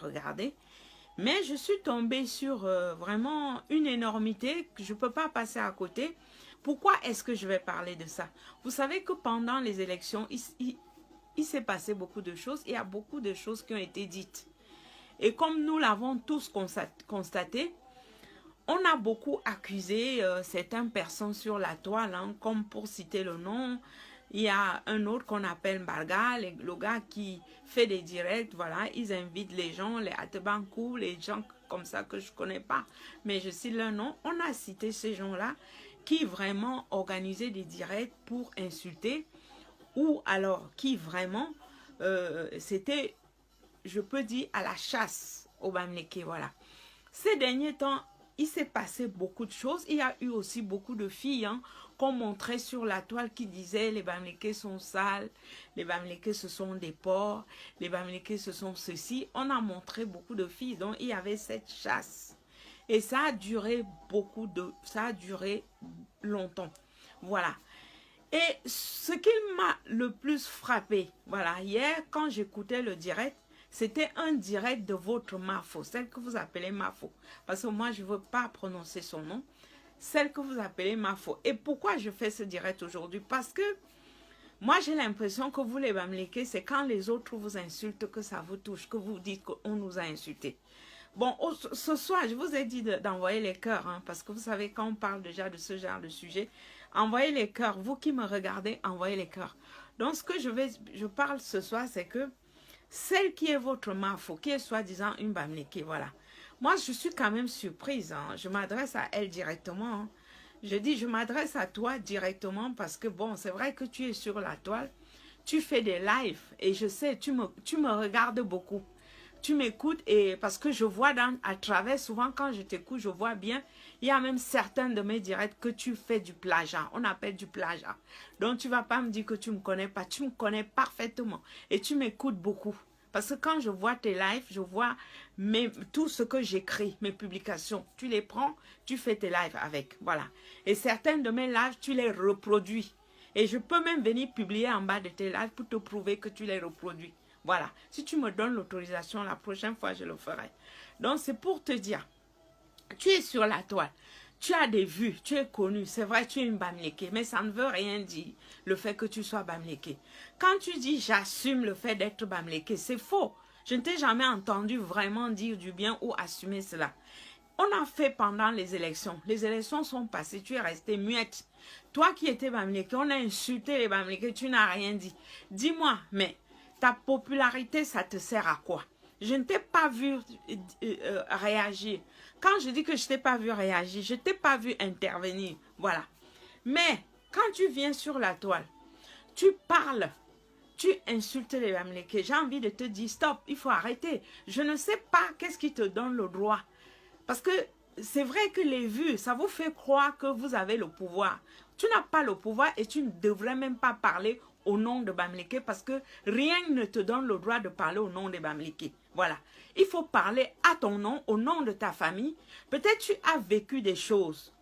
regarder. Mais je suis tombée sur vraiment une énormité que je ne peux pas passer à côté. Pourquoi est-ce que je vais parler de ça? Vous savez que pendant les élections, il s'est passé beaucoup de choses. Il y a beaucoup de choses qui ont été dites. Et comme nous l'avons tous constaté, on a beaucoup accusé certaines personnes sur la toile, hein, comme pour citer le nom. Il y a un autre qu'on appelle Mbarga, le gars qui fait des directs, voilà, ils invitent les gens, les Atebankou, les gens comme ça que je ne connais pas, mais je cite leur nom. On a cité ces gens-là qui vraiment organisaient des directs pour insulter, ou alors qui vraiment, c'était, je peux dire, à la chasse au Bamileke, voilà. Ces derniers temps, il s'est passé beaucoup de choses. Il y a eu aussi beaucoup de filles hein, qu'on montrait sur la toile qui disaient les Bamileke sont sales, les Bamileke ce sont des porcs, les Bamileke ce sont ceci. On a montré beaucoup de filles, donc il y avait cette chasse. Et ça a duré ça a duré longtemps. Voilà. Et ce qui m'a le plus frappé, voilà, hier quand j'écoutais le direct, c'était un direct de votre Mafo, celle que vous appelez Mafo. Parce que moi, je ne veux pas prononcer son nom. Celle que vous appelez Mafo. Et pourquoi je fais ce direct aujourd'hui? Parce que moi, j'ai l'impression que vous, les Bamileke, c'est quand les autres vous insultent que ça vous touche, que vous dites qu'on nous a insultés. Bon, ce soir, je vous ai dit d'envoyer les cœurs, hein, parce que vous savez, quand on parle déjà de ce genre de sujet, envoyez les cœurs. Vous qui me regardez, envoyez les cœurs. Donc, ce que je parle ce soir, c'est que celle qui est votre Mafo, qui est soi-disant une Bamileke, voilà. Moi, je suis quand même surprise. Hein. Je m'adresse à elle directement. Hein. Je dis, je m'adresse à toi directement parce que, bon, c'est vrai que tu es sur la toile. Tu fais des lives et je sais, tu me regardes beaucoup. Tu m'écoutes et parce que je vois à travers, souvent quand je t'écoute, je vois bien, il y a même certains de mes directs que tu fais du plagiat. On appelle du plagiat. Donc, tu ne vas pas me dire que tu ne me connais pas. Tu me connais parfaitement et tu m'écoutes beaucoup. Parce que quand je vois tes lives, je vois tout ce que j'écris, mes publications. Tu les prends, tu fais tes lives avec. Voilà. Et certaines de mes lives, tu les reproduis. Et je peux même venir publier en bas de tes lives pour te prouver que tu les reproduis. Voilà. Si tu me donnes l'autorisation, la prochaine fois, je le ferai. Donc, c'est pour te dire, tu es sur la toile. Tu as des vues, tu es connu, c'est vrai, tu es une Bamileke, mais ça ne veut rien dire, le fait que tu sois Bamileke. Quand tu dis j'assume le fait d'être Bamileke, c'est faux. Je ne t'ai jamais entendu vraiment dire du bien ou assumer cela. On a fait pendant les élections sont passées, tu es resté muette. Toi qui étais Bamileke, on a insulté les Bamileke, tu n'as rien dit. Dis-moi, mais ta popularité, ça te sert à quoi? Je ne t'ai pas vu réagir. Quand je dis que je ne t'ai pas vu réagir, je ne t'ai pas vu intervenir. Voilà. Mais quand tu viens sur la toile, tu parles, tu insultes les Bamileke. J'ai envie de te dire stop, il faut arrêter. Je ne sais pas qu'est-ce qui te donne le droit. Parce que c'est vrai que les vues, ça vous fait croire que vous avez le pouvoir. Tu n'as pas le pouvoir et tu ne devrais même pas parler au nom de Bamileke parce que rien ne te donne le droit de parler au nom de Bamileke. Voilà. Il faut parler à ton nom, au nom de ta famille. Peut-être tu as vécu des choses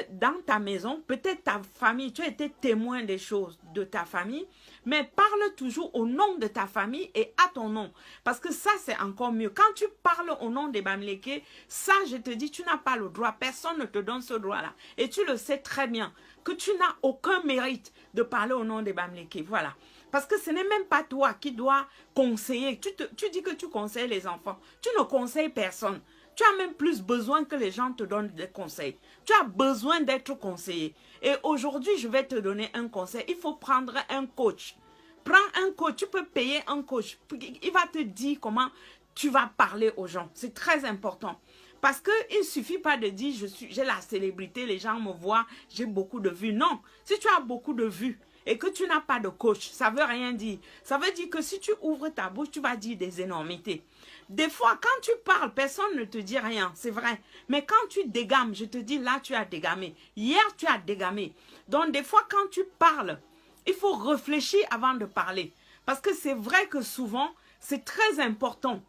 dans ta maison, peut-être ta famille, tu as été témoin des choses de ta famille, mais parle toujours au nom de ta famille et à ton nom. Parce que ça, c'est encore mieux. Quand tu parles au nom des Bamileke, ça, je te dis, tu n'as pas le droit. Personne ne te donne ce droit-là. Et tu le sais très bien, que tu n'as aucun mérite de parler au nom des Bamileke. Voilà. Parce que ce n'est même pas toi qui dois conseiller. Tu dis que tu conseilles les enfants. Tu ne conseilles personne. Tu as même plus besoin que les gens te donnent des conseils. Tu as besoin d'être conseillé. Et aujourd'hui, je vais te donner un conseil. Il faut prendre un coach. Prends un coach. Tu peux payer un coach. Il va te dire comment tu vas parler aux gens. C'est très important. Parce qu'il ne suffit pas de dire j'ai la célébrité, les gens me voient, j'ai beaucoup de vues. Non. Si tu as beaucoup de vues et que tu n'as pas de coach, ça ne veut rien dire. Ça veut dire que si tu ouvres ta bouche, tu vas dire des énormités. Des fois, quand tu parles, personne ne te dit rien, c'est vrai. Mais quand tu dégames, je te dis, là, tu as dégamé. Hier, tu as dégamé. Donc, des fois, quand tu parles, il faut réfléchir avant de parler. Parce que c'est vrai que souvent, c'est très important.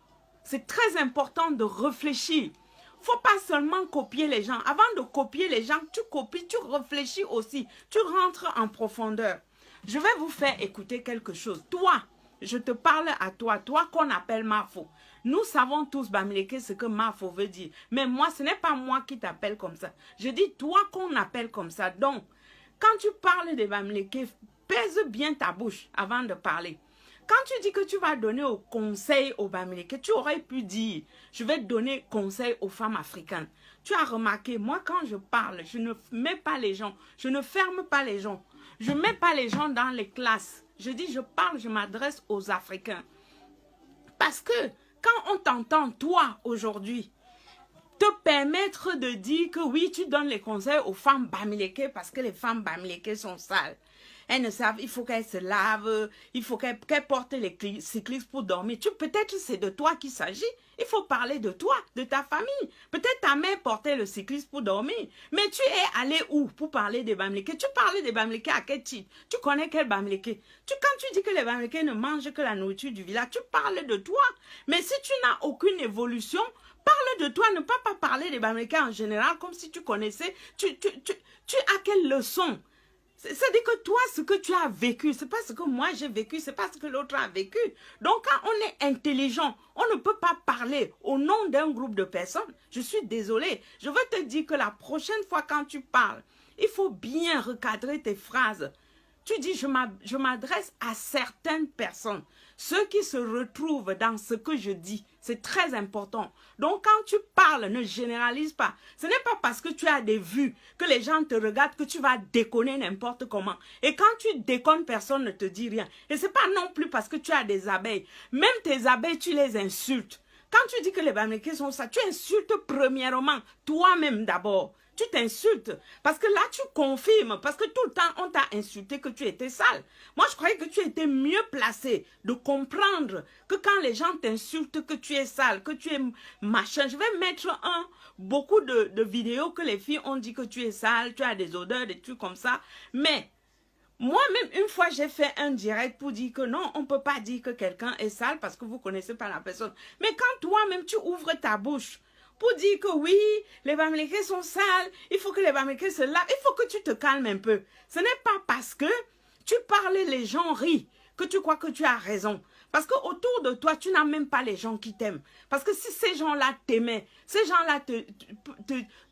C'est très important de réfléchir. Il ne faut pas seulement copier les gens. Avant de copier les gens, tu copies, tu réfléchis aussi. Tu rentres en profondeur. Je vais vous faire écouter quelque chose. Toi, je te parle à toi, toi qu'on appelle Mafo. Nous savons tous, Bamileke, ce que Mafo veut dire. Mais moi, ce n'est pas moi qui t'appelle comme ça. Je dis toi qu'on appelle comme ça. Donc, quand tu parles de Bamileke, pèse bien ta bouche avant de parler. Quand tu dis que tu vas donner au conseil aux Bamileke, tu aurais pu dire, je vais donner conseil aux femmes africaines. Tu as remarqué, moi quand je parle, je ne mets pas les gens, je ne ferme pas les gens. Je ne mets pas les gens dans les classes. Je dis, je parle, je m'adresse aux Africains. Parce que quand on t'entend, toi, aujourd'hui, te permettre de dire que oui, tu donnes les conseils aux femmes Bamileke parce que les femmes Bamileke sont sales. Elles ne savent, il faut qu'elles se lavent, il faut qu'elles portent les cyclistes pour dormir. Peut-être c'est de toi qu'il s'agit. Il faut parler de toi, de ta famille. Peut-être ta mère portait le cycliste pour dormir. Mais tu es allé où pour parler des Bamileke? Tu parlais des Bamileke à quel titre? Tu connais quel Bamileke? Quand tu dis que les Bamileke ne mangent que la nourriture du village, tu parles de toi. Mais si tu n'as aucune évolution, parle de toi, ne pas parler des Bamileke en général comme si tu connaissais. Tu as quelle leçon? C'est-à-dire que toi, ce que tu as vécu, ce n'est pas ce que moi j'ai vécu, ce n'est pas ce que l'autre a vécu. Donc, quand on est intelligent, on ne peut pas parler au nom d'un groupe de personnes. Je suis désolée. Je veux te dire que la prochaine fois quand tu parles, il faut bien recadrer tes phrases. Tu dis, je m'adresse à certaines personnes. Ceux qui se retrouvent dans ce que je dis, c'est très important. Donc, quand tu parles, ne généralise pas. Ce n'est pas parce que tu as des vues, que les gens te regardent, que tu vas déconner n'importe comment. Et quand tu déconnes, personne ne te dit rien. Et ce n'est pas non plus parce que tu as des abeilles. Même tes abeilles, tu les insultes. Quand tu dis que les Bamileke sont ça, tu insultes premièrement toi-même d'abord. Tu t'insultes. Parce que là, tu confirmes. Parce que tout le temps, on t'a insulté que tu étais sale. Moi, je croyais que tu étais mieux placé de comprendre que quand les gens t'insultent que tu es sale, que tu es machin. Je vais mettre beaucoup de vidéos que les filles ont dit que tu es sale, tu as des odeurs, des trucs comme ça. Mais moi-même, une fois, j'ai fait un direct pour dire que non, on ne peut pas dire que quelqu'un est sale parce que vous ne connaissez pas la personne. Mais quand toi-même, tu ouvres ta bouche pour dire que oui, les Bamileke sont sales, il faut que les Bamileke se lavent, il faut que tu te calmes un peu. Ce n'est pas parce que tu parles, les gens rient, que tu crois que tu as raison. Parce qu'autour de toi, tu n'as même pas les gens qui t'aiment. Parce que si ces gens-là t'aimaient, ces gens-là,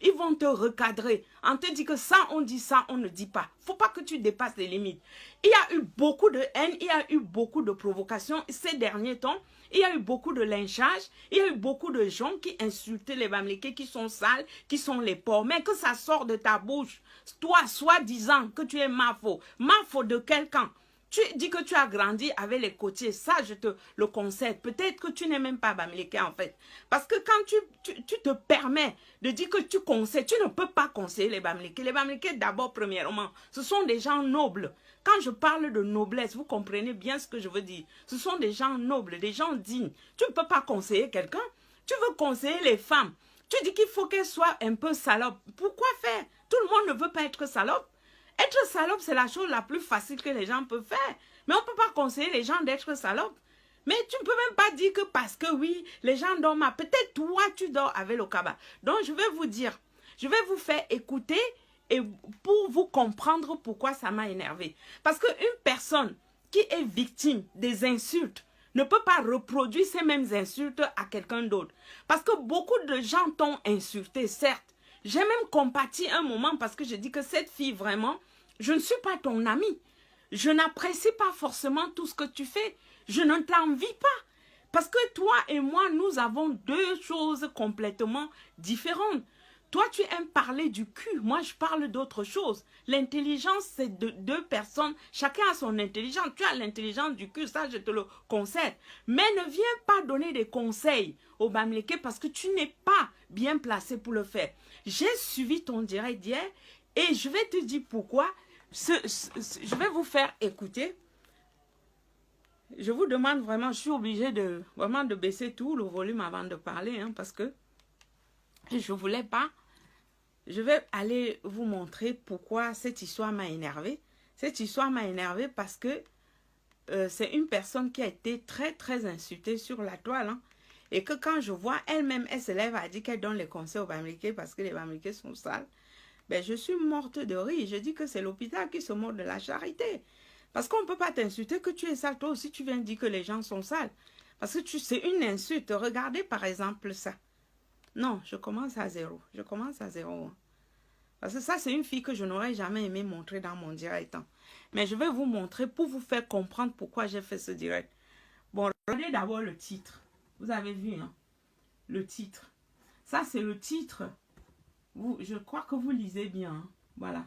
ils vont te recadrer. On te dit que ça, on dit ça, on ne dit pas. Il ne faut pas que tu dépasses les limites. Il y a eu beaucoup de haine, il y a eu beaucoup de provocations ces derniers temps. Il y a eu beaucoup de lynchage, il y a eu beaucoup de gens qui insultaient les Bamileke, qui sont sales, qui sont les pauvres. Mais que ça sort de ta bouche, toi, soi-disant que tu es Mafo. Mafo de quel camp? Tu dis que tu as grandi avec les côtiers, ça je te le concède. Peut-être que tu n'es même pas Bamileke en fait. Parce que quand tu te permets de dire que tu conseilles, tu ne peux pas conseiller les Bamileke. Les Bamileke d'abord, premièrement, ce sont des gens nobles. Quand je parle de noblesse, vous comprenez bien ce que je veux dire. Ce sont des gens nobles, des gens dignes. Tu ne peux pas conseiller quelqu'un. Tu veux conseiller les femmes. Tu dis qu'il faut qu'elles soient un peu salopes. Pourquoi faire? Tout le monde ne veut pas être salope. Être salope, c'est la chose la plus facile que les gens peuvent faire. Mais on ne peut pas conseiller les gens d'être salopes. Mais tu ne peux même pas dire que parce que oui, les gens dorment mal. Peut-être toi, tu dors avec le cabas. Donc, je vais vous dire, je vais vous faire écouter et pour vous comprendre pourquoi ça m'a énervé. Parce qu'une personne qui est victime des insultes ne peut pas reproduire ces mêmes insultes à quelqu'un d'autre. Parce que beaucoup de gens t'ont insulté, certes. J'ai même compati un moment parce que je dis que cette fille, vraiment, je ne suis pas ton amie. Je n'apprécie pas forcément tout ce que tu fais. Je ne t'envie pas. Parce que toi et moi, nous avons deux choses complètement différentes. Toi, tu aimes parler du cul. Moi, je parle d'autre chose. L'intelligence, c'est de deux personnes. Chacun a son intelligence. Tu as l'intelligence du cul, ça, je te le concède. Mais ne viens pas donner des conseils au Bamileke parce que tu n'es pas bien placé pour le faire. J'ai suivi ton direct d'hier et je vais te dire pourquoi. Je vais vous faire écouter. Je vous demande vraiment, je suis obligée vraiment de baisser tout le volume avant de parler, hein, parce que je ne voulais pas. Je vais aller vous montrer pourquoi cette histoire m'a énervée. Cette histoire m'a énervée parce que c'est une personne qui a été très, très insultée sur la toile. Hein, et que quand je vois elle-même, elle se lève à dire qu'elle donne les conseils aux Bamileke parce que les Bamileke sont sales. Ben, je suis morte de rire. Je dis que c'est l'hôpital qui se moque de la charité. Parce qu'on ne peut pas t'insulter que tu es sale. Toi aussi, tu viens dire que les gens sont sales. Parce que c'est une insulte. Regardez par exemple ça. Non, je commence à zéro. Je commence à zéro. Parce que ça, c'est une fille que je n'aurais jamais aimé montrer dans mon direct. Hein. Mais je vais vous montrer pour vous faire comprendre pourquoi j'ai fait ce direct. Bon, regardez d'abord le titre. Vous avez vu, hein? Le titre. Ça, c'est le titre. Je crois que vous lisez bien. Hein? Voilà.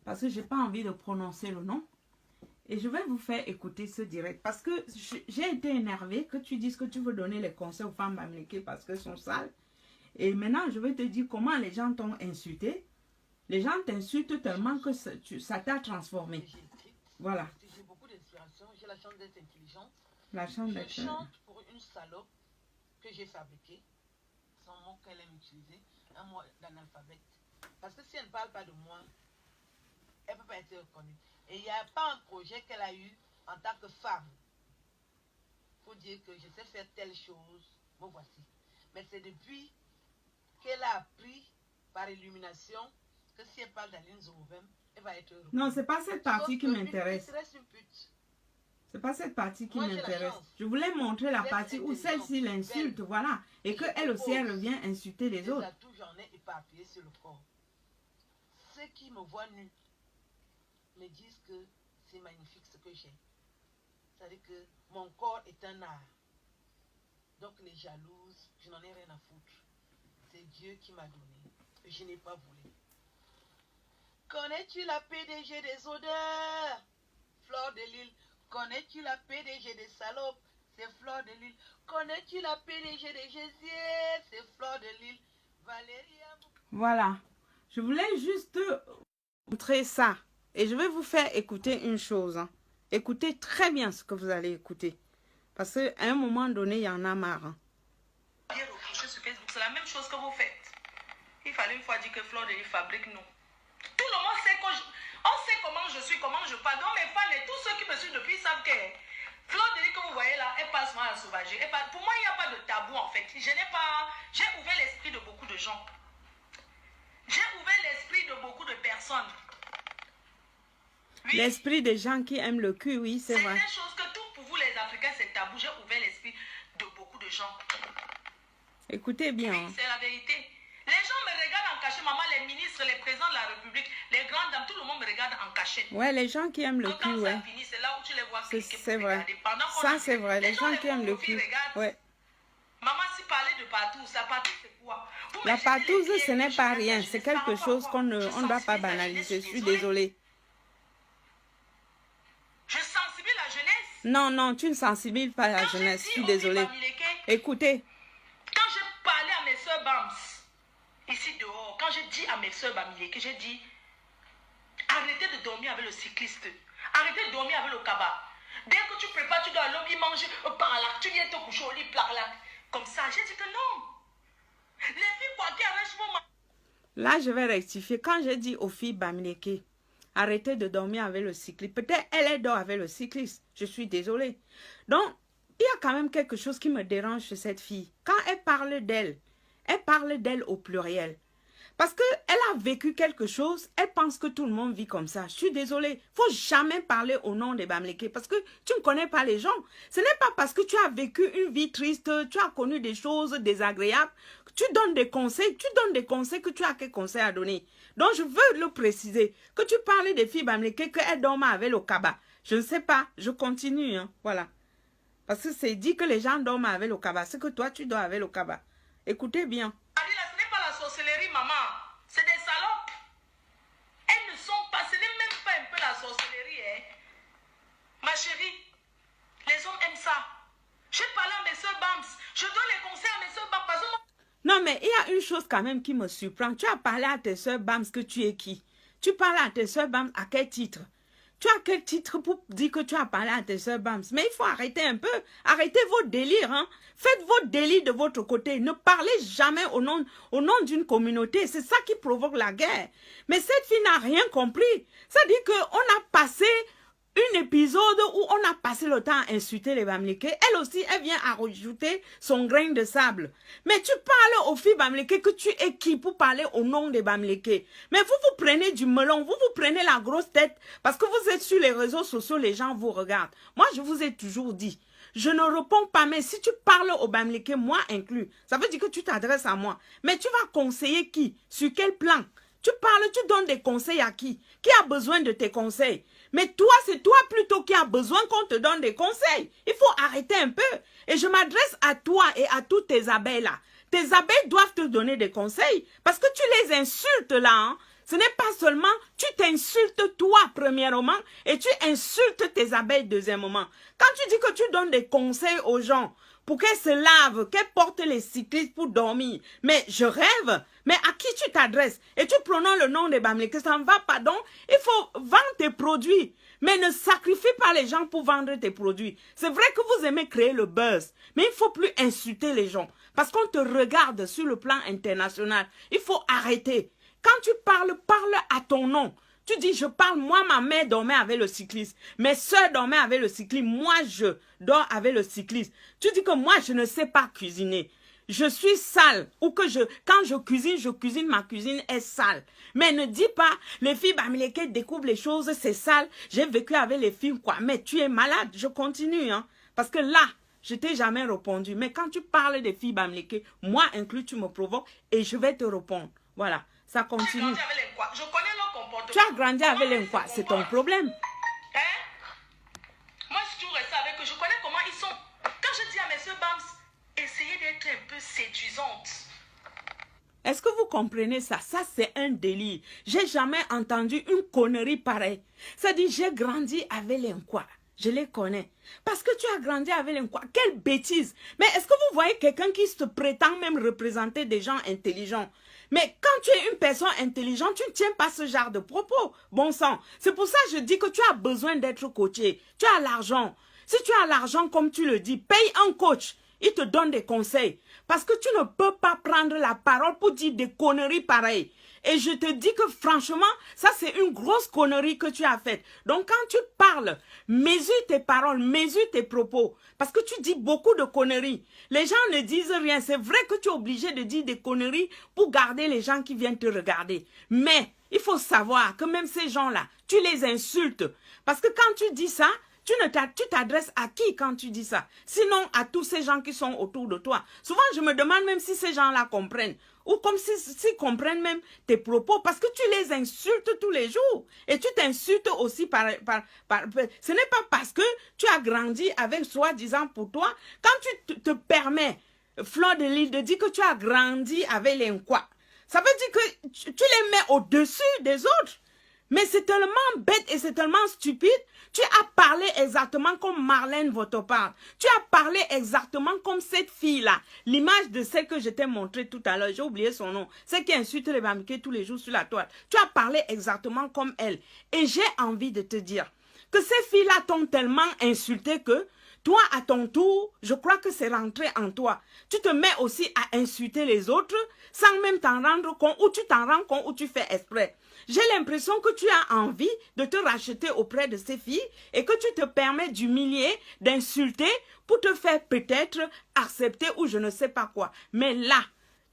Parce que je n'ai pas envie de prononcer le nom. Et je vais vous faire écouter ce direct. Parce que j'ai été énervée que tu dises que tu veux donner les conseils aux femmes bamileke parce qu'elles sont sales. Et maintenant, je vais te dire comment les gens t'ont insulté. Les gens t'insultent tellement que ça t'a transformé. Voilà. J'ai beaucoup d'inspiration. J'ai la chance d'être intelligente. La chance d'être... Je chante pour une salope que j'ai fabriquée. Son mot qu'elle aime utiliser. Un mot d'analphabète. Parce que si elle ne parle pas de moi, elle ne peut pas être reconnue. Et il n'y a pas un projet qu'elle a eu en tant que femme. Il faut dire que je sais faire telle chose. Bon, voici. Mais c'est depuis qu'elle a appris par illumination que si elle parle d'Aline Zomovem, elle va être reconnue. Non, c'est pas cette partie qui m'intéresse. C'est pas cette partie qui m'intéresse. Je voulais montrer la partie où celle-ci l'insulte, voilà. Et qu'elle aussi, elle vient insulter les autres. J'en ai éparpillé sur le corps. Ceux qui me voient nue me disent que c'est magnifique ce que j'ai. C'est-à-dire que mon corps est un art. Donc les jalouses, je n'en ai rien à foutre. C'est Dieu qui m'a donné. Je n'ai pas voulu. Connais-tu la PDG des odeurs? Fleur de Lille. Connais-tu la PDG des salopes? C'est Fleur de Lille. Connais-tu la PDG des gésiers? C'est Fleur de Lille. Valéria. Voilà. Je voulais juste montrer ça. Et je vais vous faire écouter une chose. Hein. Écoutez très bien ce que vous allez écouter. Parce qu'à un moment donné, il y en a marre. Hein. Bien retouché sur Facebook, c'est la même chose que vous faites. Il fallait une fois dire que Fleur de Lille fabrique nous. Tout le monde sait on sait comment je suis, comment je parle. Donc mes fans et tous ceux qui me suivent depuis savent que Fleur de Lille que vous voyez là, elle passe moi à sauvager. Pour moi, il n'y a pas de tabou en fait. J'ai ouvert l'esprit de beaucoup de gens. J'ai ouvert l'esprit de beaucoup de personnes. Oui. L'esprit des gens qui aiment le cul, oui, c'est vrai. C'est une chose que tout pour vous les Africains, c'est tabou. J'ai ouvert l'esprit de beaucoup de gens. Écoutez bien. Oui, c'est la vérité. Les gens me regardent en cachette, maman, les ministres, les présidents de la République, les grandes dames, tout le monde me regarde en cachette. Ouais, les gens qui aiment le cul, ouais. Quand ça finit, c'est là où tu les vois cliquer c'est vrai. Ça, c'est vrai. Les gens qui aiment le cul. Ouais. Maman, si parler de partouze, la partouze, c'est quoi? La partouze, ce n'est pas rien. C'est quelque chose qu'on ne doit pas banaliser. Je suis désolée. Je sensibilise la jeunesse. Non, non, tu ne sensibilises pas la jeunesse. Je suis désolée. Écoutez. Quand j'ai parlé à mes soeurs Bams, ici dehors, quand j'ai dit à mes soeurs Bamileke, j'ai dit, arrêtez de dormir avec le cycliste. Arrêtez de dormir avec le cabas. Dès que tu prépares, tu dois aller manger par là. Tu viens te coucher au lit par là. Comme ça, j'ai dit que non. Les filles, quoi, qui arrêtent mon... Là, je vais rectifier. Quand j'ai dit aux filles Bamileke, arrêtez de dormir avec le cycliste. Peut-être elle dort avec le cycliste. Je suis désolée. Donc, il y a quand même quelque chose qui me dérange chez cette fille. Quand elle parle d'elle au pluriel. Parce qu'elle a vécu quelque chose, elle pense que tout le monde vit comme ça. Je suis désolée. Il ne faut jamais parler au nom des Bamileke parce que tu ne connais pas les gens. Ce n'est pas parce que tu as vécu une vie triste, tu as connu des choses désagréables, que tu donnes des conseils. Tu donnes des conseils que tu as quel conseil à donner. Donc, je veux le préciser. Que tu parles des filles Bamileke, qu'elles dorment avec le cabas. Je ne sais pas. Je continue. Hein. Voilà. Parce que c'est dit que les gens dorment avec le cabas. C'est que toi, tu dors avec le cabas. Écoutez bien. Ce n'est pas la sorcellerie, maman. C'est des salopes. Elles ne sont pas, ce n'est même pas un peu la sorcellerie, hein. Ma chérie, les hommes aiment ça. Je parle à mes soeurs Bams. Je donne les conseils à mes soeurs Bams. Parce que moi... Non, mais il y a une chose quand même qui me surprend. Tu as parlé à tes soeurs Bams que tu es qui? Tu parles à tes soeurs Bams à quel titre? Tu as quel titre pour dire que tu as parlé à tes soeurs Bams? Mais il faut arrêter un peu. Arrêtez vos délires. Hein. Faites vos délires de votre côté. Ne parlez jamais au nom d'une communauté. C'est ça qui provoque la guerre. Mais cette fille n'a rien compris. Ça dit qu'on a passé un épisode où on a passé le temps à insulter les Bamileke. Elle aussi, elle vient à rajouter son grain de sable. Mais tu parles aux filles Bamileke que tu es qui pour parler au nom des Bamileke. Mais vous prenez du melon, vous prenez la grosse tête parce que vous êtes sur les réseaux sociaux, les gens vous regardent. Moi, je vous ai toujours dit, je ne réponds pas. Mais si tu parles au Bamileke, moi inclus, ça veut dire que tu t'adresses à moi. Mais tu vas conseiller qui? Sur quel plan? Tu parles, tu donnes des conseils à qui? Qui a besoin de tes conseils? Mais toi, c'est toi plutôt qui as besoin qu'on te donne des conseils. Il faut arrêter un peu. Et je m'adresse à toi et à toutes tes abeilles là. Tes abeilles doivent te donner des conseils. Parce que tu les insultes là. Hein. Ce n'est pas seulement, tu t'insultes toi premièrement et tu insultes tes abeilles deuxièmement. Quand tu dis que tu donnes des conseils aux gens pour qu'elles se lavent, qu'elles portent les cyclistes pour dormir, mais je rêve, mais à qui tu t'adresses? Et tu prononces le nom des Bamileke, ça ne va pas donc, il faut vendre tes produits. Mais ne sacrifie pas les gens pour vendre tes produits. C'est vrai que vous aimez créer le buzz, mais il ne faut plus insulter les gens. Parce qu'on te regarde sur le plan international. Il faut arrêter. Quand tu parles, parle à ton nom. Tu dis, je parle, moi, ma mère dormait avec le cycliste. Mes soeurs dormaient avec le cycliste. Moi, je dors avec le cycliste. Tu dis que moi, je ne sais pas cuisiner. Je suis sale. Ou que quand je cuisine, ma cuisine est sale. Mais ne dis pas, les filles Bamileke découvrent les choses, c'est sale. J'ai vécu avec les filles, quoi. Mais tu es malade. Je continue, hein. Parce que là, je t'ai jamais répondu. Mais quand tu parles des filles Bamileke, moi inclus, tu me provoques et je vais te répondre. Voilà. Ça continue. Je connais leur comportement. Tu as grandi avec les quoi? C'est ton problème. Hein? Moi, si tu restes avec eux, je connais comment ils sont. Quand je dis à mes soeurs Bams, essayez d'être un peu séduisante. Est-ce que vous comprenez ça? Ça, c'est un délire. J'ai jamais entendu une connerie pareille. Ça dit, j'ai grandi avec les quoi? Je les connais. Parce que tu as grandi avec les quoi? Quelle bêtise! Mais est-ce que vous voyez quelqu'un qui se prétend même représenter des gens intelligents? Mais quand tu es une personne intelligente, tu ne tiens pas ce genre de propos. Bon sang. C'est pour ça que je dis que tu as besoin d'être coaché. Tu as l'argent. Si tu as l'argent, comme tu le dis, paye un coach. Il te donne des conseils. Parce que tu ne peux pas prendre la parole pour dire des conneries pareilles. Et je te dis que franchement, ça c'est une grosse connerie que tu as faite. Donc quand tu parles, mesure tes paroles, mesure tes propos. Parce que tu dis beaucoup de conneries. Les gens ne disent rien. C'est vrai que tu es obligé de dire des conneries pour garder les gens qui viennent te regarder. Mais il faut savoir que même ces gens-là, tu les insultes. Parce que quand tu dis ça, tu t'adresses à qui quand tu dis ça? Sinon, à tous ces gens qui sont autour de toi. Souvent, je me demande même si ces gens-là comprennent. Ou comme s'ils comprennent même tes propos. Parce que tu les insultes tous les jours. Et tu t'insultes aussi ce n'est pas parce que tu as grandi avec soi-disant pour toi. Quand tu te permets, Fleur de Lys, de dire que tu as grandi avec les quoi, ça veut dire que tu les mets au-dessus des autres. Mais c'est tellement bête et c'est tellement stupide. Tu as parlé exactement comme Marlène Votopard. Tu as parlé exactement comme cette fille-là. L'image de celle que je t'ai montrée tout à l'heure. J'ai oublié son nom. Celle qui insulte les Bamileke tous les jours sur la toile. Tu as parlé exactement comme elle. Et j'ai envie de te dire que ces filles-là t'ont tellement insulté que toi, à ton tour, je crois que c'est rentré en toi. Tu te mets aussi à insulter les autres sans même t'en rendre compte, ou tu t'en rends compte, ou tu fais exprès. J'ai l'impression que tu as envie de te racheter auprès de ces filles et que tu te permets d'humilier, d'insulter pour te faire peut-être accepter ou je ne sais pas quoi. Mais là,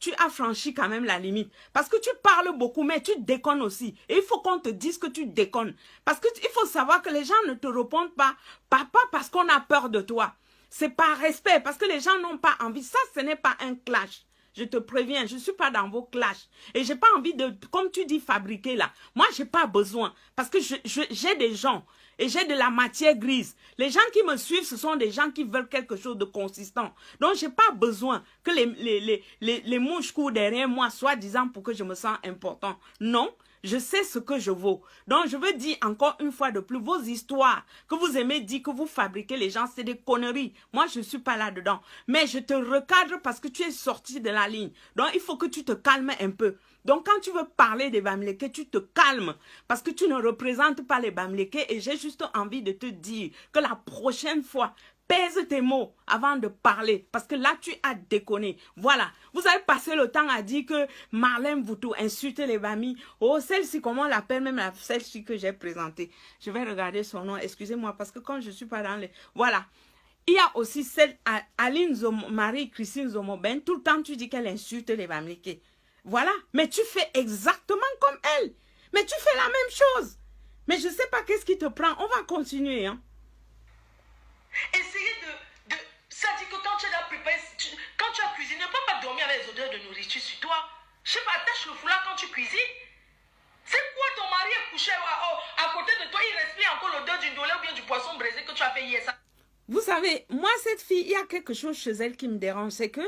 tu as franchi quand même la limite. Parce que tu parles beaucoup, mais tu déconnes aussi. Et il faut qu'on te dise que tu déconnes. Parce qu'il faut savoir que les gens ne te répondent pas. Pas parce qu'on a peur de toi. C'est par respect. Parce que les gens n'ont pas envie. Ça, ce n'est pas un clash. Je te préviens, je ne suis pas dans vos clashs. Et je n'ai pas envie de, comme tu dis, fabriquer là. Moi, je n'ai pas besoin. Parce que j'ai des gens. Et j'ai de la matière grise. Les gens qui me suivent, ce sont des gens qui veulent quelque chose de consistant. Donc, je n'ai pas besoin que les mouches courent derrière moi, soi-disant pour que je me sente important. Non, je sais ce que je vaux. Donc, je veux dire encore une fois de plus, vos histoires que vous aimez dire que vous fabriquez les gens, c'est des conneries. Moi, je ne suis pas là-dedans. Mais je te recadre parce que tu es sorti de la ligne. Donc, il faut que tu te calmes un peu. Donc, quand tu veux parler des Bamileke, tu te calmes parce que tu ne représentes pas les Bamileke et j'ai juste envie de te dire que la prochaine fois, pèse tes mots avant de parler parce que là, tu as déconné. Voilà, vous avez passé le temps à dire que Marlène Voutou insulte les Bami. Oh, celle-ci, comment on l'appelle, même celle-ci que j'ai présentée. Je vais regarder son nom, excusez-moi, parce que quand je ne suis pas dans les... Voilà. Il y a aussi celle, Aline Zomo, Marie-Christine Zomoben, tout le temps tu dis qu'elle insulte les Bamileke. Voilà, mais tu fais exactement comme elle. Mais tu fais la même chose. Mais je ne sais pas qu'est-ce qui te prend. On va continuer. Hein. Essayez de Ça dit que quand tu as préparé, quand tu as cuisiné, ne peux pas dormir avec les odeurs de nourriture sur toi. Je sais pas, attache le foulard quand tu cuisines. C'est quoi ton mari est couché à côté de toi, il respire encore l'odeur du dolé ou bien du poisson braisé que tu as fait hier ça. Vous savez, moi, cette fille, il y a quelque chose chez elle qui me dérange, c'est que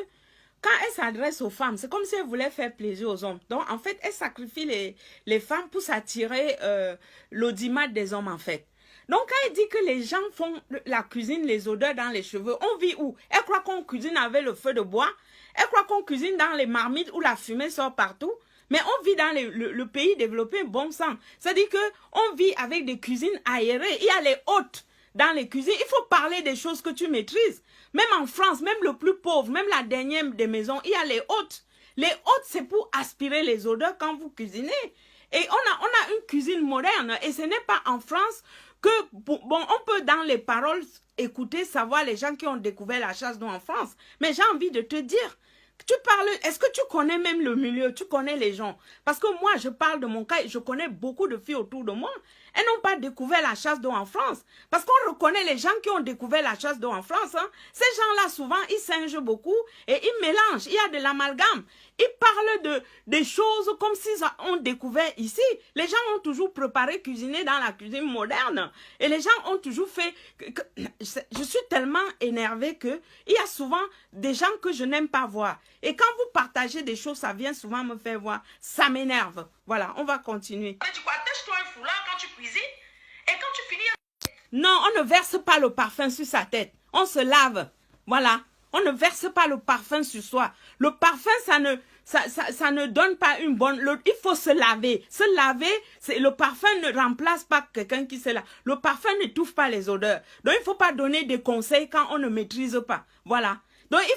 quand elle s'adresse aux femmes, c'est comme si elle voulait faire plaisir aux hommes. Donc, en fait, elle sacrifie les femmes pour s'attirer l'audimat des hommes, en fait. Donc, quand elle dit que les gens font la cuisine, les odeurs dans les cheveux, on vit où? Elle croit qu'on cuisine avec le feu de bois. Elle croit qu'on cuisine dans les marmites où la fumée sort partout. Mais on vit dans le pays développé, bon sang. C'est-à-dire qu'on vit avec des cuisines aérées. Il y a les hôtes dans les cuisines. Il faut parler des choses que tu maîtrises. Même en France, même le plus pauvre, même la dernière des maisons, il y a les hôtes. Les hôtes, c'est pour aspirer les odeurs quand vous cuisinez. Et on a une cuisine moderne. Et ce n'est pas en France que, bon, on peut dans les paroles écouter, savoir les gens qui ont découvert la chasse d'eau en France. Mais j'ai envie de te dire, tu parles, est-ce que tu connais même le milieu, tu connais les gens? Parce que moi, je parle de mon cas, je connais beaucoup de filles autour de moi. Elles n'ont pas découvert la chasse d'eau en France. Parce qu'on reconnaît les gens qui ont découvert la chasse d'eau en France. Hein. Ces gens-là, souvent, ils singent beaucoup et ils mélangent. Il y a de l'amalgame. Ils parlent des choses comme s'ils ont découvert ici. Les gens ont toujours préparé, cuisiné dans la cuisine moderne. Et les gens ont toujours fait... Je suis tellement énervée qu'il y a souvent des gens que je n'aime pas voir. Et quand vous partagez des choses, ça vient souvent me faire voir. Ça m'énerve. Voilà, on va continuer. Tu attaches-toi un foulard quand tu cuisines et quand tu finis... Non, on ne verse pas le parfum sur sa tête. On se lave. Voilà. On ne verse pas le parfum sur soi. Le parfum, ça ne donne pas une bonne... il faut se laver. Se laver, le parfum ne remplace pas quelqu'un qui se lave. Le parfum n'étouffe pas les odeurs. Donc, il ne faut pas donner des conseils quand on ne maîtrise pas. Voilà. Donc, il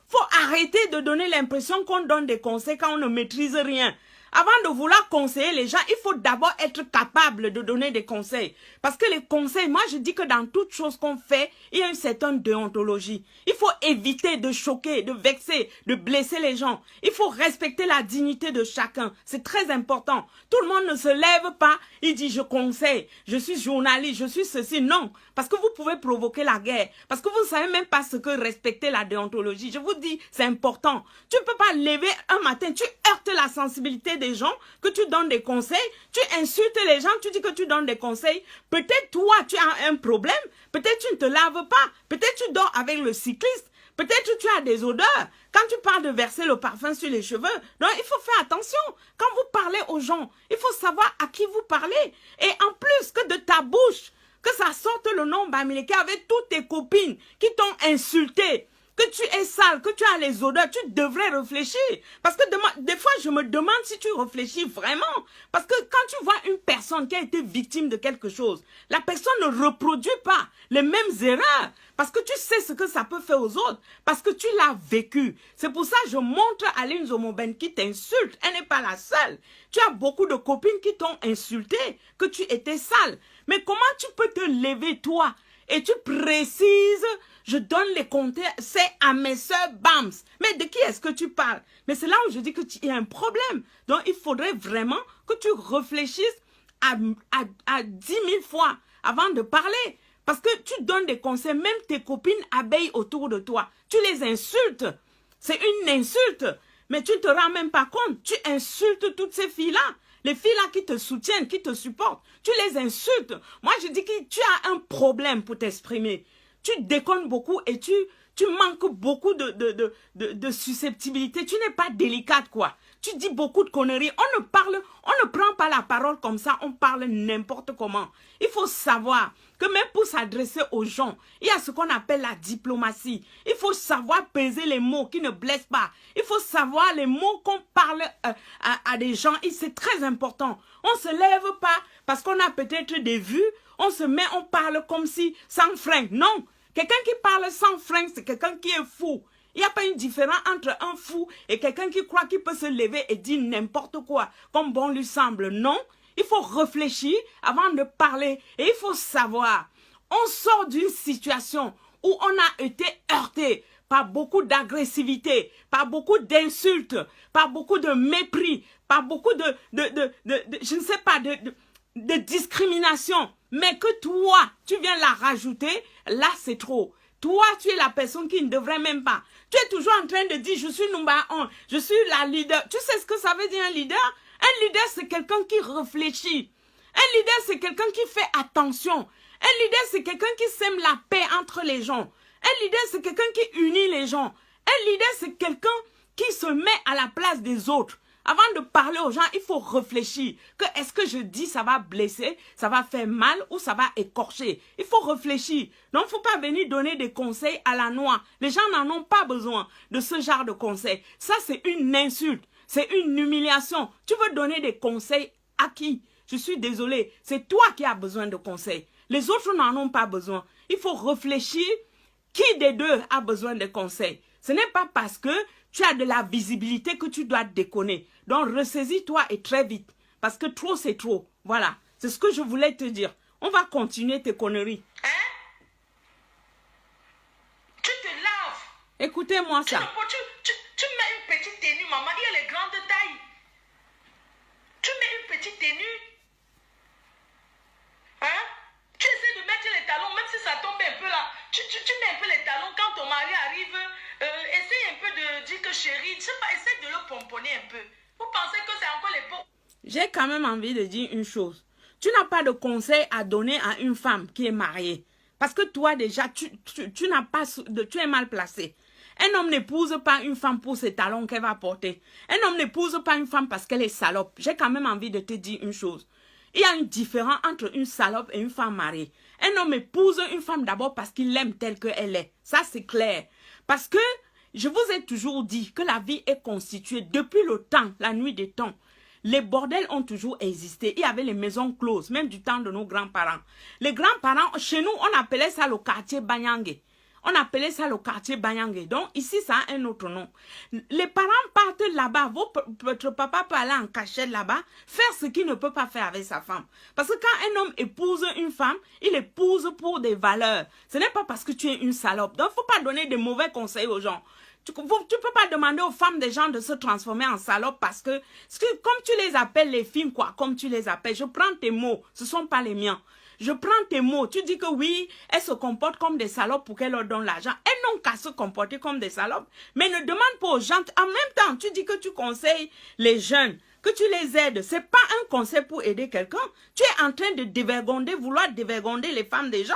faut arrêter de donner l'impression qu'on donne des conseils quand on ne maîtrise rien. Avant de vouloir conseiller les gens, il faut d'abord être capable de donner des conseils. Parce que les conseils, moi je dis que dans toute chose qu'on fait, il y a une certaine déontologie. Il faut éviter de choquer, de vexer, de blesser les gens. Il faut respecter la dignité de chacun. C'est très important. Tout le monde ne se lève pas, il dit je conseille, je suis journaliste, je suis ceci. Non, parce que vous pouvez provoquer la guerre. Parce que vous ne savez même pas ce que respecter la déontologie. Je vous dis, c'est important. Tu ne peux pas lever un matin, tu heurtes la sensibilité des gens, que tu donnes des conseils, tu insultes les gens, tu dis que tu donnes des conseils. Peut-être toi, tu as un problème, peut-être tu ne te laves pas, peut-être tu dors avec le cycliste, peut-être tu as des odeurs. Quand tu parles de verser le parfum sur les cheveux, donc il faut faire attention. Quand vous parlez aux gens, il faut savoir à qui vous parlez. Et en plus que de ta bouche, que ça sorte le nom Bamileke avec toutes tes copines qui t'ont insulté, que tu es sale, que tu as les odeurs, tu devrais réfléchir. Parce que des fois, je me demande si tu réfléchis vraiment. Parce que quand tu vois une personne qui a été victime de quelque chose, la personne ne reproduit pas les mêmes erreurs. Parce que tu sais ce que ça peut faire aux autres. Parce que tu l'as vécu. C'est pour ça que je montre à Aline Zomoben qui t'insulte. Elle n'est pas la seule. Tu as beaucoup de copines qui t'ont insulté, que tu étais sale. Mais comment tu peux te lever, toi, et tu précises, je donne les comptes, c'est à mes soeurs, bams. Mais de qui est-ce que tu parles? Mais c'est là où je dis qu'il y a un problème. Donc, il faudrait vraiment que tu réfléchisses à 10 000 fois avant de parler. Parce que tu donnes des conseils, même tes copines abeilles autour de toi. Tu les insultes. C'est une insulte. Mais tu ne te rends même pas compte. Tu insultes toutes ces filles-là. Les filles-là qui te soutiennent, qui te supportent. Tu les insultes. Moi, je dis que tu as un problème pour t'exprimer. Tu déconnes beaucoup et tu manques beaucoup de susceptibilité. Tu n'es pas délicate, quoi. Tu dis beaucoup de conneries. On ne prend pas la parole comme ça. On parle n'importe comment. Il faut savoir que même pour s'adresser aux gens, il y a ce qu'on appelle la diplomatie. Il faut savoir peser les mots qui ne blessent pas. Il faut savoir les mots qu'on parle à des gens. Et c'est très important. On ne se lève pas parce qu'on a peut-être des vues. On se met, on parle comme si sans frein. Non. Quelqu'un qui parle sans frein, c'est quelqu'un qui est fou. Il n'y a pas une différence entre un fou et quelqu'un qui croit qu'il peut se lever et dire n'importe quoi, comme bon lui semble. Non, il faut réfléchir avant de parler. Et il faut savoir, on sort d'une situation où on a été heurté par beaucoup d'agressivité, par beaucoup d'insultes, par beaucoup de mépris, par beaucoup je ne sais pas, de discrimination. Mais que toi, tu viens la rajouter, là c'est trop. Toi, tu es la personne qui ne devrait même pas. Tu es toujours en train de dire, je suis number 1, je suis la leader. Tu sais ce que ça veut dire un leader? Un leader, c'est quelqu'un qui réfléchit. Un leader, c'est quelqu'un qui fait attention. Un leader, c'est quelqu'un qui sème la paix entre les gens. Un leader, c'est quelqu'un qui unit les gens. Un leader, c'est quelqu'un qui se met à la place des autres. Avant de parler aux gens, il faut réfléchir. Que est-ce que je dis, ça va blesser, ça va faire mal ou ça va écorcher. Il faut réfléchir. Donc, il ne faut pas venir donner des conseils à la noix. Les gens n'en ont pas besoin de ce genre de conseils. Ça, c'est une insulte. C'est une humiliation. Tu veux donner des conseils à qui? Je suis désolée. C'est toi qui as besoin de conseils. Les autres n'en ont pas besoin. Il faut réfléchir. Qui des deux a besoin de conseils? Ce n'est pas parce que tu as de la visibilité que tu dois déconner. Donc, ressaisis-toi et très vite. Parce que trop, c'est trop. Voilà. C'est ce que je voulais te dire. On va continuer tes conneries. Hein? Tu te laves. Écoutez-moi ça. Tu mets une petite tenue, maman. Il y a les grandes tailles. Tu mets une petite tenue. Hein? Tu essaies de mettre les talons, même si ça tombe un peu là. Tu mets un peu les talons quand ton mari arrive. Essaye un peu de dire que chérie, je sais pas, essaye de le pomponner un peu. Vous pensez que c'est encore l'époque? J'ai quand même envie de dire une chose. Tu n'as pas de conseil à donner à une femme qui est mariée. Parce que toi déjà, tu es mal placé. Un homme n'épouse pas une femme pour ses talons qu'elle va porter. Un homme n'épouse pas une femme parce qu'elle est salope. J'ai quand même envie de te dire une chose. Il y a une différence entre une salope et une femme mariée. Un homme épouse une femme d'abord parce qu'il l'aime telle qu'elle est. Ça, c'est clair. Parce que je vous ai toujours dit que la vie est constituée depuis le temps, la nuit des temps. Les bordels ont toujours existé. Il y avait les maisons closes, même du temps de nos grands-parents. Les grands-parents, chez nous, on appelait ça le quartier Banyangé. On appelait ça le quartier Banyangé. Donc, ici, ça a un autre nom. Les parents partent là-bas. Votre papa peut aller en cachette là-bas, faire ce qu'il ne peut pas faire avec sa femme. Parce que quand un homme épouse une femme, il épouse pour des valeurs. Ce n'est pas parce que tu es une salope. Donc, il ne faut pas donner de mauvais conseils aux gens. Tu ne peux pas demander aux femmes des gens de se transformer en salopes parce que comme tu les appelles les filles, quoi, comme tu les appelles, je prends tes mots, ce ne sont pas les miens. Je prends tes mots, tu dis que oui, elles se comportent comme des salopes pour qu'elles leur donnent l'argent. Elles n'ont qu'à se comporter comme des salopes, mais ne demande pas aux gens. En même temps, tu dis que tu conseilles les jeunes, que tu les aides. Ce n'est pas un conseil pour aider quelqu'un. Tu es en train de dévergonder, vouloir dévergonder les femmes des gens.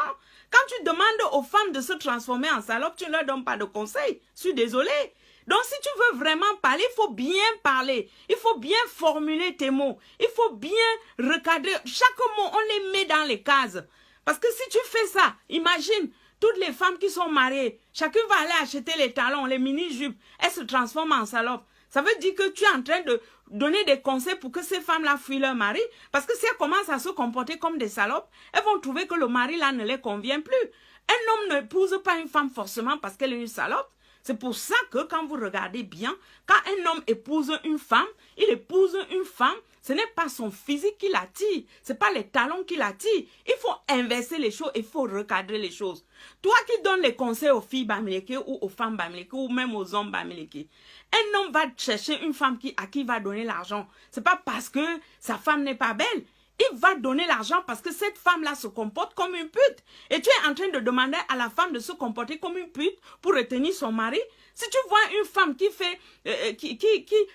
Quand tu demandes aux femmes de se transformer en salopes, tu ne leur donnes pas de conseils. Je suis désolée. Donc, si tu veux vraiment parler, il faut bien parler. Il faut bien formuler tes mots. Il faut bien recadrer. Chaque mot, on les met dans les cases. Parce que si tu fais ça, imagine, toutes les femmes qui sont mariées, chacune va aller acheter les talons, les mini-jupes. Elles se transforment en salopes. Ça veut dire que tu es en train de donner des conseils pour que ces femmes-là fuient leur mari. Parce que si elles commencent à se comporter comme des salopes, elles vont trouver que le mari-là ne les convient plus. Un homme n'épouse pas une femme forcément parce qu'elle est une salope. C'est pour ça que quand vous regardez bien, quand un homme épouse une femme, il épouse une femme, ce n'est pas son physique qui l'attire, ce n'est pas les talons qui l'attirent. Il faut inverser les choses, il faut recadrer les choses. Toi qui donnes les conseils aux filles bamileke ou aux femmes bamileke ou même aux hommes bamileke, un homme va chercher une femme à qui il va donner l'argent. Ce n'est pas parce que sa femme n'est pas belle. Il va donner l'argent parce que cette femme-là se comporte comme une pute. Et tu es en train de demander à la femme de se comporter comme une pute pour retenir son mari. Si tu vois une femme qui fait,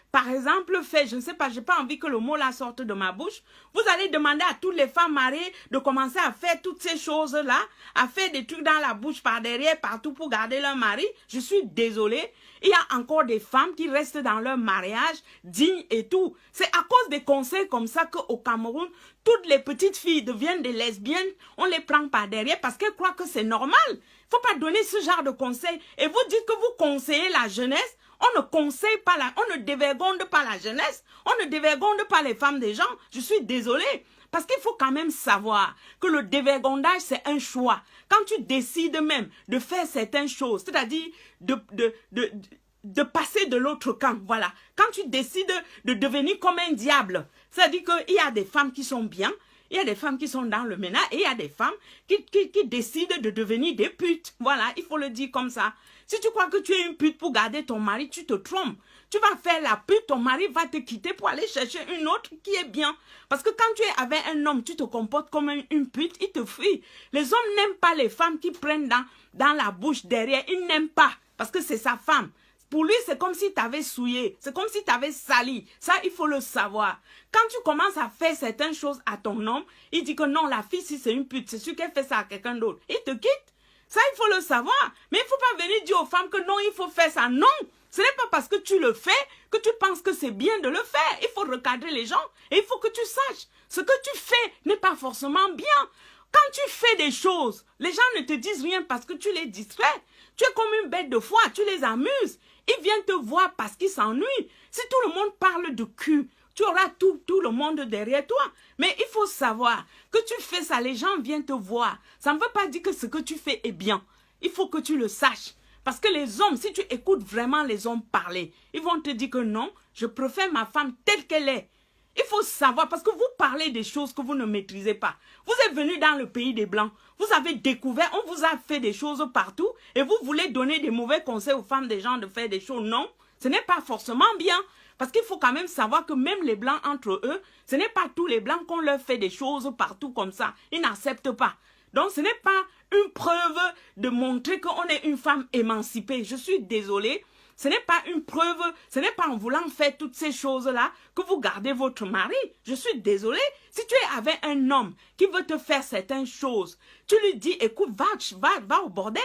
par exemple, fait, je ne sais pas, j'ai pas envie que le mot là sorte de ma bouche, vous allez demander à toutes les femmes mariées de commencer à faire toutes ces choses-là, à faire des trucs dans la bouche, par derrière, partout pour garder leur mari. Je suis désolée. Il y a encore des femmes qui restent dans leur mariage digne et tout. C'est à cause des conseils comme ça qu'au Cameroun, toutes les petites filles deviennent des lesbiennes. On les prend par derrière parce qu'elles croient que c'est normal. Il ne faut pas donner ce genre de conseils. Et vous dites que vous conseillez la jeunesse. On ne conseille pas on ne dévergonde pas la jeunesse. On ne dévergonde pas les femmes des gens. Je suis désolée. Parce qu'il faut quand même savoir que le dévergondage, c'est un choix. Quand tu décides même de faire certaines choses, c'est-à-dire de passer de l'autre camp, voilà. Quand tu décides de devenir comme un diable, c'est-à-dire qu'il y a des femmes qui sont bien, il y a des femmes qui sont dans le ménage et il y a des femmes qui décident de devenir des putes. Voilà, il faut le dire comme ça. Si tu crois que tu es une pute pour garder ton mari, tu te trompes. tu vas faire la pute, ton mari va te quitter pour aller chercher une autre qui est bien. Parce que quand tu es avec un homme, tu te comportes comme une pute, il te fuit. Les hommes n'aiment pas les femmes qui prennent dans la bouche derrière. Ils n'aiment pas parce que c'est sa femme. Pour lui, c'est comme si tu avais souillé, c'est comme si tu avais sali. Ça, il faut le savoir. Quand tu commences à faire certaines choses à ton homme, il dit que non, la fille, si c'est une pute, c'est sûr qu'elle fait ça à quelqu'un d'autre. Il te quitte. Ça, il faut le savoir. Mais il ne faut pas venir dire aux femmes que non, il faut faire ça. Non, ce n'est pas parce que tu le fais que tu penses que c'est bien de le faire. Il faut recadrer les gens et il faut que tu saches. Ce que tu fais n'est pas forcément bien. Quand tu fais des choses, les gens ne te disent rien parce que tu les distrais. Tu es comme une bête de foie, tu les amuses. Ils viennent te voir parce qu'ils s'ennuient. Si tout le monde parle de cul, tu auras tout le monde derrière toi. Mais il faut savoir que tu fais ça, les gens viennent te voir. Ça ne veut pas dire que ce que tu fais est bien. Il faut que tu le saches. Parce que les hommes, si tu écoutes vraiment les hommes parler, ils vont te dire que non, je préfère ma femme telle qu'elle est. Il faut savoir, parce que vous parlez des choses que vous ne maîtrisez pas. Vous êtes venu dans le pays des Blancs. Vous avez découvert, on vous a fait des choses partout et vous voulez donner des mauvais conseils aux femmes des gens de faire des choses. Non, ce n'est pas forcément bien. Parce qu'il faut quand même savoir que même les Blancs entre eux, ce n'est pas tous les Blancs qu'on leur fait des choses partout comme ça. Ils n'acceptent pas. Donc ce n'est pas une preuve de montrer qu'on est une femme émancipée. Je suis désolée. Ce n'est pas une preuve, ce n'est pas en voulant faire toutes ces choses-là que vous gardez votre mari. Je suis désolée. Si tu es avec un homme qui veut te faire certaines choses, tu lui dis, écoute, va au bordel.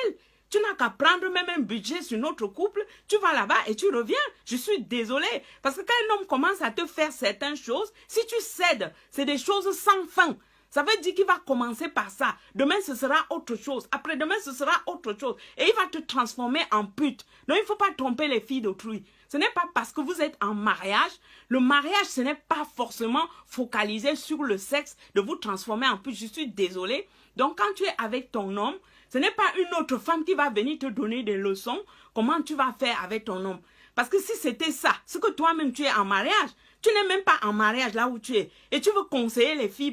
Tu n'as qu'à prendre même un budget sur notre couple, tu vas là-bas et tu reviens. Je suis désolée. Parce que quand un homme commence à te faire certaines choses, si tu cèdes, c'est des choses sans fin. Ça veut dire qu'il va commencer par ça. Demain, ce sera autre chose. Après-demain, ce sera autre chose. Et il va te transformer en pute. Donc, il ne faut pas tromper les filles d'autrui. Ce n'est pas parce que vous êtes en mariage. Le mariage, ce n'est pas forcément focalisé sur le sexe de vous transformer en pute. Je suis désolée. Donc, quand tu es avec ton homme, ce n'est pas une autre femme qui va venir te donner des leçons. Comment tu vas faire avec ton homme. Parce que si c'était ça, ce que toi-même tu es en mariage, tu n'es même pas en mariage là où tu es. Et tu veux conseiller les filles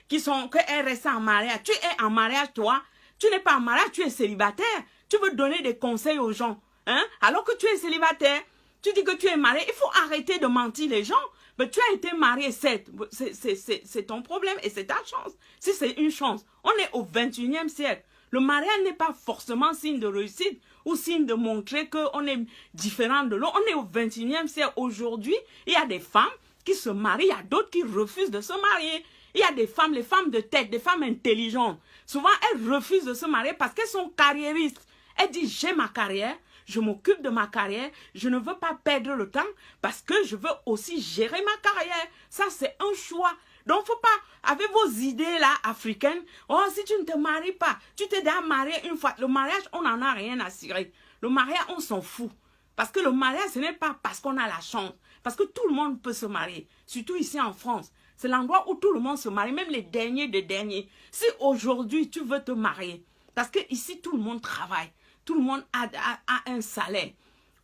qu'elles restent en mariage. Tu es en mariage, toi. Tu n'es pas en mariage, tu es célibataire. Tu veux donner des conseils aux gens. Hein? Alors que tu es célibataire. Tu dis que tu es marié. Il faut arrêter de mentir les gens. Mais tu as été marié, c'est ton problème et c'est ta chance. Si c'est une chance, on est au 21e siècle. Le mariage n'est pas forcément signe de réussite ou signe de montrer qu'on est différent de l'autre. On est au 21e siècle. Aujourd'hui, il y a des femmes qui se marient, il y a d'autres qui refusent de se marier. Il y a des femmes, les femmes de tête, des femmes intelligentes. Souvent, elles refusent de se marier parce qu'elles sont carriéristes. Elles disent, j'ai ma carrière, je m'occupe de ma carrière, je ne veux pas perdre le temps parce que je veux aussi gérer ma carrière. Ça, c'est un choix. Donc, faut pas, avec vos idées là, africaines, oh, si tu ne te maries pas, tu t'es déjà marié une fois. Le mariage, on n'en a rien à cirer. Le mariage, on s'en fout. Parce que le mariage, ce n'est pas parce qu'on a la chance. Parce que tout le monde peut se marier. Surtout ici en France. C'est l'endroit où tout le monde se marie, même les derniers des derniers. Si aujourd'hui, tu veux te marier, parce que ici, tout le monde travaille. Tout le monde a un salaire.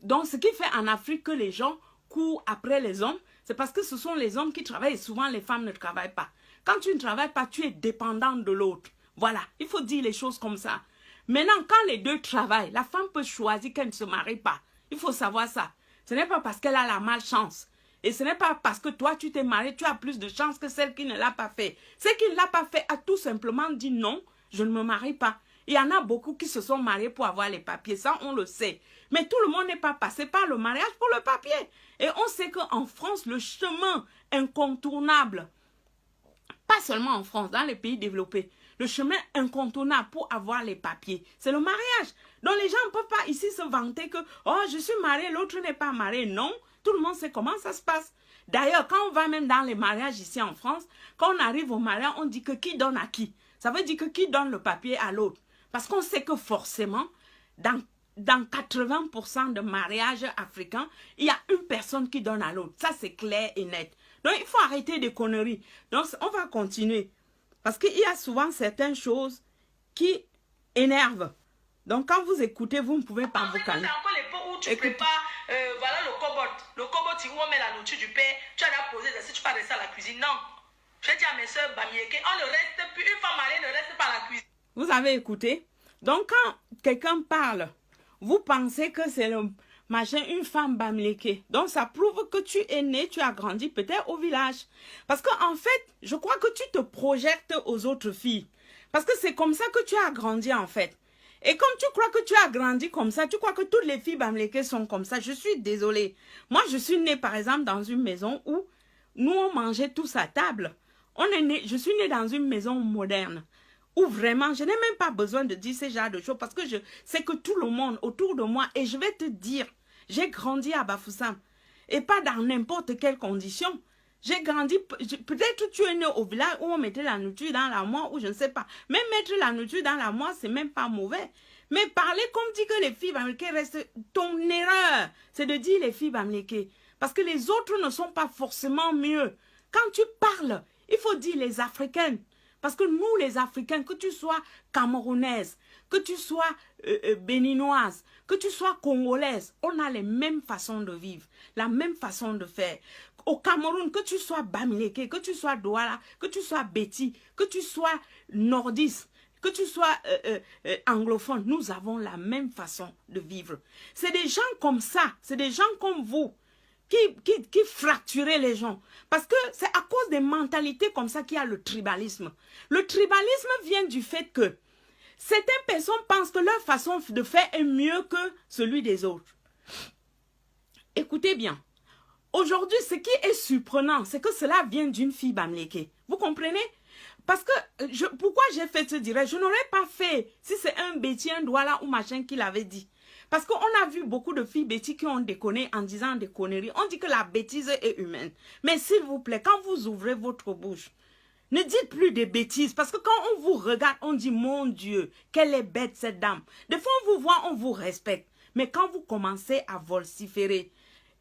Donc, ce qui fait en Afrique que les gens courent après les hommes, c'est parce que ce sont les hommes qui travaillent et souvent les femmes ne travaillent pas. Quand tu ne travailles pas, tu es dépendant de l'autre. Voilà, il faut dire les choses comme ça. Maintenant, quand les deux travaillent, la femme peut choisir qu'elle ne se marie pas. Il faut savoir ça. Ce n'est pas parce qu'elle a la malchance. Et ce n'est pas parce que toi, tu t'es marié, tu as plus de chance que celle qui ne l'a pas fait. Celle qui ne l'a pas fait a tout simplement dit non, je ne me marie pas. Il y en a beaucoup qui se sont mariés pour avoir les papiers, ça on le sait. Mais tout le monde n'est pas passé par le mariage pour le papier. Et on sait qu'en France, le chemin incontournable, pas seulement en France, dans les pays développés, le chemin incontournable pour avoir les papiers, c'est le mariage. Donc les gens ne peuvent pas ici se vanter que « Oh, je suis marié, l'autre n'est pas marié ». Non, tout le monde sait comment ça se passe. D'ailleurs, quand on va même dans les mariages ici en France, quand on arrive au mariage, on dit que qui donne à qui. Ça veut dire que qui donne le papier à l'autre. Parce qu'on sait que forcément, dans 80% de mariages africains, il y a une personne qui donne à l'autre. Ça, c'est clair et net. Donc, il faut arrêter des conneries. Donc, on va continuer. Parce qu'il y a souvent certaines choses qui énervent. Donc, quand vous écoutez, vous ne pouvez pas vous calmer. C'est encore l'époque où tu prépares, voilà le cobot. Le cobot, où on met la nourriture du père. Tu as déjà posé, si tu vas rester à la cuisine. Non. Je dis à mes soeurs, Bamieke, on ne reste plus, une femme mariée ne reste pas à la cuisine. Vous avez écouté? Donc, quand quelqu'un parle, vous pensez que c'est le machin, une femme bamileke. Donc, ça prouve que tu es né, tu as grandi peut-être au village. Parce qu'en fait, je crois que tu te projettes aux autres filles. Parce que c'est comme ça que tu as grandi, en fait. Et comme tu crois que tu as grandi comme ça, tu crois que toutes les filles bamileke sont comme ça. Je suis désolée. Moi, je suis née, par exemple, dans une maison où nous, on mangeait tous à table. Je suis née dans une maison moderne. Où vraiment, je n'ai même pas besoin de dire ce genre de choses parce que je sais que tout le monde autour de moi, et je vais te dire, j'ai grandi à Bafoussam et pas dans n'importe quelle condition. J'ai grandi, peut-être tu es né au village où on mettait la nourriture dans la moire ou je ne sais pas. Même mettre la nourriture dans la moire, c'est même pas mauvais. Mais parler comme dit que les filles bamileke restent, ton erreur, c'est de dire les filles bamileke. Parce que les autres ne sont pas forcément mieux. Quand tu parles, il faut dire les Africaines. Parce que nous, les Africains, que tu sois camerounaise, que tu sois béninoise, que tu sois congolaise, on a les mêmes façons de vivre, la même façon de faire. Au Cameroun, que tu sois bamileke, que tu sois douala, que tu sois béti, que tu sois nordiste, que tu sois anglophone, nous avons la même façon de vivre. C'est des gens comme ça, c'est des gens comme vous. Qui fracturait les gens. Parce que c'est à cause des mentalités comme ça qu'il y a le tribalisme. Le tribalisme vient du fait que certaines personnes pensent que leur façon de faire est mieux que celui des autres. Écoutez bien. Aujourd'hui, ce qui est surprenant, c'est que cela vient d'une fille bamileke. Vous comprenez? Parce que, pourquoi j'ai fait ce direct? Je n'aurais pas fait si c'est un bêtisier, un douala ou machin qui l'avait dit. Parce qu'on a vu beaucoup de filles bêtises qui ont déconné en disant des conneries. On dit que la bêtise est humaine. Mais s'il vous plaît, quand vous ouvrez votre bouche, ne dites plus des bêtises. Parce que quand on vous regarde, on dit, mon Dieu, quelle est bête cette dame. Des fois, on vous voit, on vous respecte. Mais quand vous commencez à vociférer,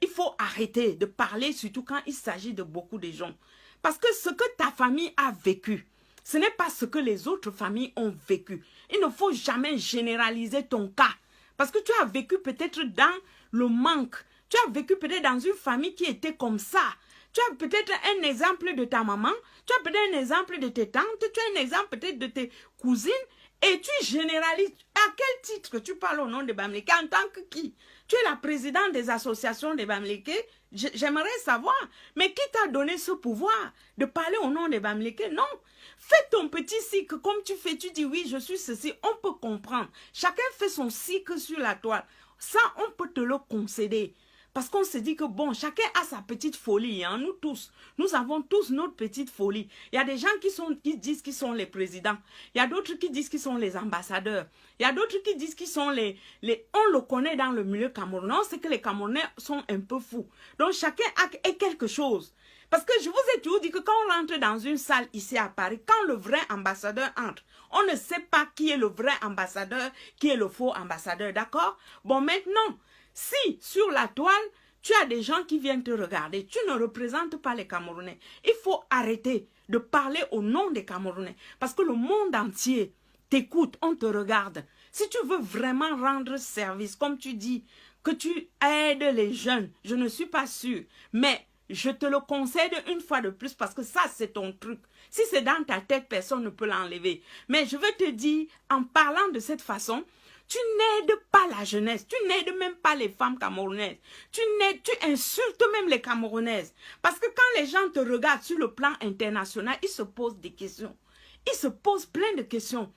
il faut arrêter de parler, surtout quand il s'agit de beaucoup de gens. Parce que ce que ta famille a vécu, ce n'est pas ce que les autres familles ont vécu. Il ne faut jamais généraliser ton cas. Parce que tu as vécu peut-être dans le manque. Tu as vécu peut-être dans une famille qui était comme ça. Tu as peut-être un exemple de ta maman. Tu as peut-être un exemple de tes tantes. Tu as un exemple peut-être de tes cousines. Et tu généralises. À quel titre tu parles au nom de bamileke? En tant que qui? Tu es la présidente des associations de bamileke. J'aimerais savoir. Mais qui t'a donné ce pouvoir de parler au nom de bamileke? Non. Fais ton petit cycle comme tu fais. Tu dis oui, je suis ceci. On peut comprendre. Chacun fait son cycle sur la toile. Ça, on peut te le concéder. Parce qu'on se dit que bon, chacun a sa petite folie. Hein, nous tous. Nous avons tous notre petite folie. Il y a des gens qui disent qu'ils sont les présidents. Il y a d'autres qui disent qu'ils sont les ambassadeurs. Il y a d'autres qui disent qu'ils sont on le connaît dans le milieu camerounais. On sait que les Camerounais sont un peu fous. Donc chacun a quelque chose. Parce que je vous ai toujours dit que quand on rentre dans une salle ici à Paris, quand le vrai ambassadeur entre, on ne sait pas qui est le vrai ambassadeur, qui est le faux ambassadeur, d'accord? Bon, maintenant, si sur la toile, tu as des gens qui viennent te regarder, tu ne représentes pas les Camerounais. Il faut arrêter de parler au nom des Camerounais. Parce que le monde entier t'écoute, on te regarde. Si tu veux vraiment rendre service, comme tu dis, que tu aides les jeunes, je ne suis pas sûre, mais je te le concède une fois de plus parce que ça, c'est ton truc. Si c'est dans ta tête, personne ne peut l'enlever. Mais je veux te dire, en parlant de cette façon, tu n'aides pas la jeunesse. Tu n'aides même pas les femmes camerounaises. Tu insultes même les Camerounaises. Parce que quand les gens te regardent sur le plan international, ils se posent des questions. Ils se posent plein de questions.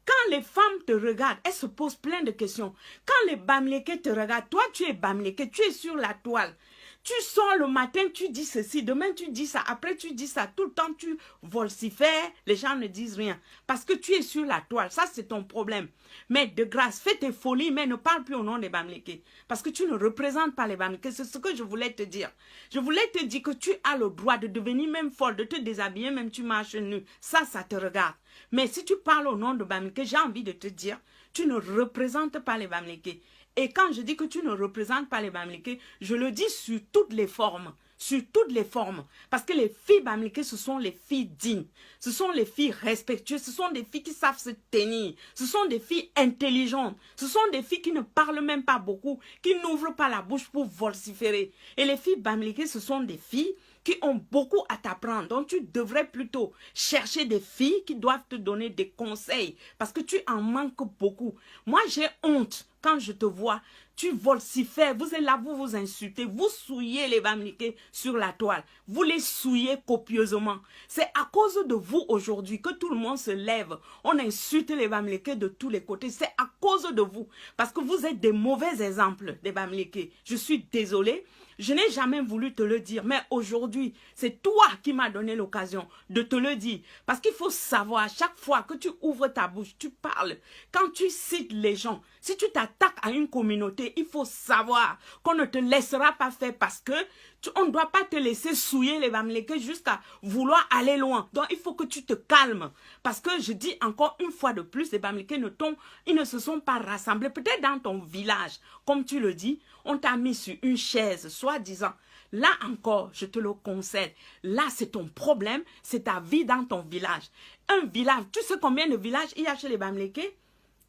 Quand les femmes te regardent, elles se posent plein de questions. Quand les bamileke te regardent, toi tu es bamileke, tu es sur la toile. Tu sors le matin, tu dis ceci, demain tu dis ça, après tu dis ça, tout le temps tu vocifères, les gens ne disent rien. Parce que tu es sur la toile, ça c'est ton problème. Mais de grâce, fais tes folies, mais ne parle plus au nom des bamileke. Parce que tu ne représentes pas les bamileke, c'est ce que je voulais te dire. Je voulais te dire que tu as le droit de devenir même folle, de te déshabiller, même tu marches nu. Ça te regarde. Mais si tu parles au nom de bamileke, j'ai envie de te dire, tu ne représentes pas les bamileke. Et quand je dis que tu ne représentes pas les bamileke, je le dis sur toutes les formes. Sur toutes les formes. Parce que les filles bamileke, ce sont les filles dignes. Ce sont les filles respectueuses. Ce sont des filles qui savent se tenir. Ce sont des filles intelligentes. Ce sont des filles qui ne parlent même pas beaucoup. Qui n'ouvrent pas la bouche pour vociférer. Et les filles bamileke, ce sont des filles qui ont beaucoup à t'apprendre. Donc, tu devrais plutôt chercher des filles qui doivent te donner des conseils parce que tu en manques beaucoup. Moi, j'ai honte quand je te vois. Tu vocifères, vous êtes là, vous vous insultez, vous souillez les Bamileke sur la toile. Vous les souillez copieusement. C'est à cause de vous aujourd'hui que tout le monde se lève. On insulte les Bamileke de tous les côtés. C'est à cause de vous. Parce que vous êtes des mauvais exemples des Bamileke. Je suis désolée. Je n'ai jamais voulu te le dire, mais aujourd'hui, c'est toi qui m'as donné l'occasion de te le dire. Parce qu'il faut savoir, à chaque fois que tu ouvres ta bouche, tu parles. Quand tu cites les gens, si tu t'attaques à une communauté, il faut savoir qu'on ne te laissera pas faire parce que on ne doit pas te laisser souiller les Bamileke jusqu'à vouloir aller loin. Donc, il faut que tu te calmes. Parce que je dis encore une fois de plus, les Bamileke ils ne se sont pas rassemblés. Peut-être dans ton village, comme tu le dis, on t'a mis sur une chaise, soi-disant. Là encore, je te le concède. Là, c'est ton problème, c'est ta vie dans ton village. Un village, tu sais combien de villages il y a chez les Bamileke?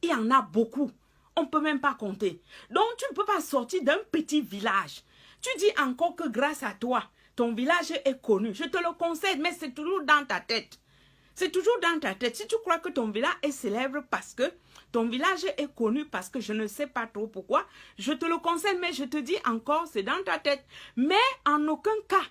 Il y en a beaucoup. On ne peut même pas compter. Donc, tu ne peux pas sortir d'un petit village. Tu dis encore que grâce à toi, ton village est connu. Je te le concède, mais c'est toujours dans ta tête. C'est toujours dans ta tête. Si tu crois que ton village est célèbre parce que ton village est connu parce que je ne sais pas trop pourquoi, je te le concède, mais je te dis encore, c'est dans ta tête. Mais en aucun cas,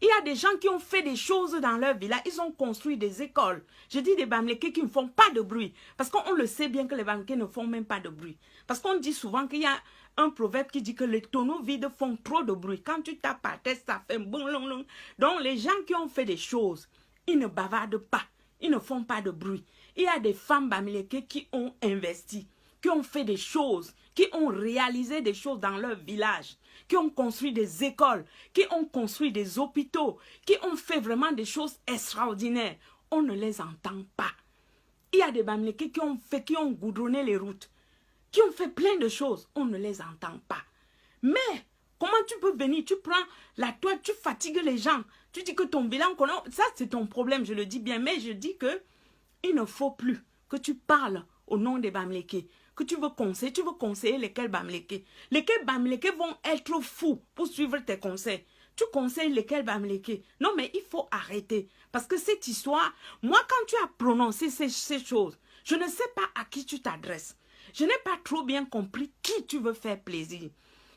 il y a des gens qui ont fait des choses dans leur village. Ils ont construit des écoles. Je dis des Bamileke qui ne font pas de bruit. Parce qu'on le sait bien que les Bamileke ne font même pas de bruit. Parce qu'on dit souvent qu'il y a un proverbe qui dit que les tonneaux vides font trop de bruit. Quand tu tapes à tête, ça fait bon long long. Donc les gens qui ont fait des choses, ils ne bavardent pas. Ils ne font pas de bruit. Il y a des femmes Bamileke qui ont investi, qui ont fait des choses, qui ont réalisé des choses dans leur village, qui ont construit des écoles, qui ont construit des hôpitaux, qui ont fait vraiment des choses extraordinaires. On ne les entend pas. Il y a des Bamileke qui ont goudronné les routes, qui ont fait plein de choses. On ne les entend pas. Mais comment tu peux venir, tu prends la toile, tu fatigues les gens. Tu dis que ton bilan, ça c'est ton problème, je le dis bien. Mais je dis que il ne faut plus que tu parles au nom des Bamileke. Que tu veux conseiller lesquels Bamileke. Lesquels Bamileke vont être fous pour suivre tes conseils. Tu conseilles lesquels Bamileke. Non mais il faut arrêter. Parce que cette histoire, moi quand tu as prononcé ces choses, je ne sais pas à qui tu t'adresses. Je n'ai pas trop bien compris qui tu veux faire plaisir.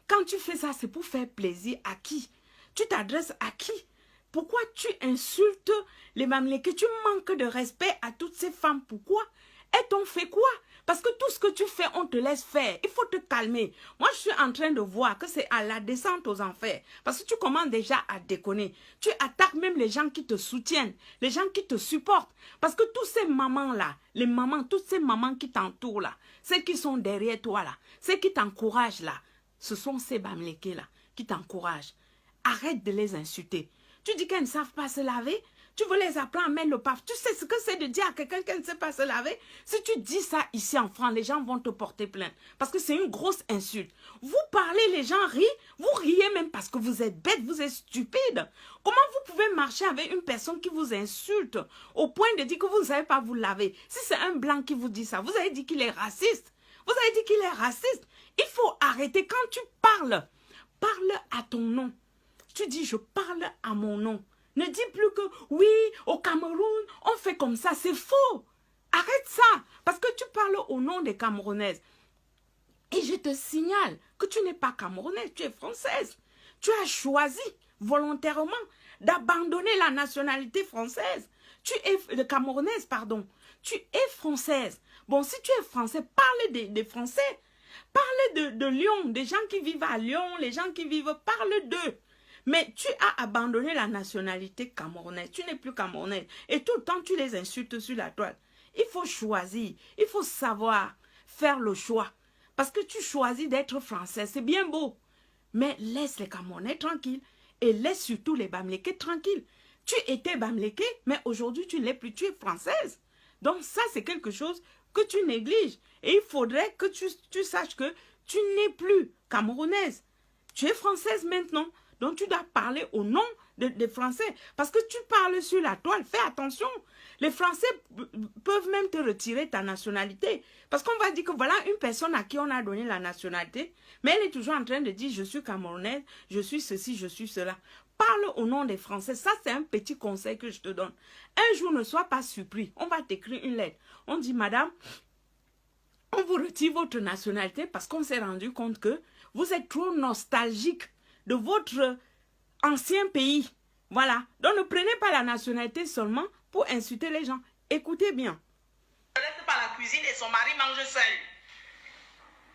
Quand tu fais ça, c'est pour faire plaisir à qui? Tu t'adresses à qui? Pourquoi tu insultes les Bamileke? Tu manques de respect à toutes ces femmes. Pourquoi? Elles t'ont fait quoi? Parce que tout ce que tu fais, on te laisse faire. Il faut te calmer. Moi, je suis en train de voir que c'est à la descente aux enfers. Parce que tu commences déjà à déconner. Tu attaques même les gens qui te soutiennent, les gens qui te supportent. Parce que tous ces mamans-là, les mamans, toutes ces mamans qui t'entourent là, celles qui sont derrière toi là, celles qui t'encouragent là, ce sont ces Bamileke là qui t'encouragent. Arrête de les insulter. Tu dis qu'elles ne savent pas se laver. Tu veux les apprendre à mettre le paf. Tu sais ce que c'est de dire à quelqu'un qui ne sait pas se laver? Si tu dis ça ici en France, les gens vont te porter plainte. Parce que c'est une grosse insulte. Vous parlez, les gens rient. Vous riez même parce que vous êtes bête, vous êtes stupide. Comment vous pouvez marcher avec une personne qui vous insulte au point de dire que vous ne savez pas vous laver? Si c'est un blanc qui vous dit ça, vous avez dit qu'il est raciste. Vous avez dit qu'il est raciste. Il faut arrêter. Quand tu parles, parle à ton nom. Tu dis, je parle à mon nom. Ne dis plus que, oui, au Cameroun, on fait comme ça. C'est faux. Arrête ça. Parce que tu parles au nom des Camerounaises. Et je te signale que tu n'es pas Camerounaise, tu es française. Tu as choisi volontairement d'abandonner la nationalité française. Tu es Camerounaise, pardon. Tu es française. Bon, si tu es français, parle des Français. Parle de Lyon, des gens qui vivent à Lyon, les gens qui vivent, parle d'eux. Mais tu as abandonné la nationalité camerounaise. Tu n'es plus camerounaise. Et tout le temps, tu les insultes sur la toile. Il faut choisir. Il faut savoir faire le choix. Parce que tu choisis d'être français. C'est bien beau. Mais laisse les Camerounais tranquilles. Et laisse surtout les Bamileke tranquilles. Tu étais Bamileke, mais aujourd'hui, tu ne l'es plus. Tu es française. Donc ça, c'est quelque chose que tu négliges. Et il faudrait que tu saches que tu n'es plus camerounaise. Tu es française maintenant. Donc, tu dois parler au nom des Français. Parce que tu parles sur la toile, fais attention. Les Français peuvent même te retirer ta nationalité. Parce qu'on va dire que voilà une personne à qui on a donné la nationalité, mais elle est toujours en train de dire je suis camerounaise, je suis ceci, je suis cela. Parle au nom des Français. Ça, c'est un petit conseil que je te donne. Un jour, ne sois pas surpris. On va t'écrire une lettre. On dit, madame, on vous retire votre nationalité parce qu'on s'est rendu compte que vous êtes trop nostalgique de votre ancien pays. Voilà. Donc, ne prenez pas la nationalité seulement pour insulter les gens. Écoutez bien. Ne reste pas à la cuisine et son mari mange seul.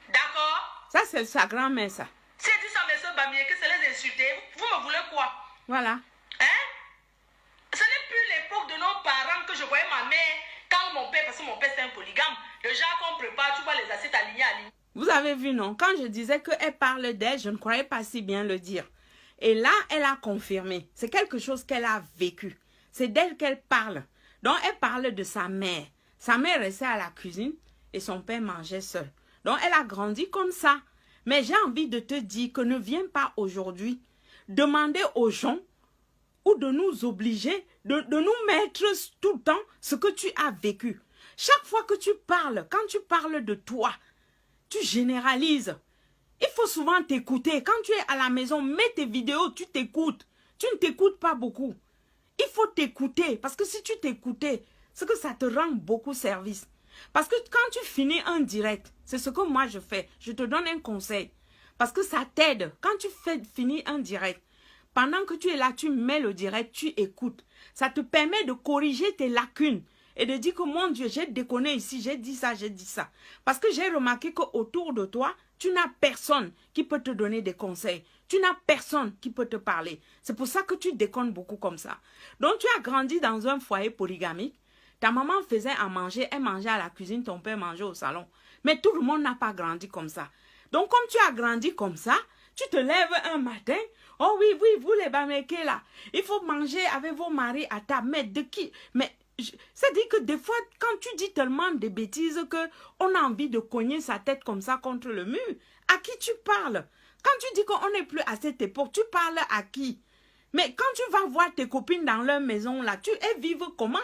D'accord? Ça, c'est sa grand-mère, ça. Si elle dit ça, mais ce bamier, que c'est les insulter, vous me voulez quoi? Voilà. Hein? Ce n'est plus l'époque de nos parents que je voyais ma mère quand mon père, parce que mon père c'est un polygame, le genre qu'on prépare, tu vois les assiettes alignées. Vous avez vu, non? Quand je disais qu'elle parle d'elle, je ne croyais pas si bien le dire. Et là, elle a confirmé. C'est quelque chose qu'elle a vécu. C'est d'elle qu'elle parle. Donc, elle parle de sa mère. Sa mère restait à la cuisine et son père mangeait seul. Donc, elle a grandi comme ça. Mais j'ai envie de te dire que ne viens pas aujourd'hui demander aux gens ou de nous obliger, de nous mettre tout le temps ce que tu as vécu. Chaque fois que tu parles, quand tu parles de toi, tu généralises. Il faut souvent t'écouter. Quand tu es à la maison, mets tes vidéos, tu t'écoutes. Tu ne t'écoutes pas beaucoup. Il faut t'écouter. Parce que si tu t'écoutais, c'est que ça te rend beaucoup service. Parce que quand tu finis un direct, c'est ce que moi je fais. Je te donne un conseil. Parce que ça t'aide. Quand tu finis un direct, pendant que tu es là, tu mets le direct, tu écoutes. Ça te permet de corriger tes lacunes. Et de dire que mon Dieu, j'ai déconné ici, j'ai dit ça, j'ai dit ça. Parce que j'ai remarqué qu'autour de toi, tu n'as personne qui peut te donner des conseils. Tu n'as personne qui peut te parler. C'est pour ça que tu déconnes beaucoup comme ça. Donc tu as grandi dans un foyer polygamique. Ta maman faisait à manger, elle mangeait à la cuisine, ton père mangeait au salon. Mais tout le monde n'a pas grandi comme ça. Donc comme tu as grandi comme ça, tu te lèves un matin, oh oui, oui, vous les Bamèkés là, il faut manger avec vos maris à table. Mais de qui? Mais c'est-à-dire que des fois, quand tu dis tellement de bêtises qu'on a envie de cogner sa tête comme ça contre le mur, à qui tu parles? Quand tu dis qu'on n'est plus à cette époque, tu parles à qui? Mais quand tu vas voir tes copines dans leur maison, là, elles vivent comment?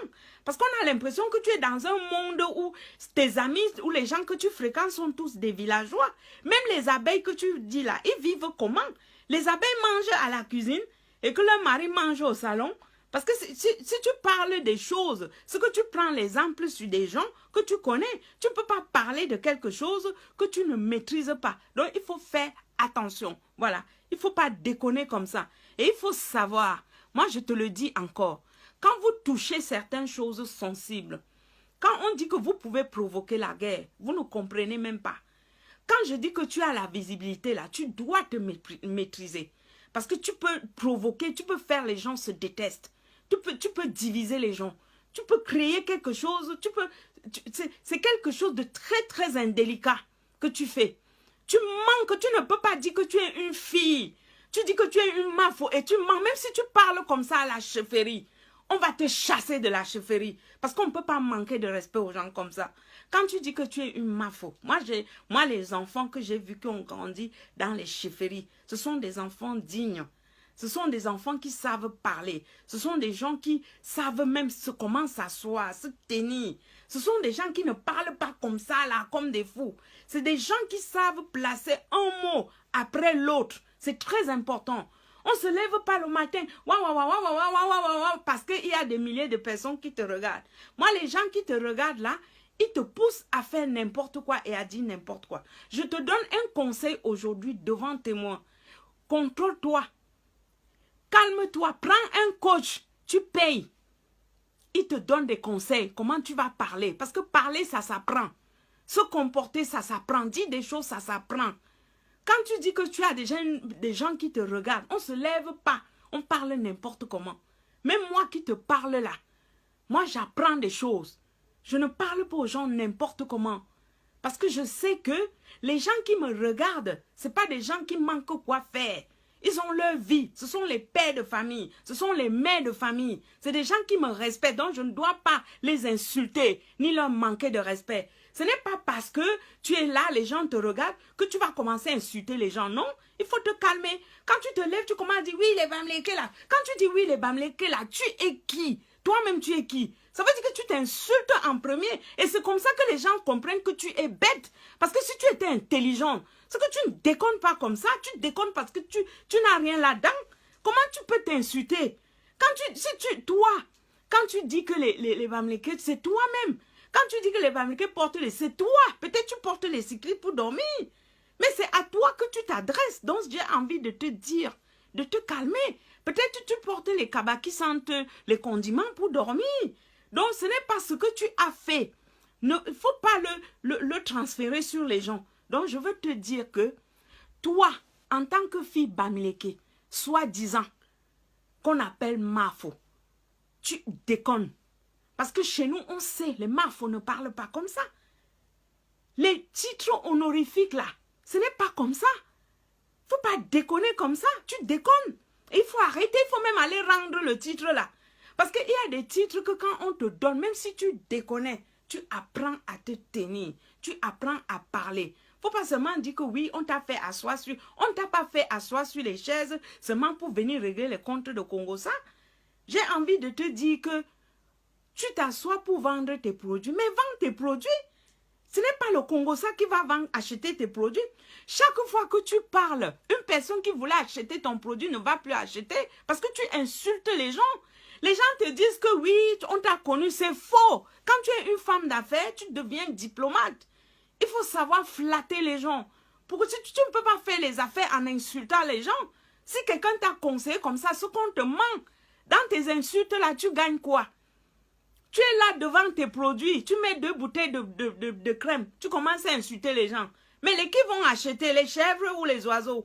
Parce qu'on a l'impression que tu es dans un monde où tes amis ou les gens que tu fréquentes sont tous des villageois. Même les abeilles que tu dis là, ils vivent comment? Les abeilles mangent à la cuisine et que leur mari mange au salon. Parce que si tu parles des choses, c'est que tu prends l'exemple sur des gens que tu connais. Tu ne peux pas parler de quelque chose que tu ne maîtrises pas. Donc, il faut faire attention. Voilà. Il ne faut pas déconner comme ça. Et il faut savoir, moi je te le dis encore, quand vous touchez certaines choses sensibles, quand on dit que vous pouvez provoquer la guerre, vous ne comprenez même pas. Quand je dis que tu as la visibilité là, tu dois te maîtriser. Parce que tu peux provoquer, tu peux faire les gens se détestent. Tu peux diviser les gens. Tu peux créer quelque chose. C'est quelque chose de très, très indélicat que tu fais. Tu manques, tu ne peux pas dire que tu es une fille. Tu dis que tu es une mafo et tu mens. Même si tu parles comme ça à la chefferie, on va te chasser de la chefferie. Parce qu'on ne peut pas manquer de respect aux gens comme ça. Quand tu dis que tu es une mafo, moi les enfants que j'ai vus qui ont grandi dans les chefferies, ce sont des enfants dignes. Ce sont des enfants qui savent parler. Ce sont des gens qui savent même comment s'asseoir, se tenir. Ce sont des gens qui ne parlent pas comme ça, là, comme des fous. C'est des gens qui savent placer un mot après l'autre. C'est très important. On ne se lève pas le matin, parce qu'il y a des milliers de personnes qui te regardent. Moi, les gens qui te regardent là, ils te poussent à faire n'importe quoi et à dire n'importe quoi. Je te donne un conseil aujourd'hui devant témoin. Contrôle-toi. Calme-toi, prends un coach, tu payes. Il te donne des conseils, comment tu vas parler. Parce que parler, ça s'apprend. Se comporter, ça s'apprend. Dire des choses, ça s'apprend. Quand tu dis que tu as des gens qui te regardent, on ne se lève pas. On parle n'importe comment. Même moi qui te parle là, moi j'apprends des choses. Je ne parle pas aux gens n'importe comment. Parce que je sais que les gens qui me regardent, ce ne sont pas des gens qui manquent quoi faire. Ils ont leur vie. Ce sont les pères de famille. Ce sont les mères de famille. C'est des gens qui me respectent. Donc, je ne dois pas les insulter ni leur manquer de respect. Ce n'est pas parce que tu es là, les gens te regardent, que tu vas commencer à insulter les gens. Non, il faut te calmer. Quand tu te lèves, tu commences à dire oui, les Bamileke là. Quand tu dis oui, les Bamileke là, tu es qui? Toi-même, tu es qui? Ça veut dire que tu t'insultes en premier. Et c'est comme ça que les gens comprennent que tu es bête. Parce que si tu étais intelligent, c'est que tu ne déconnes pas comme ça. Tu déconnes parce que tu n'as rien là-dedans. Comment tu peux t'insulter? Quand tu dis que les Bamileke, c'est toi-même. Quand tu dis que les Bamileke portent c'est toi. Peut-être tu portes les cyclistes pour dormir. Mais c'est à toi que tu t'adresses. Donc j'ai envie de te dire, de te calmer. Peut-être tu portes les cabas qui sentent les condiments pour dormir. Donc ce n'est pas ce que tu as fait. Il ne faut pas le transférer sur les gens. Donc je veux te dire que toi, en tant que fille Bamileke, soi-disant, qu'on appelle Mafo, tu déconnes. Parce que chez nous, on sait, les Mafo ne parlent pas comme ça. Les titres honorifiques là, ce n'est pas comme ça. Il ne faut pas déconner comme ça. Tu déconnes. Et il faut arrêter, il faut même aller rendre le titre là. Parce qu'il y a des titres que quand on te donne, même si tu déconnais, tu apprends à te tenir. Tu apprends à parler. Il ne faut pas seulement dire que oui, on t'a fait asseoir sur... On ne t'a pas fait asseoir sur les chaises seulement pour venir régler les comptes de Congo. Ça, j'ai envie de te dire que tu t'assois pour vendre tes produits. Mais vends tes produits. Ce n'est pas le Congo ça qui va acheter tes produits. Chaque fois que tu parles, une personne qui voulait acheter ton produit ne va plus acheter parce que tu insultes les gens. Les gens te disent que oui, on t'a connu, c'est faux. Quand tu es une femme d'affaires, tu deviens diplomate. Il faut savoir flatter les gens. Pour que tu ne peux pas faire les affaires en insultant les gens. Si quelqu'un t'a conseillé comme ça, ce qu'on te ment, dans tes insultes là, tu gagnes quoi? Tu es là devant tes produits, tu mets 2 bouteilles de crème, tu commences à insulter les gens. Mais les qui vont acheter, les chèvres ou les oiseaux?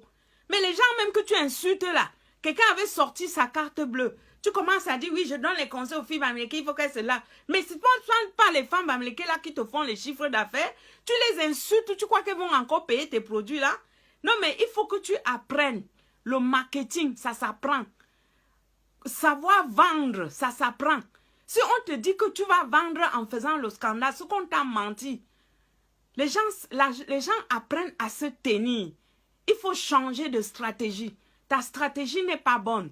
Mais les gens même que tu insultes là, quelqu'un avait sorti sa carte bleue. Tu commences à dire, oui, je donne les conseils aux filles bamileke, il faut qu'elles se là. Mais ce ne sont pas les femmes bamileke là qui te font les chiffres d'affaires. Tu les insultes, tu crois qu'elles vont encore payer tes produits là? Non, mais il faut que tu apprennes. Le marketing, ça s'apprend. Savoir vendre, ça s'apprend. Si on te dit que tu vas vendre en faisant le scandale, ce qu'on t'a menti, les gens apprennent à se tenir. Il faut changer de stratégie. Ta stratégie n'est pas bonne.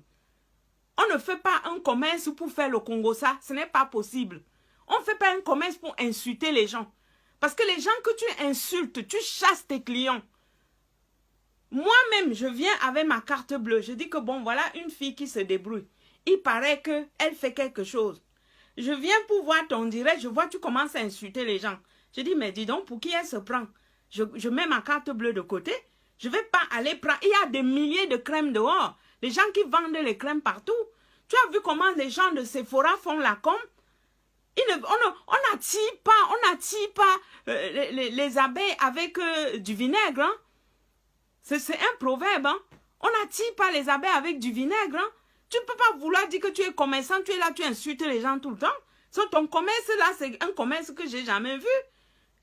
On ne fait pas un commerce pour faire le Congo ça. Ce n'est pas possible. On ne fait pas un commerce pour insulter les gens. Parce que les gens que tu insultes, tu chasses tes clients. Moi-même, je viens avec ma carte bleue. Je dis que bon, voilà une fille qui se débrouille. Il paraît qu'elle fait quelque chose. Je viens pour voir ton direct, je vois que tu commences à insulter les gens. Je dis, mais dis donc, pour qui elle se prend? Je mets ma carte bleue de côté. Je ne vais pas aller prendre. Il y a des milliers de crèmes dehors. Les gens qui vendent les crèmes partout. Tu as vu comment les gens de Sephora font la com? On n'attire pas les abeilles avec du vinaigre. Hein? C'est un proverbe. Hein? On n'attire pas les abeilles avec du vinaigre. Hein? Tu ne peux pas vouloir dire que tu es commerçant, tu es là, tu insultes les gens tout le temps. So, ton commerce là, c'est un commerce que j'ai jamais vu.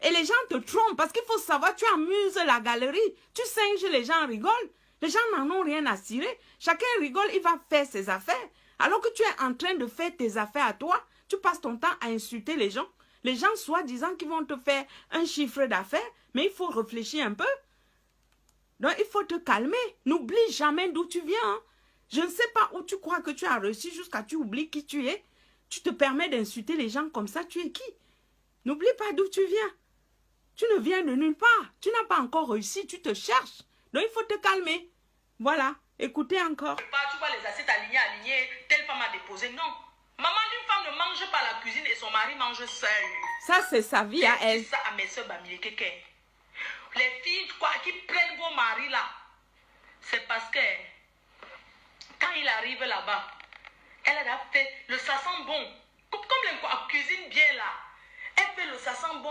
Et les gens te trompent parce qu'il faut savoir, tu amuses la galerie. Tu singes, les gens rigolent. Les gens n'en ont rien à cirer. Chacun rigole, il va faire ses affaires. Alors que tu es en train de faire tes affaires à toi, tu passes ton temps à insulter les gens. Les gens soi-disant qu'ils vont te faire un chiffre d'affaires, mais il faut réfléchir un peu. Donc il faut te calmer. N'oublie jamais d'où tu viens. Hein. Je ne sais pas où tu crois que tu as réussi jusqu'à tu oublies qui tu es. Tu te permets d'insulter les gens comme ça, tu es qui? N'oublie pas d'où tu viens. Tu ne viens de nulle part. Tu n'as pas encore réussi, tu te cherches. Donc il faut te calmer. Voilà, écoutez encore. Tu vois les assiettes alignées, telle femme a déposé. Non. Maman d'une femme ne mange pas à la cuisine et son mari mange seul. Ça, c'est sa vie à elle. C'est ça à mes soeurs Bamileke. Les filles quoi, qui prennent vos maris là, c'est parce que quand il arrive là-bas, elle a fait le ça sent bon. Comme elle cuisine bien là. Elle fait le ça sent bon.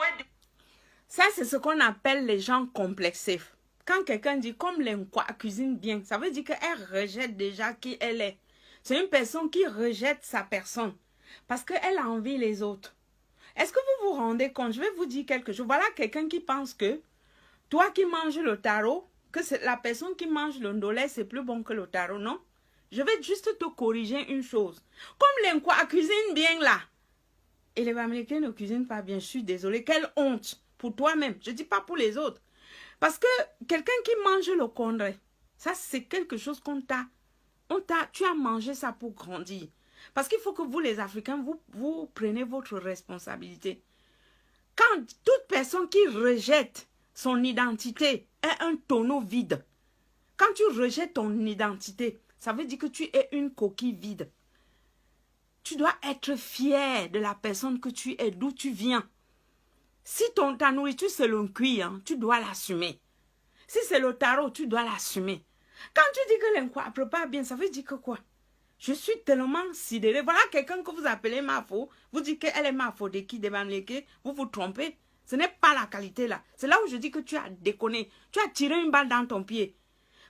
Ça, c'est ce qu'on appelle les gens complexés. Quand quelqu'un dit comme l'Nkwa cuisine bien, ça veut dire qu'elle rejette déjà qui elle est. C'est une personne qui rejette sa personne parce qu'elle a envie les autres. Est-ce que vous vous rendez compte? Je vais vous dire quelque chose. Voilà quelqu'un qui pense que toi qui manges le taro, que c'est la personne qui mange le ndolé, c'est plus bon que le taro, non? Je vais juste te corriger une chose. Comme l'Nkwa cuisine bien là, et les Bamileke ne cuisinent pas bien, je suis désolée. Quelle honte! pour toi-même. Je ne dis pas pour les autres. Parce que quelqu'un qui mange le congrès, ça c'est quelque chose tu as mangé ça pour grandir. Parce qu'il faut que vous les Africains, vous preniez votre responsabilité. Quand toute personne qui rejette son identité est un tonneau vide, quand tu rejettes ton identité, ça veut dire que tu es une coquille vide. Tu dois être fier de la personne que tu es, d'où tu viens. Si ta nourriture c'est le cuir, hein, tu dois l'assumer. Si c'est le tarot, tu dois l'assumer. Quand tu dis que l'incroyable ne prépare bien, ça veut dire que quoi? Je suis tellement sidérée. Voilà quelqu'un que vous appelez Mafo. Vous dites qu'elle est Mafo de qui, de Bamileke. Vous vous trompez. Ce n'est pas la qualité là. C'est là où je dis que tu as déconné. Tu as tiré une balle dans ton pied.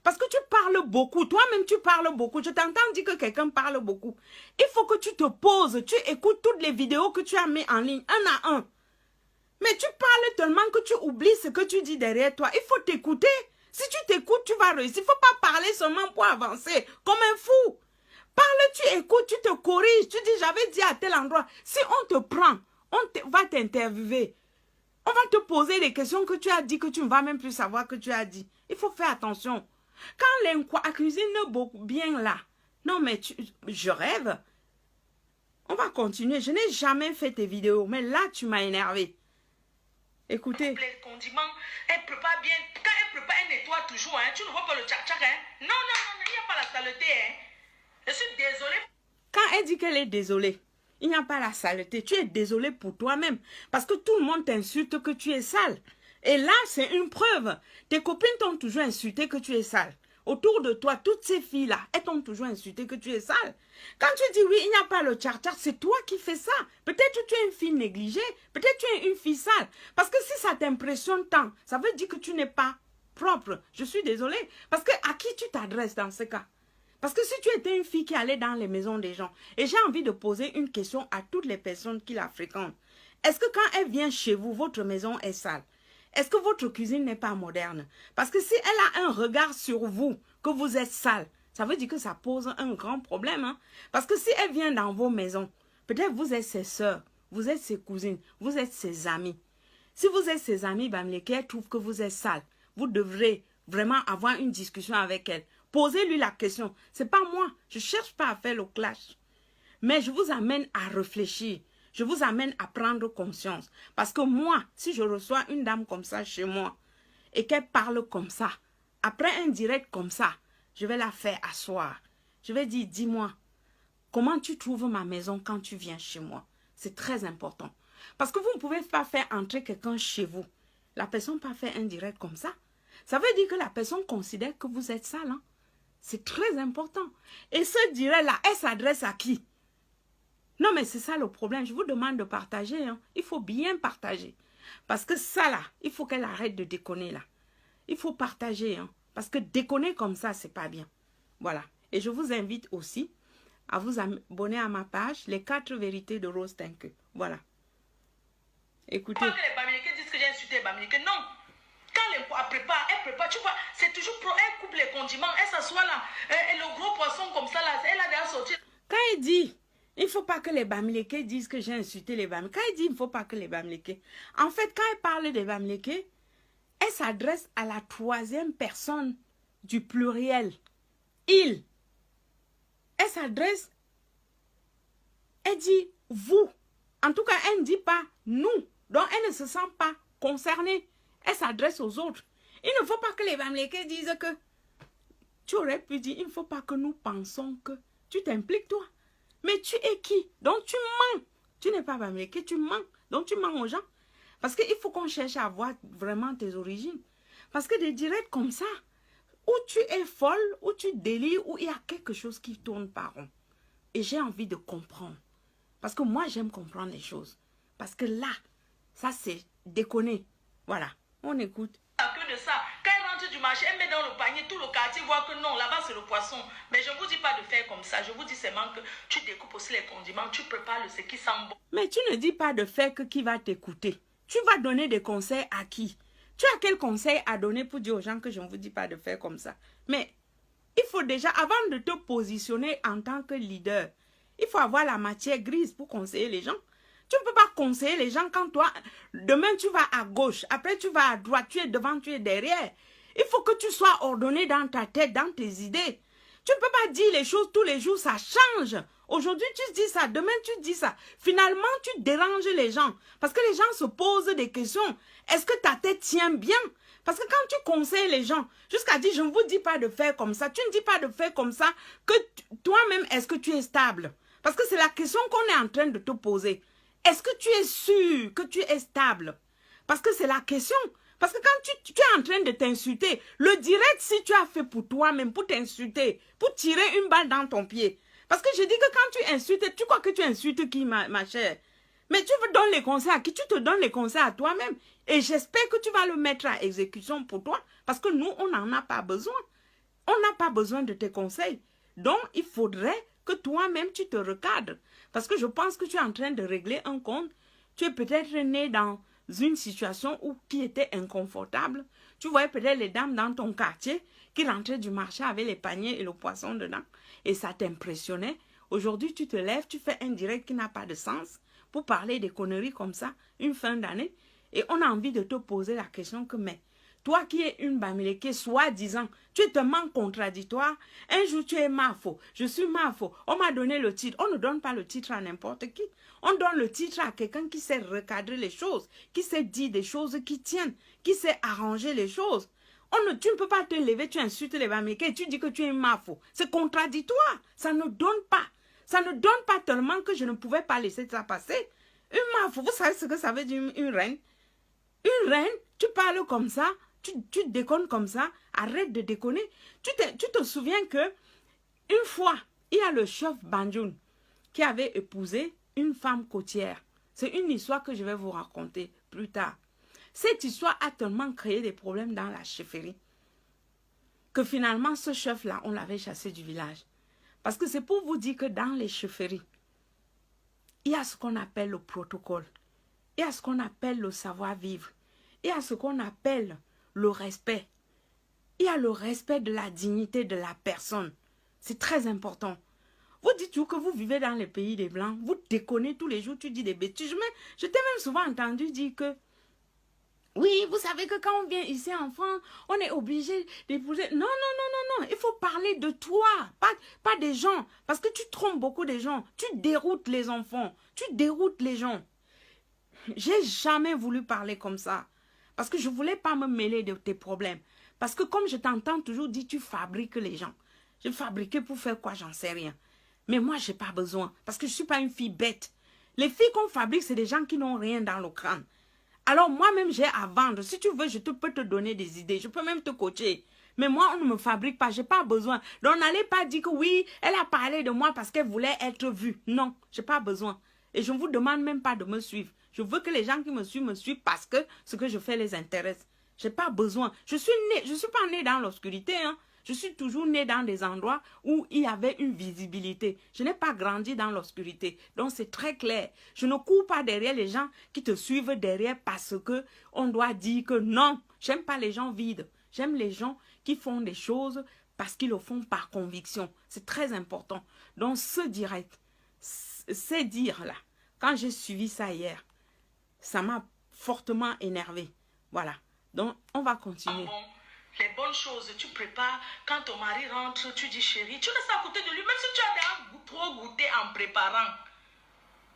Parce que tu parles beaucoup. Toi-même, tu parles beaucoup. Je t'entends dire que quelqu'un parle beaucoup. Il faut que tu te poses. Tu écoutes toutes les vidéos que tu as mis en ligne, un à un. Mais tu parles tellement que tu oublies ce que tu dis derrière toi. Il faut t'écouter. Si tu t'écoutes, tu vas réussir. Il ne faut pas parler seulement pour avancer comme un fou. Parle, tu écoutes, tu te corriges. Tu dis, j'avais dit à tel endroit. Si on te prend, va t'interviewer. On va te poser des questions que tu as dit, que tu ne vas même plus savoir que tu as dit. Il faut faire attention. Quand la cuisine bien là, non mais je rêve. On va continuer. Je n'ai jamais fait tes vidéos, mais là tu m'as énervé. Écoutez. Les condiments, elle prépare bien. Quand elle prépare, elle nettoie toujours. Hein. Tu ne vois pas le tchak-tchak. Hein. Non, il n'y a pas la saleté. Hein. Je suis désolée. Quand elle dit qu'elle est désolée, il n'y a pas la saleté. Tu es désolée pour toi-même. Parce que tout le monde t'insulte que tu es sale. Et là, c'est une preuve. Tes copines t'ont toujours insulté que tu es sale. Autour de toi, toutes ces filles-là, elles t'ont toujours insulté que tu es sale. Quand tu dis oui, il n'y a pas le tchar-tchar, c'est toi qui fais ça. Peut-être que tu es une fille négligée, peut-être que tu es une fille sale. Parce que si ça t'impressionne tant, ça veut dire que tu n'es pas propre. Je suis désolée. Parce que à qui tu t'adresses dans ce cas? Parce que si tu étais une fille qui allait dans les maisons des gens, et j'ai envie de poser une question à toutes les personnes qui la fréquentent. Est-ce que quand elle vient chez vous, votre maison est sale? Est-ce que votre cuisine n'est pas moderne? Parce que si elle a un regard sur vous, que vous êtes sale, ça veut dire que ça pose un grand problème. Hein? Parce que si elle vient dans vos maisons, peut-être vous êtes ses sœurs, vous êtes ses cousines, vous êtes ses amis. Si vous êtes ses amis, elle trouve que vous êtes sale. Vous devrez vraiment avoir une discussion avec elle. Posez-lui la question. C'est pas moi. Je ne cherche pas à faire le clash. Mais je vous amène à réfléchir. Je vous amène à prendre conscience. Parce que moi, si je reçois une dame comme ça chez moi et qu'elle parle comme ça, après un direct comme ça, je vais la faire asseoir. Je vais dire, dis-moi, comment tu trouves ma maison quand tu viens chez moi? C'est très important. Parce que vous ne pouvez pas faire entrer quelqu'un chez vous. La personne ne peut pas faire un direct comme ça. Ça veut dire que la personne considère que vous êtes sale. Hein? C'est très important. Et ce direct-là, elle s'adresse à qui? Non, mais c'est ça le problème. Je vous demande de partager. Hein. Il faut bien partager. Parce que ça, là, il faut qu'elle arrête de déconner, là. Il faut partager. Hein. Parce que déconner comme ça, c'est pas bien. Voilà. Et je vous invite aussi à vous abonner à ma page, les 4 vérités de Rose Tinke. Voilà. Écoutez. Pas que les Bamileke disent que j'ai insulté les Bamileke. Non. Quand elle prépare, tu vois, c'est toujours pro. Elle coupe les condiments, elle s'assoit là. Et le gros poisson comme ça, là, elle a déjà sorti. Quand elle dit... Il ne faut pas que les Bamileke disent que j'ai insulté les Bamileke. Quand elle dit il ne faut pas que les Bamileke... En fait, quand elle parle des Bamileke, elle s'adresse à la 3e personne du pluriel. Il. Elle s'adresse... Elle dit vous. En tout cas, elle ne dit pas nous. Donc, elle ne se sent pas concernée. Elle s'adresse aux autres. Il ne faut pas que les Bamileke disent que... Tu aurais pu dire, il ne faut pas que nous pensons que... Tu t'impliques, toi. Mais tu es qui? Donc tu mens. Tu n'es pas Bamileke, tu mens. Donc tu mens aux gens. Parce qu'il faut qu'on cherche à voir vraiment tes origines. Parce que des directs comme ça, où tu es folle, où tu délires, où il y a quelque chose qui tourne par rond. Et j'ai envie de comprendre. Parce que moi, j'aime comprendre les choses. Parce que là, ça c'est déconner. Voilà, on écoute. Que de ça. Quand elle rentre du marché, elle met dans le panier, tout le quartier voit que non, là-bas c'est le poisson. Mais je ne vous dis pas de faire comme ça. Je vous dis seulement que tu découpes aussi les condiments, tu prépares ce qui sent bon. Mais tu ne dis pas de faire que qui va t'écouter. Tu vas donner des conseils à qui? Tu as quel conseil à donner pour dire aux gens que je ne vous dis pas de faire comme ça? Mais il faut déjà, avant de te positionner en tant que leader, il faut avoir la matière grise pour conseiller les gens. Tu ne peux pas conseiller les gens quand toi, demain tu vas à gauche, après tu vas à droite, tu es devant, tu es derrière. Il faut que tu sois ordonné dans ta tête, dans tes idées. Tu ne peux pas dire les choses tous les jours, ça change. Aujourd'hui, tu dis ça, demain, tu dis ça. Finalement, tu déranges les gens. Parce que les gens se posent des questions. Est-ce que ta tête tient bien? Parce que quand tu conseilles les gens, jusqu'à dire, je ne vous dis pas de faire comme ça, tu ne dis pas de faire comme ça, que toi-même, est-ce que tu es stable? Parce que c'est la question qu'on est en train de te poser. Est-ce que tu es sûr que tu es stable? Parce que c'est la question. Parce que quand tu es en train de t'insulter, le direct, si tu as fait pour toi-même, pour t'insulter, pour tirer une balle dans ton pied. Parce que je dis que quand tu insultes, tu crois que tu insultes qui, ma chère? Mais tu veux donner les conseils à qui? Tu te donnes les conseils à toi-même. Et j'espère que tu vas le mettre à exécution pour toi. Parce que nous, on n'en a pas besoin. On n'a pas besoin de tes conseils. Donc, il faudrait que toi-même, tu te recadres. Parce que je pense que tu es en train de régler un compte. Tu es peut-être né dans une situation qui était inconfortable. Tu voyais peut-être les dames dans ton quartier qui rentraient du marché avec les paniers et le poisson dedans. Et ça t'impressionnait. Aujourd'hui, tu te lèves, tu fais un direct qui n'a pas de sens pour parler des conneries comme ça, une fin d'année. Et on a envie de te poser la question que, mais, toi qui es une Bamileke, soi-disant, tu es tellement contradictoire. Un jour, tu es Mafo, je suis Mafo. On m'a donné le titre. On ne donne pas le titre à n'importe qui. On donne le titre à quelqu'un qui sait recadrer les choses, qui sait dire des choses qui tiennent, qui sait arranger les choses. Tu ne peux pas te lever, tu insultes les Bamileke et tu dis que tu es Mafo. C'est contradictoire. Ça ne donne pas. Ça ne donne pas tellement que je ne pouvais pas laisser ça passer. Une Mafo, vous savez ce que ça veut dire une reine? Une reine, tu parles comme ça, tu déconnes comme ça, arrête de déconner. Tu te souviens que une fois, il y a le chef Banjoun qui avait épousé une femme côtière. C'est une histoire que je vais vous raconter plus tard. Cette histoire a tellement créé des problèmes dans la chefferie que finalement, ce chef-là, on l'avait chassé du village. Parce que c'est pour vous dire que dans les chefferies, il y a ce qu'on appelle le protocole. Il y a ce qu'on appelle le savoir-vivre. Il y a ce qu'on appelle le respect. Il y a le respect de la dignité de la personne. C'est très important. Vous dites toujours que vous vivez dans les pays des Blancs. Vous déconnez tous les jours, tu dis des bêtises. Je t'ai même souvent entendu dire que oui, vous savez que quand on vient ici en France, on est obligé d'épouser. Non, non, non, non, non. Il faut parler de toi, pas des gens. Parce que tu trompes beaucoup des gens. Tu déroutes les enfants. Tu déroutes les gens. J'ai jamais voulu parler comme ça. Parce que je ne voulais pas me mêler de tes problèmes. Parce que comme je t'entends toujours dire, tu fabriques les gens. Je fabriquais pour faire quoi, j'en sais rien. Mais moi, je n'ai pas besoin. Parce que je ne suis pas une fille bête. Les filles qu'on fabrique, c'est des gens qui n'ont rien dans le crâne. Alors moi-même, j'ai à vendre. Si tu veux, peux te donner des idées. Je peux même te coacher. Mais moi, on ne me fabrique pas. Je n'ai pas besoin. Donc, n'allez pas dire que oui, elle a parlé de moi parce qu'elle voulait être vue. Non, je n'ai pas besoin. Et je ne vous demande même pas de me suivre. Je veux que les gens qui me suivent parce que ce que je fais les intéresse. Je n'ai pas besoin. Je suis pas née dans l'obscurité. Hein. Je suis toujours née dans des endroits où il y avait une visibilité. Je n'ai pas grandi dans l'obscurité. Donc, c'est très clair. Je ne cours pas derrière les gens qui te suivent derrière parce que on doit dire que non. J'aime pas les gens vides. J'aime les gens qui font des choses parce qu'ils le font par conviction. C'est très important. Donc, ce direct, c'est dire-là, quand j'ai suivi ça hier, ça m'a fortement énervé. Voilà. Donc, on va continuer. Les bonnes choses, tu prépares. Quand ton mari rentre, tu dis chérie, tu restes à côté de lui, même si tu as trop goûté en préparant.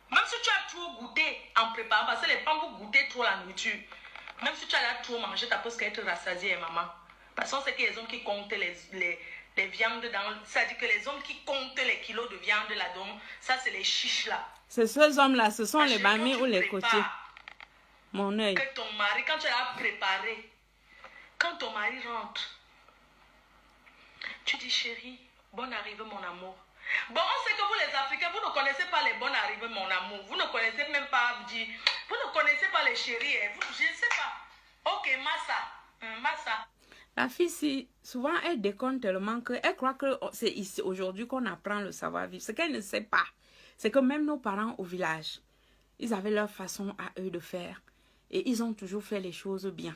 Même si tu as trop goûté en préparant, parce que les femmes vous goûtez trop la nourriture. Même si tu as trop mangé, tu as presque être rassasié, maman. Parce qu'on sait que les hommes qui comptent les viandes dans... C'est-à-dire que les hommes qui comptent les kilos de viande là, donc, ça c'est les chiches là. C'est ces hommes-là, ce sont les bamis ou les côtiers. Mon œil. Que ton mari, quand tu l'as préparé, quand ton mari rentre, tu dis chérie, bonne arrivée mon amour. Bon, on sait que vous les Africains, vous ne connaissez pas les bonnes arrivées mon amour. Vous ne connaissez même pas, vous ne connaissez pas les chéris. Je ne sais pas. Ok, massa. Massa. La fille, souvent, elle déconne tellement qu'elle croit que c'est ici aujourd'hui qu'on apprend le savoir-vivre. Ce qu'elle ne sait pas, c'est que même nos parents au village, ils avaient leur façon à eux de faire. Et ils ont toujours fait les choses bien.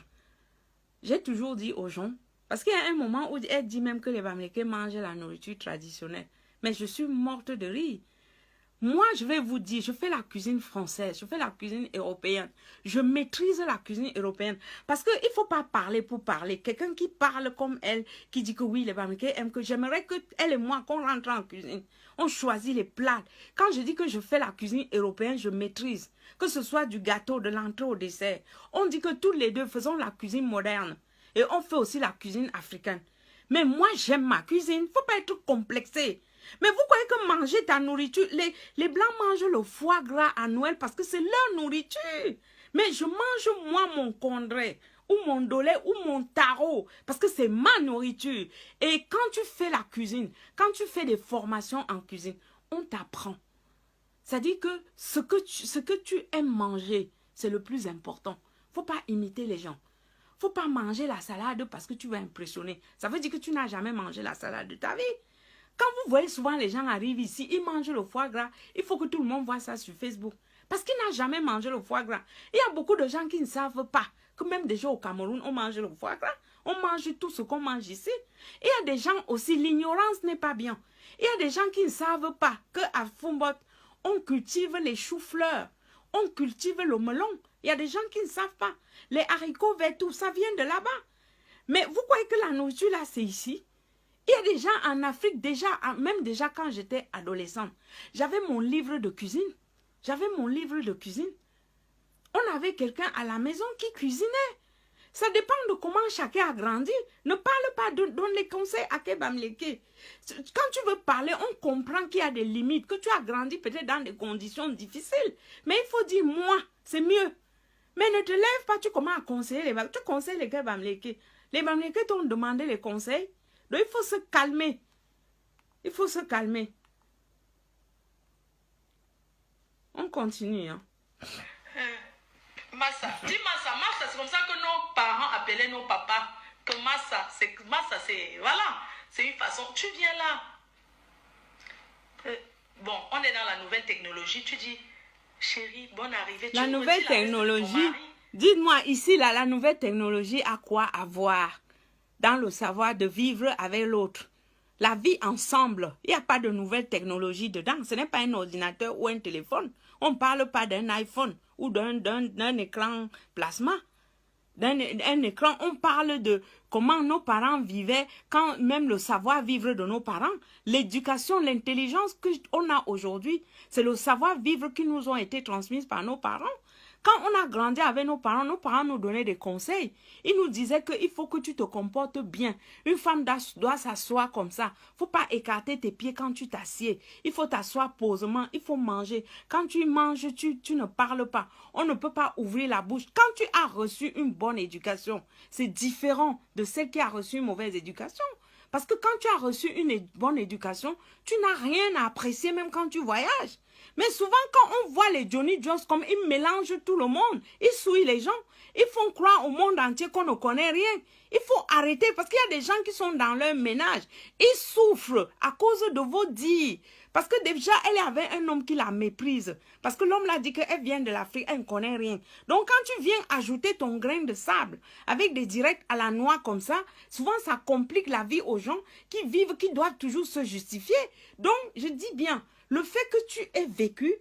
J'ai toujours dit aux gens, parce qu'il y a un moment où elle dit même que les Bamileke mangent la nourriture traditionnelle. Mais je suis morte de rire. Moi, je vais vous dire, je fais la cuisine française, je fais la cuisine européenne. Je maîtrise la cuisine européenne. Parce qu'il ne faut pas parler pour parler. Quelqu'un qui parle comme elle, qui dit que oui, les Bamileke aiment que j'aimerais que elle et moi, qu'on rentre en cuisine. On choisit les plats. Quand je dis que je fais la cuisine européenne, je maîtrise. Que ce soit du gâteau, de l'entrée au dessert. On dit que tous les deux faisons la cuisine moderne. Et on fait aussi la cuisine africaine. Mais moi, j'aime ma cuisine. Il ne faut pas être complexé. Mais vous croyez que manger ta nourriture, les Blancs mangent le foie gras à Noël parce que c'est leur nourriture. Mais je mange moi mon condré, ou mon dolé, ou mon taro, parce que c'est ma nourriture. Et quand tu fais la cuisine, quand tu fais des formations en cuisine, on t'apprend. C'est-à-dire que ce que tu aimes manger, c'est le plus important. Il ne faut pas imiter les gens. Il ne faut pas manger la salade parce que tu veux impressionner. Ça veut dire que tu n'as jamais mangé la salade de ta vie. Quand vous voyez souvent les gens arrivent ici, ils mangent le foie gras, il faut que tout le monde voit ça sur Facebook. Parce qu'ils n'ont jamais mangé le foie gras. Il y a beaucoup de gens qui ne savent pas que même déjà au Cameroun, on mange le foie gras. On mange tout ce qu'on mange ici. Il y a des gens aussi, l'ignorance n'est pas bien. Il y a des gens qui ne savent pas qu'à Fumbot, on cultive les choux-fleurs. On cultive le melon. Il y a des gens qui ne savent pas. Les haricots verts, tout ça vient de là-bas. Mais vous croyez que la nourriture là, c'est ici? Il y a des gens en Afrique, même déjà quand j'étais adolescente, j'avais mon livre de cuisine. J'avais mon livre de cuisine. On avait quelqu'un à la maison qui cuisinait. Ça dépend de comment chacun a grandi. Ne parle pas, donne les conseils à Kebamleke. Quand tu veux parler, on comprend qu'il y a des limites, que tu as grandi peut-être dans des conditions difficiles. Mais il faut dire, moi, c'est mieux. Mais ne te lève pas, tu commences à conseiller les Bamleke. Tu conseilles les Kebamleke. Les Bamleke t'ont demandé les conseils. Donc, il faut se calmer. Il faut se calmer. On continue. Hein. Massa, dis Massa, Massa, c'est comme ça que nos parents appelaient nos papas. Que Massa, c'est voilà, c'est une façon. Tu viens là. Bon, on est dans la nouvelle technologie. Tu dis, chérie, bonne arrivée. La nouvelle technologie, dites-moi ici, là, la nouvelle technologie a quoi à voir dans le savoir de vivre avec l'autre? La vie ensemble, il n'y a pas de nouvelle technologie dedans. Ce n'est pas un ordinateur ou un téléphone. On ne parle pas d'un iPhone ou d'un écran plasma. Un écran, on parle de comment nos parents vivaient, quand même le savoir-vivre de nos parents. L'éducation, l'intelligence qu'on a aujourd'hui, c'est le savoir-vivre qui nous ont été transmis par nos parents. Quand on a grandi avec nos parents nous donnaient des conseils. Ils nous disaient qu'il faut que tu te comportes bien. Une femme doit s'asseoir comme ça. Il ne faut pas écarter tes pieds quand tu t'assieds. Il faut t'asseoir posément. Il faut manger. Quand tu manges, tu ne parles pas. On ne peut pas ouvrir la bouche. Quand tu as reçu une bonne éducation, c'est différent de celle qui a reçu une mauvaise éducation. Parce que quand tu as reçu une bonne éducation, tu n'as rien à apprécier même quand tu voyages. Mais souvent, quand on voit les Johnny Jones comme ils mélangent tout le monde, ils souillent les gens, ils font croire au monde entier qu'on ne connaît rien. Il faut arrêter parce qu'il y a des gens qui sont dans leur ménage. Ils souffrent à cause de vos dires. Parce que déjà, elle avait un homme qui la méprise. Parce que l'homme l'a dit qu'elle vient de l'Afrique, elle ne connaît rien. Donc, quand tu viens ajouter ton grain de sable avec des directs à la noix comme ça, souvent, ça complique la vie aux gens qui vivent, qui doivent toujours se justifier. Donc, je dis bien, le fait que tu aies vécu,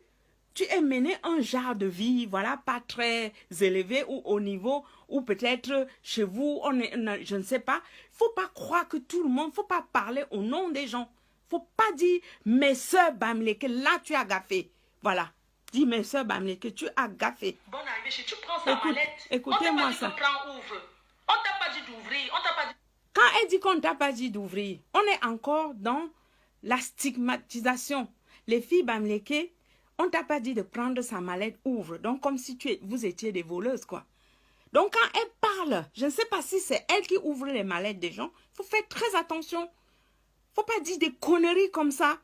tu aies mené un genre de vie, voilà, pas très élevé ou au niveau, ou peut-être chez vous, je ne sais pas. Il ne faut pas croire que tout le monde, il ne faut pas parler au nom des gens. Il ne faut pas dire, mes soeurs Bamileke, là tu as gaffé. Voilà. Dis, mes soeurs Bamileke, tu as gaffé. Bonne arrivée, tu prends sa mallette. Écoutez-moi ça. On t'a pas dit d'ouvrir. On t'a pas dit... Quand elle dit qu'on ne t'a pas dit d'ouvrir, on est encore dans la stigmatisation. Les filles Bamileke, on ne t'a pas dit de prendre sa mallette, ouvre. Donc, comme si vous étiez des voleuses, quoi. Donc, quand elle parle, je ne sais pas si c'est elle qui ouvre les mallettes des gens, il faut faire très attention. Il ne faut pas dire des conneries comme ça.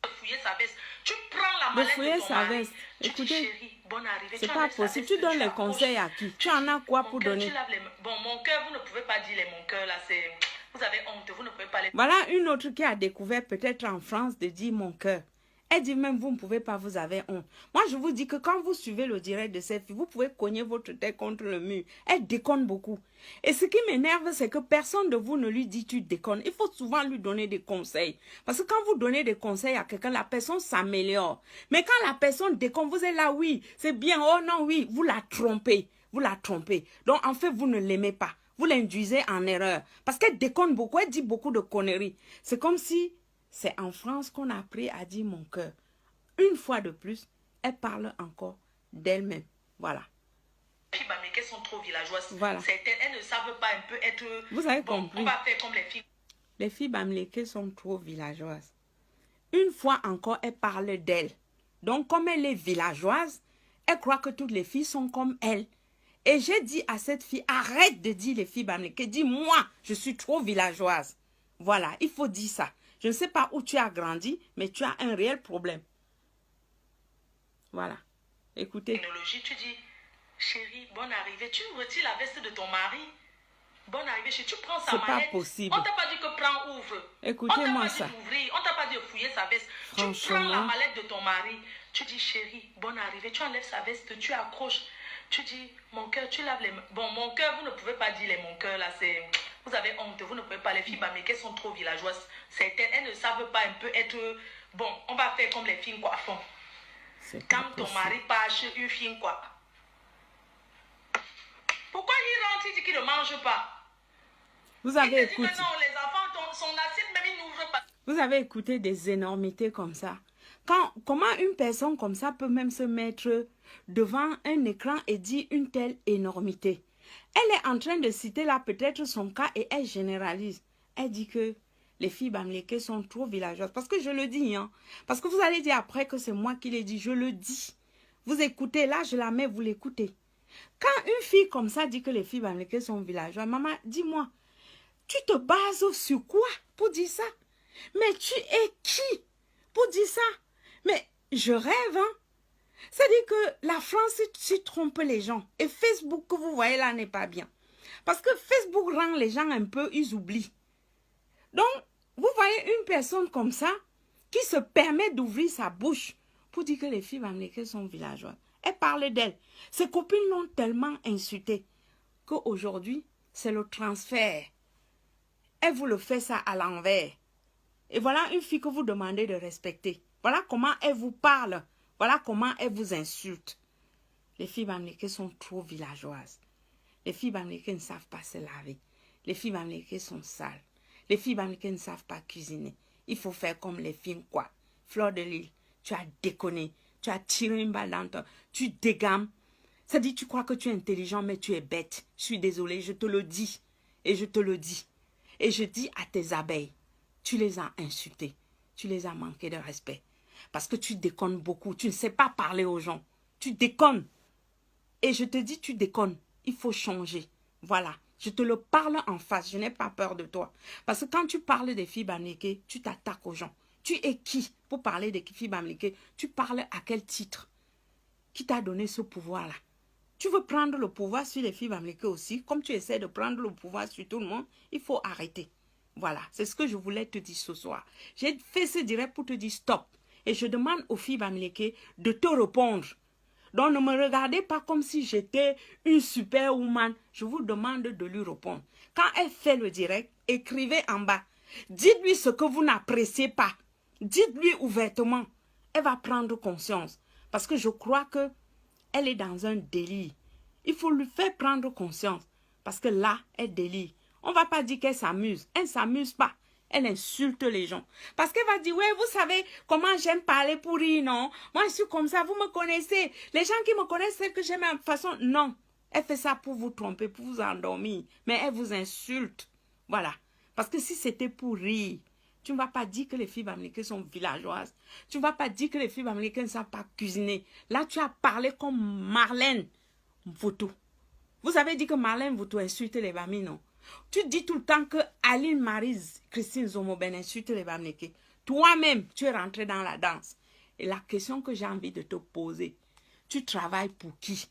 De fouiller sa veste. Tu prends la mallette de ton mari. Écoutez, c'est pas possible. possible. Tu donnes les conseils à qui? Tu en as quoi pour donner? Bon, mon cœur, vous ne pouvez pas dire les mon cœur, là, c'est... Vous avez honte, vous ne pouvez pas les... Voilà une autre qui a découvert peut-être en France de dire mon cœur. Elle dit même, vous ne pouvez pas, vous avez honte. Moi, je vous dis que quand vous suivez le direct de cette fille, vous pouvez cogner votre tête contre le mur. Elle déconne beaucoup. Et ce qui m'énerve, c'est que personne de vous ne lui dit tu déconnes. Il faut souvent lui donner des conseils. Parce que quand vous donnez des conseils à quelqu'un, la personne s'améliore. Mais quand la personne déconne, vous êtes là, oui, c'est bien, oh non, oui, vous la trompez. Vous la trompez. Donc, en fait, vous ne l'aimez pas. Vous l'induisez en erreur. Parce qu'elle déconne beaucoup, elle dit beaucoup de conneries. C'est comme si c'est en France qu'on a appris à dire mon cœur. Une fois de plus, elle parle encore d'elle-même. Voilà. Les filles bamileke sont trop villageoises. Voilà. Certaines, elles ne savent pas un peu être... Vous avez bon, compris. on va faire comme les filles. Les filles bamileke sont trop villageoises. Une fois encore, elle parle d'elle. Donc, comme elle est villageoise, elle croit que toutes les filles sont comme elle. Et j'ai dit à cette fille, arrête de dire les filles bamileke. Dis, moi, je suis trop villageoise. Voilà, il faut dire ça. Je ne sais pas où tu as grandi, mais tu as un réel problème. Voilà. Écoutez. Technologie, tu dis, chérie, bonne arrivée. Tu retires la veste de ton mari. Bonne arrivée, chérie. Tu prends sa C'est pas mallette. possible. On t'a pas dit que prends, ouvre. Écoutez-moi ça. On t'a pas dit d'ouvrir. On t'a pas dit de fouiller sa veste. Tu prends la mallette de ton mari. Tu dis, chérie, bonne arrivée. Tu enlèves sa veste, tu accroches. Tu dis, mon cœur, tu laves les mains. Bon, mon cœur, vous ne pouvez pas dire les mon cœur là, c'est... Vous avez honte, vous ne pouvez pas. Les filles bamileke sont trop villageoises. Certaines, elles ne savent pas un peu être... Bon, on va faire comme les filles quoi font. Quand ton mari part chez une fille quoi. Pourquoi il rentre, il dit qu'il ne mange pas? Vous avez écouté. Non, les enfants, son assiette même, il n'ouvre pas. Vous avez écouté des énormités comme ça. Comment une personne comme ça peut même se mettre devant un écran et dire une telle énormité? Elle est en train de citer là peut-être son cas et elle généralise. Elle dit que les filles bamileke sont trop villageoises. Parce que je le dis, hein. Parce que vous allez dire après que c'est moi qui l'ai dit. Je le dis. Vous écoutez, là je la mets, vous l'écoutez. Quand une fille comme ça dit que les filles bamileke sont villageoises, maman, dis-moi, tu te bases sur quoi pour dire ça? Mais tu es qui pour dire ça? Mais je rêve, hein. C'est-à-dire que la France s'y trompe les gens. Et Facebook que vous voyez là n'est pas bien. Parce que Facebook rend les gens un peu, ils oublient. Donc, vous voyez une personne comme ça qui se permet d'ouvrir sa bouche pour dire que les filles bamileke sont villageoises. Elle parle d'elle. Ses copines l'ont tellement insultée qu'aujourd'hui, c'est le transfert. Elle vous le fait ça à l'envers. Et voilà une fille que vous demandez de respecter. Voilà comment elle vous parle. Voilà comment elle vous insulte. Les filles bamileke sont trop villageoises. Les filles bamileke ne savent pas se laver. Les filles bamileke sont sales. Les filles bamileke ne savent pas cuisiner. Il faut faire comme les filles quoi. Fleur de Lille, tu as déconné. Tu as tiré une balle dans toi. Tu dégames. Ça dit, tu crois que tu es intelligent, mais tu es bête. Je suis désolée, je te le dis. Et je te le dis. Et je dis à tes abeilles, tu les as insultées. Tu les as manqué de respect. Parce que tu déconnes beaucoup. Tu ne sais pas parler aux gens. Tu déconnes. Et je te dis, tu déconnes. Il faut changer. Voilà. Je te le parle en face. Je n'ai pas peur de toi. Parce que quand tu parles des filles bamileke, tu t'attaques aux gens. Tu es qui pour parler des filles bamileke? Tu parles à quel titre? Qui t'a donné ce pouvoir-là? Tu veux prendre le pouvoir sur les filles bamileke aussi? Comme tu essaies de prendre le pouvoir sur tout le monde, il faut arrêter. Voilà. C'est ce que je voulais te dire ce soir. J'ai fait ce direct pour te dire stop. Et je demande aux filles bamileke de te répondre. Donc ne me regardez pas comme si j'étais une superwoman. Je vous demande de lui répondre. Quand elle fait le direct, écrivez en bas. Dites-lui ce que vous n'appréciez pas. Dites-lui ouvertement. Elle va prendre conscience. Parce que je crois que elle est dans un délire. Il faut lui faire prendre conscience. Parce que là, elle délire. On ne va pas dire qu'elle s'amuse. Elle ne s'amuse pas. Elle insulte les gens. Parce qu'elle va dire, ouais, vous savez comment j'aime parler pour rire, non? Moi, je suis comme ça, vous me connaissez. Les gens qui me connaissent, c'est que j'aime ma façon. Non. Elle fait ça pour vous tromper, pour vous endormir. Mais elle vous insulte. Voilà. Parce que si c'était pour rire, tu ne vas pas dire que les filles bamileke sont villageoises. Tu ne vas pas dire que les filles bamileke ne savent pas cuisiner. Là, tu as parlé comme Marlène Vautou. Vous avez dit que Marlène Vautou insulte les bamis, non? Tu dis tout le temps que Aline Maryse, Christine Zomoben insulte les bamileke. Toi-même, tu es rentré dans la danse. Et la question que j'ai envie de te poser, tu travailles pour qui?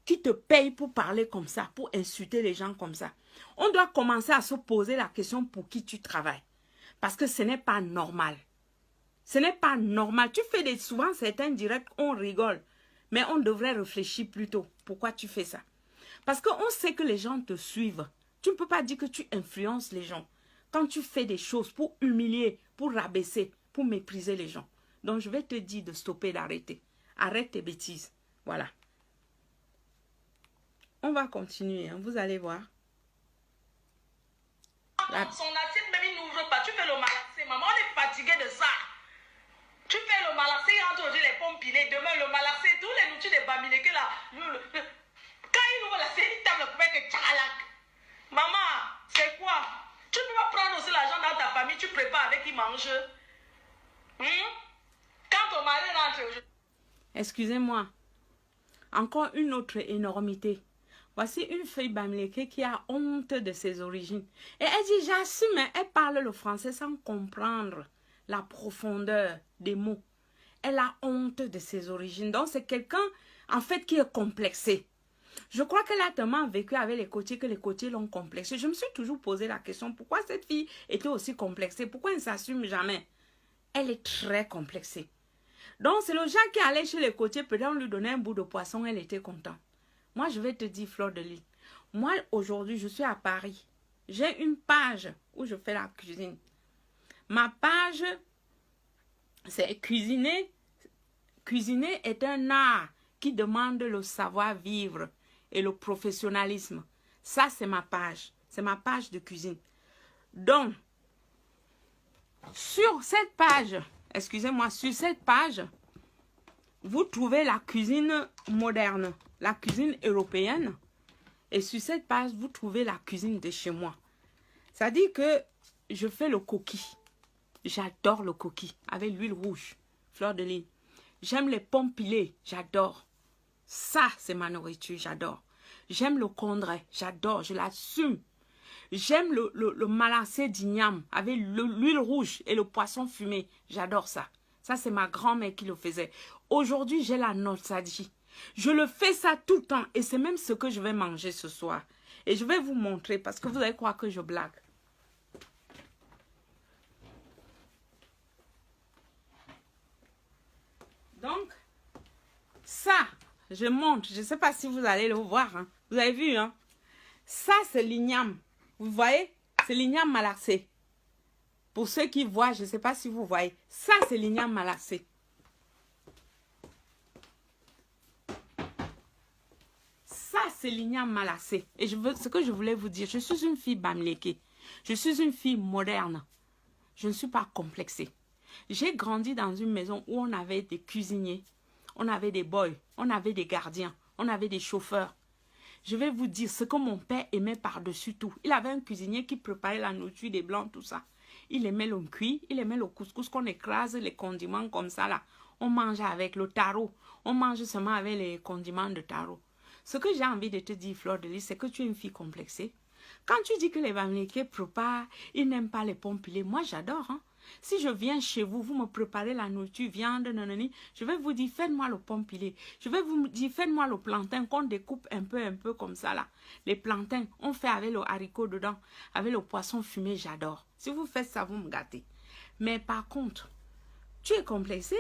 Qui te paye pour parler comme ça, pour insulter les gens comme ça? On doit commencer à se poser la question pour qui tu travailles. Parce que ce n'est pas normal. Ce n'est pas normal. Tu fais souvent certains directs, on rigole. Mais on devrait réfléchir plutôt. Pourquoi tu fais ça? Parce qu'on sait que les gens te suivent. Tu ne peux pas dire que tu influences les gens. Quand tu fais des choses pour humilier, pour rabaisser, pour mépriser les gens. Donc je vais te dire de stopper, d'arrêter. Arrête tes bêtises. Voilà. On va continuer, hein. Vous allez voir. Son assiette même il n'ouvre pas. Tu fais le malaxé. Maman, on est fatigué de ça. Tu fais le malaxé, il rentre aujourd'hui les pommes pilées. Demain, le malaxé, tous les nourritures des bamileke là. Quand il ouvre la série, il tape le couvert que tchalak. Maman, c'est quoi? Tu ne peux pas prendre aussi l'argent dans ta famille, tu prépares avec, ils mangent. Quand ton mari rentre aujourd'hui. Excusez-moi. Encore une autre énormité. Voici une fille bamileke qui a honte de ses origines. Et elle dit, j'assume, elle parle le français sans comprendre la profondeur des mots. Elle a honte de ses origines. Donc, c'est quelqu'un, en fait, qui est complexé. Je crois qu'elle a tellement vécu avec les côtiers que les côtiers l'ont complexé. Je me suis toujours posé la question, pourquoi cette fille était aussi complexée? Pourquoi elle ne s'assume jamais? Elle est très complexée. Donc, c'est le genre qui allait chez les côtiers, peut-être on lui donnait un bout de poisson, elle était contente. Moi, je vais te dire, Fleur de Lys, moi, aujourd'hui, je suis à Paris. J'ai une page où je fais la cuisine. Ma page, c'est cuisiner. Cuisiner est un art qui demande le savoir-vivre et le professionnalisme. Ça, c'est ma page. C'est ma page de cuisine. Donc, sur cette page, excusez-moi, sur cette page, vous trouvez la cuisine moderne, la cuisine européenne. Et sur cette page, vous trouvez la cuisine de chez moi. Ça dit que je fais le coquille. J'adore le coquille avec l'huile rouge, Fleur de Lys. J'aime les pommes pilées, j'adore. Ça, c'est ma nourriture, j'adore. J'aime le condré, j'adore, je l'assume. J'aime le malassé d'igname avec l'huile rouge et le poisson fumé, j'adore ça. Ça, c'est ma grand-mère qui le faisait. Aujourd'hui, j'ai la nostalgie. Je le fais ça tout le temps et c'est même ce que je vais manger ce soir. Et je vais vous montrer parce que vous allez croire que je blague. Donc, ça, je montre. Je ne sais pas si vous allez le voir. Hein. Vous avez vu, hein? Ça, c'est l'igname. Vous voyez? C'est l'igname malaxé. Pour ceux qui voient, je ne sais pas si vous voyez. Ça, c'est l'igname malaxé. Ça, c'est l'igname malaxé. Et ce que je voulais vous dire, je suis une fille bamileke. Je suis une fille moderne. Je ne suis pas complexée. J'ai grandi dans une maison où on avait des cuisiniers, on avait des boys, on avait des gardiens, on avait des chauffeurs. Je vais vous dire ce que mon père aimait par-dessus tout. Il avait un cuisinier qui préparait la nourriture des blancs, tout ça. Il aimait le cuit, il aimait le couscous qu'on écrase, les condiments comme ça là. On mange avec le taro. On mange seulement avec les condiments de taro. Ce que j'ai envie de te dire, Fleur de Lys, c'est que tu es une fille complexée. Quand tu dis que les bamileke préparent, ils n'aiment pas les pommes pilées, moi j'adore, hein. Si je viens chez vous, vous me préparez la nourriture, viande, nanani, je vais vous dire, faites-moi le pomme pilé. Je vais vous dire, faites-moi le plantain qu'on découpe un peu comme ça là. Les plantains, on fait avec le haricot dedans, avec le poisson fumé, j'adore. Si vous faites ça, vous me gâtez. Mais par contre, tu es complexée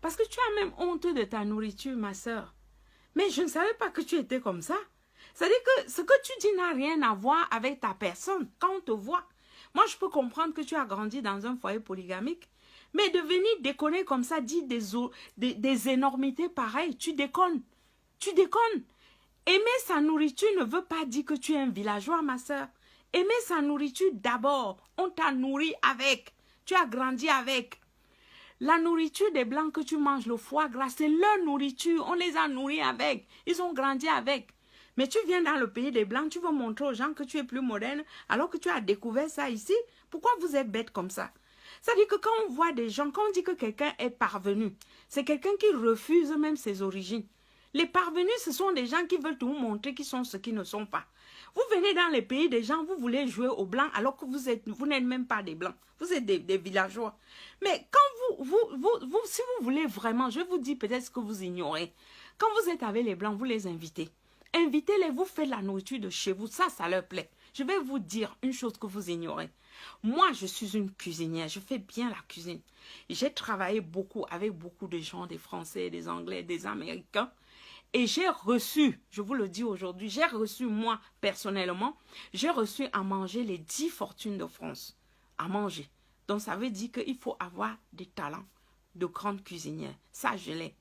parce que tu as même honte de ta nourriture, ma soeur. Mais je ne savais pas que tu étais comme ça. C'est-à-dire que ce que tu dis n'a rien à voir avec ta personne quand on te voit. Moi, je peux comprendre que tu as grandi dans un foyer polygamique, mais de venir déconner comme ça, dire des énormités pareilles, tu déconnes. Tu déconnes. Aimer sa nourriture ne veut pas dire que tu es un villageois, ma soeur. Aimer sa nourriture d'abord. On t'a nourri avec. Tu as grandi avec. La nourriture des Blancs que tu manges, le foie gras, c'est leur nourriture. On les a nourris avec. Ils ont grandi avec. Mais tu viens dans le pays des Blancs, tu veux montrer aux gens que tu es plus moderne, alors que tu as découvert ça ici. Pourquoi vous êtes bête comme ça? C'est-à-dire que quand on voit des gens, quand on dit que quelqu'un est parvenu, c'est quelqu'un qui refuse même ses origines. Les parvenus, ce sont des gens qui veulent tout montrer qu'ils sont ce qu'ils ne sont pas. Vous venez dans les pays des gens, vous voulez jouer aux Blancs, alors que vous n'êtes même pas des Blancs. Vous êtes des villageois. Mais quand si vous voulez vraiment, je vais vous dire peut-être ce que vous ignorez. Quand vous êtes avec les Blancs, vous les invitez. Invitez-les, vous faites la nourriture de chez vous, ça leur plaît. Je vais vous dire une chose que vous ignorez. Moi, je suis une cuisinière, je fais bien la cuisine. J'ai travaillé beaucoup avec beaucoup de gens, des Français, des Anglais, des Américains. Et j'ai reçu, je vous le dis aujourd'hui, j'ai reçu moi personnellement, j'ai reçu à manger les 10 fortunes de France. À manger. Donc ça veut dire qu'il faut avoir des talents de grande cuisinière. Ça, je l'ai.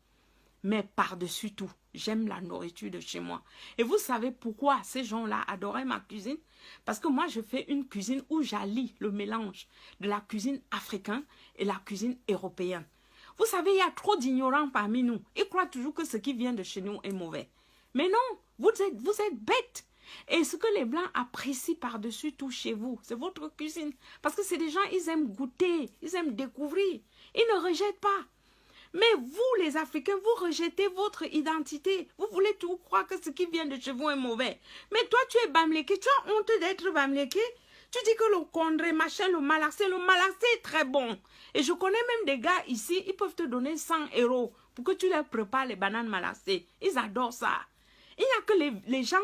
Mais par-dessus tout, j'aime la nourriture de chez moi. Et vous savez pourquoi ces gens-là adoraient ma cuisine? Parce que moi, je fais une cuisine où j'allie le mélange de la cuisine africaine et la cuisine européenne. Vous savez, il y a trop d'ignorants parmi nous. Ils croient toujours que ce qui vient de chez nous est mauvais. Mais non, vous êtes bêtes. Et ce que les Blancs apprécient par-dessus tout chez vous, c'est votre cuisine. Parce que c'est des gens, ils aiment goûter, ils aiment découvrir. Ils ne rejettent pas. Mais vous, les Africains, vous rejetez votre identité. Vous voulez tout croire que ce qui vient de chez vous est mauvais. Mais toi, tu es Bamléké. Tu as honte d'être Bamléké. Tu dis que le condré, machin, le malaxé est très bon. Et je connais même des gars ici, ils peuvent te donner 100 € pour que tu leur prépares les bananes malaxées. Ils adorent ça. Il n'y a que les gens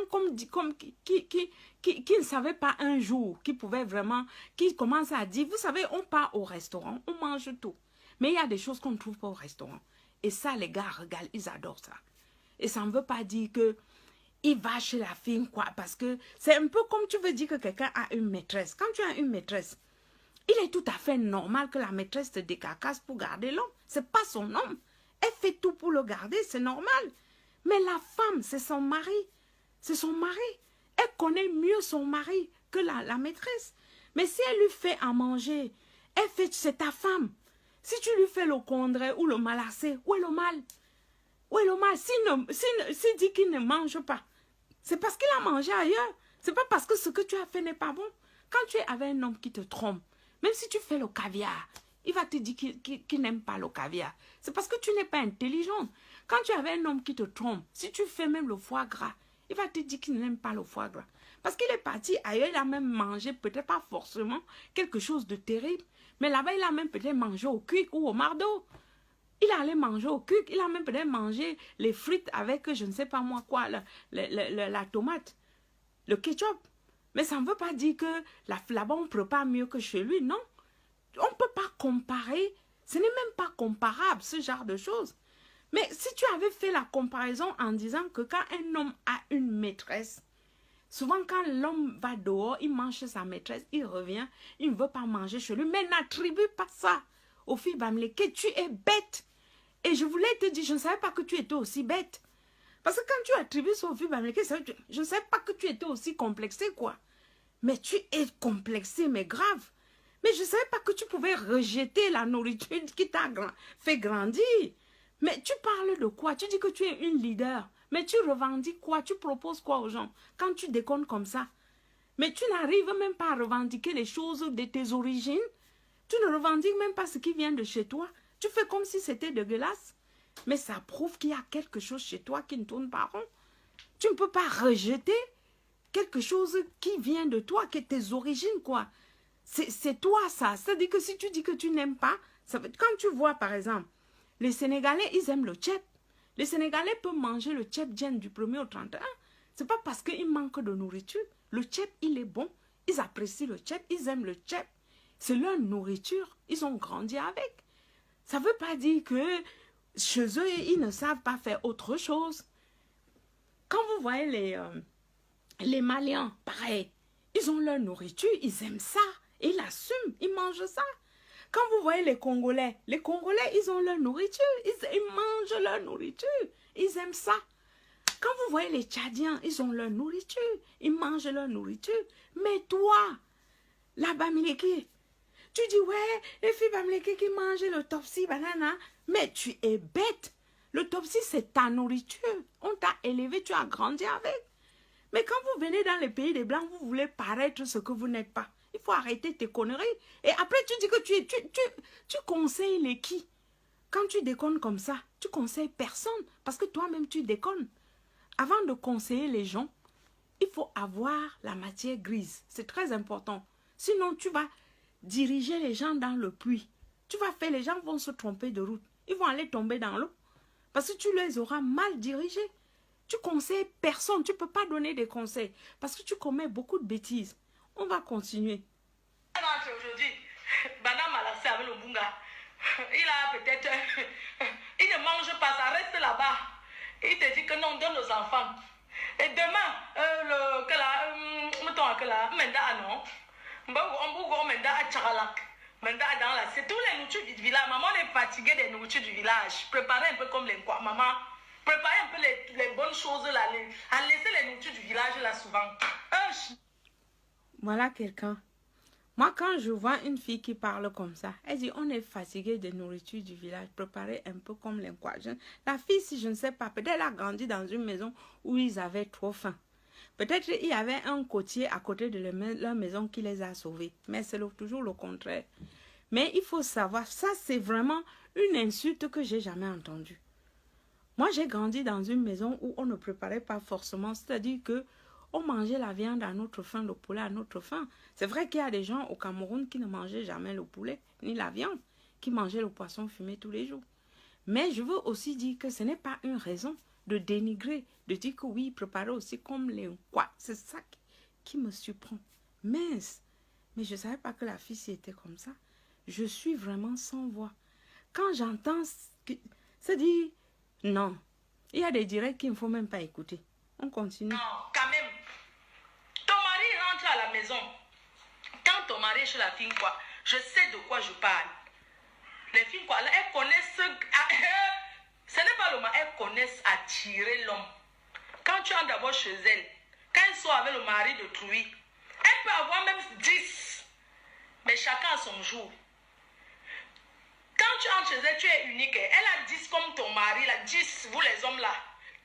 qui ne savaient pas un jour, qui pouvaient vraiment, qui commencent à dire, vous savez, on part au restaurant, on mange tout. Mais il y a des choses qu'on ne trouve pas au restaurant. Et ça, les gars regardent, ils adorent ça. Et ça ne veut pas dire que il va chez la fille, quoi. Parce que c'est un peu comme tu veux dire que quelqu'un a une maîtresse. Quand tu as une maîtresse, il est tout à fait normal que la maîtresse te décarcasse pour garder l'homme. Ce n'est pas son homme. Elle fait tout pour le garder, c'est normal. Mais la femme, c'est son mari. C'est son mari. Elle connaît mieux son mari que la maîtresse. Mais si elle lui fait à manger, c'est ta femme. Si tu lui fais le condré ou le malassé, où est le mal? Où est le mal? S'il dit qu'il ne mange pas, c'est parce qu'il a mangé ailleurs. C'est pas parce que ce que tu as fait n'est pas bon. Quand tu es avec un homme qui te trompe, même si tu fais le caviar, il va te dire qu'il n'aime pas le caviar. C'est parce que tu n'es pas intelligente. Quand tu es avec un homme qui te trompe, si tu fais même le foie gras, il va te dire qu'il n'aime pas le foie gras. Parce qu'il est parti ailleurs, il a même mangé, peut-être pas forcément, quelque chose de terrible. Mais là-bas, il a même peut-être mangé au cuic ou au mardeau. Il allait manger au cuic, il a même peut-être mangé les frites avec, je ne sais pas moi quoi, la tomate, le ketchup. Mais ça ne veut pas dire que là-bas, on prépare mieux que chez lui, non. On ne peut pas comparer. Ce n'est même pas comparable, ce genre de choses. Mais si tu avais fait la comparaison en disant que quand un homme a une maîtresse, souvent quand l'homme va dehors, il mange chez sa maîtresse, il revient, il ne veut pas manger chez lui, mais n'attribue pas ça aux filles Bamléké, tu es bête. Et je voulais te dire, je ne savais pas que tu étais aussi bête. Parce que quand tu attribues ça aux filles Bamléké, je ne savais pas que tu étais aussi complexée, quoi. Mais tu es complexée, mais grave. Mais je ne savais pas que tu pouvais rejeter la nourriture qui t'a fait grandir. Mais tu parles de quoi? Tu dis que tu es une leader. Mais tu revendiques quoi? Tu proposes quoi aux gens quand tu déconnes comme ça? Mais tu n'arrives même pas à revendiquer les choses de tes origines. Tu ne revendiques même pas ce qui vient de chez toi. Tu fais comme si c'était dégueulasse. Mais ça prouve qu'il y a quelque chose chez toi qui ne tourne pas rond. Tu ne peux pas rejeter quelque chose qui vient de toi, qui est tes origines, quoi. C'est toi, ça. C'est-à-dire que si tu dis que tu n'aimes pas, quand tu vois, par exemple, les Sénégalais, ils aiment le tchèp. Les Sénégalais peuvent manger le tchèp djen du 1er au 31. Ce n'est pas parce qu'ils manquent de nourriture. Le tchèp, il est bon. Ils apprécient le tchèp, ils aiment le tchèp. C'est leur nourriture. Ils ont grandi avec. Ça ne veut pas dire que chez eux, ils ne savent pas faire autre chose. Quand vous voyez les Maliens, pareil, ils ont leur nourriture, ils aiment ça. Ils l'assument, ils mangent ça. Quand vous voyez les Congolais, ils ont leur nourriture, ils mangent leur nourriture, ils aiment ça. Quand vous voyez les Tchadiens, ils ont leur nourriture, ils mangent leur nourriture. Mais toi, la Bamléké, tu dis, ouais, les filles Bamléké qui mangent le topsi, banana, mais tu es bête. Le topsi, c'est ta nourriture. On t'a élevé, tu as grandi avec. Mais quand vous venez dans les pays des Blancs, vous voulez paraître ce que vous n'êtes pas. Il faut arrêter tes conneries. Et après, tu dis que tu conseilles les qui? Quand tu déconnes comme ça, tu conseilles personne. Parce que toi-même, tu déconnes. Avant de conseiller les gens, il faut avoir la matière grise. C'est très important. Sinon, tu vas diriger les gens dans le puits. Tu vas faire, les gens vont se tromper de route. Ils vont aller tomber dans l'eau. Parce que tu les auras mal dirigés. Tu conseilles personne. Tu ne peux pas donner des conseils. Parce que tu commets beaucoup de bêtises. On va continuer. le bunga. Il a peut-être... Il ne mange pas, ça reste là-bas. Il te dit que non, donne aux enfants. Et demain, c'est tous les nourritures du village. Maman est fatiguée des nourritures du village. Préparez un peu comme les quoi. Maman, préparez un peu les bonnes choses là. À laisser les nourritures du village là souvent. Voilà quelqu'un. Moi, quand je vois une fille qui parle comme ça, elle dit, on est fatigué de nourriture du village, préparez un peu comme les quoi. La fille, si je ne sais pas, peut-être elle a grandi dans une maison où ils avaient trop faim. Peut-être il y avait un côtier à côté de leur maison qui les a sauvés. Mais c'est toujours le contraire. Mais il faut savoir, ça c'est vraiment une insulte que j'ai jamais entendue. Moi, j'ai grandi dans une maison où on ne préparait pas forcément, c'est-à-dire que on mangeait la viande à notre faim, le poulet à notre faim. C'est vrai qu'il y a des gens au Cameroun qui ne mangeaient jamais le poulet ni la viande, qui mangeaient le poisson fumé tous les jours. Mais je veux aussi dire que ce n'est pas une raison de dénigrer, de dire que oui, préparer aussi comme les quoi. C'est ça qui me surprend. Mince, mais je ne savais pas que la fille était comme ça. Je suis vraiment sans voix. Quand j'entends, c'est dit, non, il y a des directs qu'il ne faut même pas écouter. On continue. Non, quand même. Ton mari rentre à la maison. Quand ton mari est chez la fille, quoi, je sais de quoi je parle. Les filles, quoi, là, elles connaissent... Ce n'est pas le mari, elles connaissent attirer l'homme. Quand tu entres d'abord chez elle, quand elle sort avec le mari de Trouy, elle peut avoir même 10. Mais chacun a son jour. Quand tu entres chez elle, tu es unique. Elle a 10 comme ton mari, là, 10, vous les hommes là.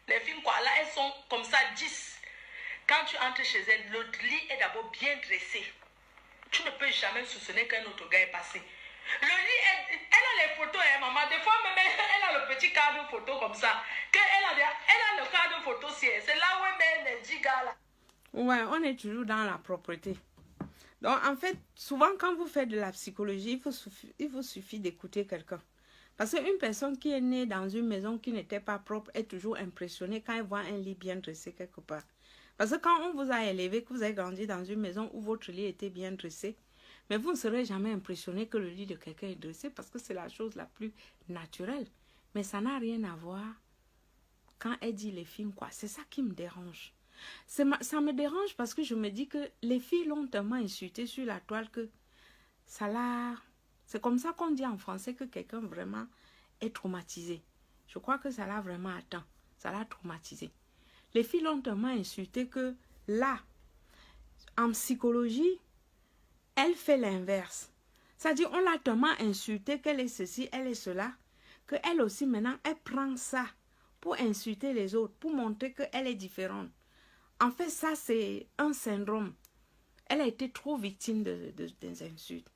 Les filles, quoi, là, elles sont comme ça, 10. Quand tu entres chez elle, le lit est d'abord bien dressé. Tu ne peux jamais soupçonner qu'un autre gars est passé. Le lit, elle a les photos, hein, maman. Des fois, même, elle a le petit cadre photo comme ça. Elle a le cadre photo, c'est là où elle met les 10 gars là. Ouais, on est toujours dans la propreté. Donc, en fait, souvent, quand vous faites de la psychologie, il vous suffit d'écouter quelqu'un. Parce qu'une personne qui est née dans une maison qui n'était pas propre est toujours impressionnée quand elle voit un lit bien dressé quelque part. Parce que quand on vous a élevé, que vous avez grandi dans une maison où votre lit était bien dressé, mais vous ne serez jamais impressionné que le lit de quelqu'un est dressé parce que c'est la chose la plus naturelle. Mais ça n'a rien à voir quand elle dit les filles, quoi. C'est ça qui me dérange. Ça me dérange parce que je me dis que les filles l'ont tellement insulté sur la toile que ça l'a... C'est comme ça qu'on dit en français que quelqu'un vraiment est traumatisé. Je crois que ça l'a vraiment atteint. Ça l'a traumatisé. Les filles l'ont tellement insulté que là, en psychologie, elle fait l'inverse. C'est-à-dire, on l'a tellement insulté qu'elle est ceci, elle est cela, qu'elle aussi maintenant, elle prend ça pour insulter les autres, pour montrer qu'elle est différente. En fait, ça, c'est un syndrome. Elle a été trop victime des insultes.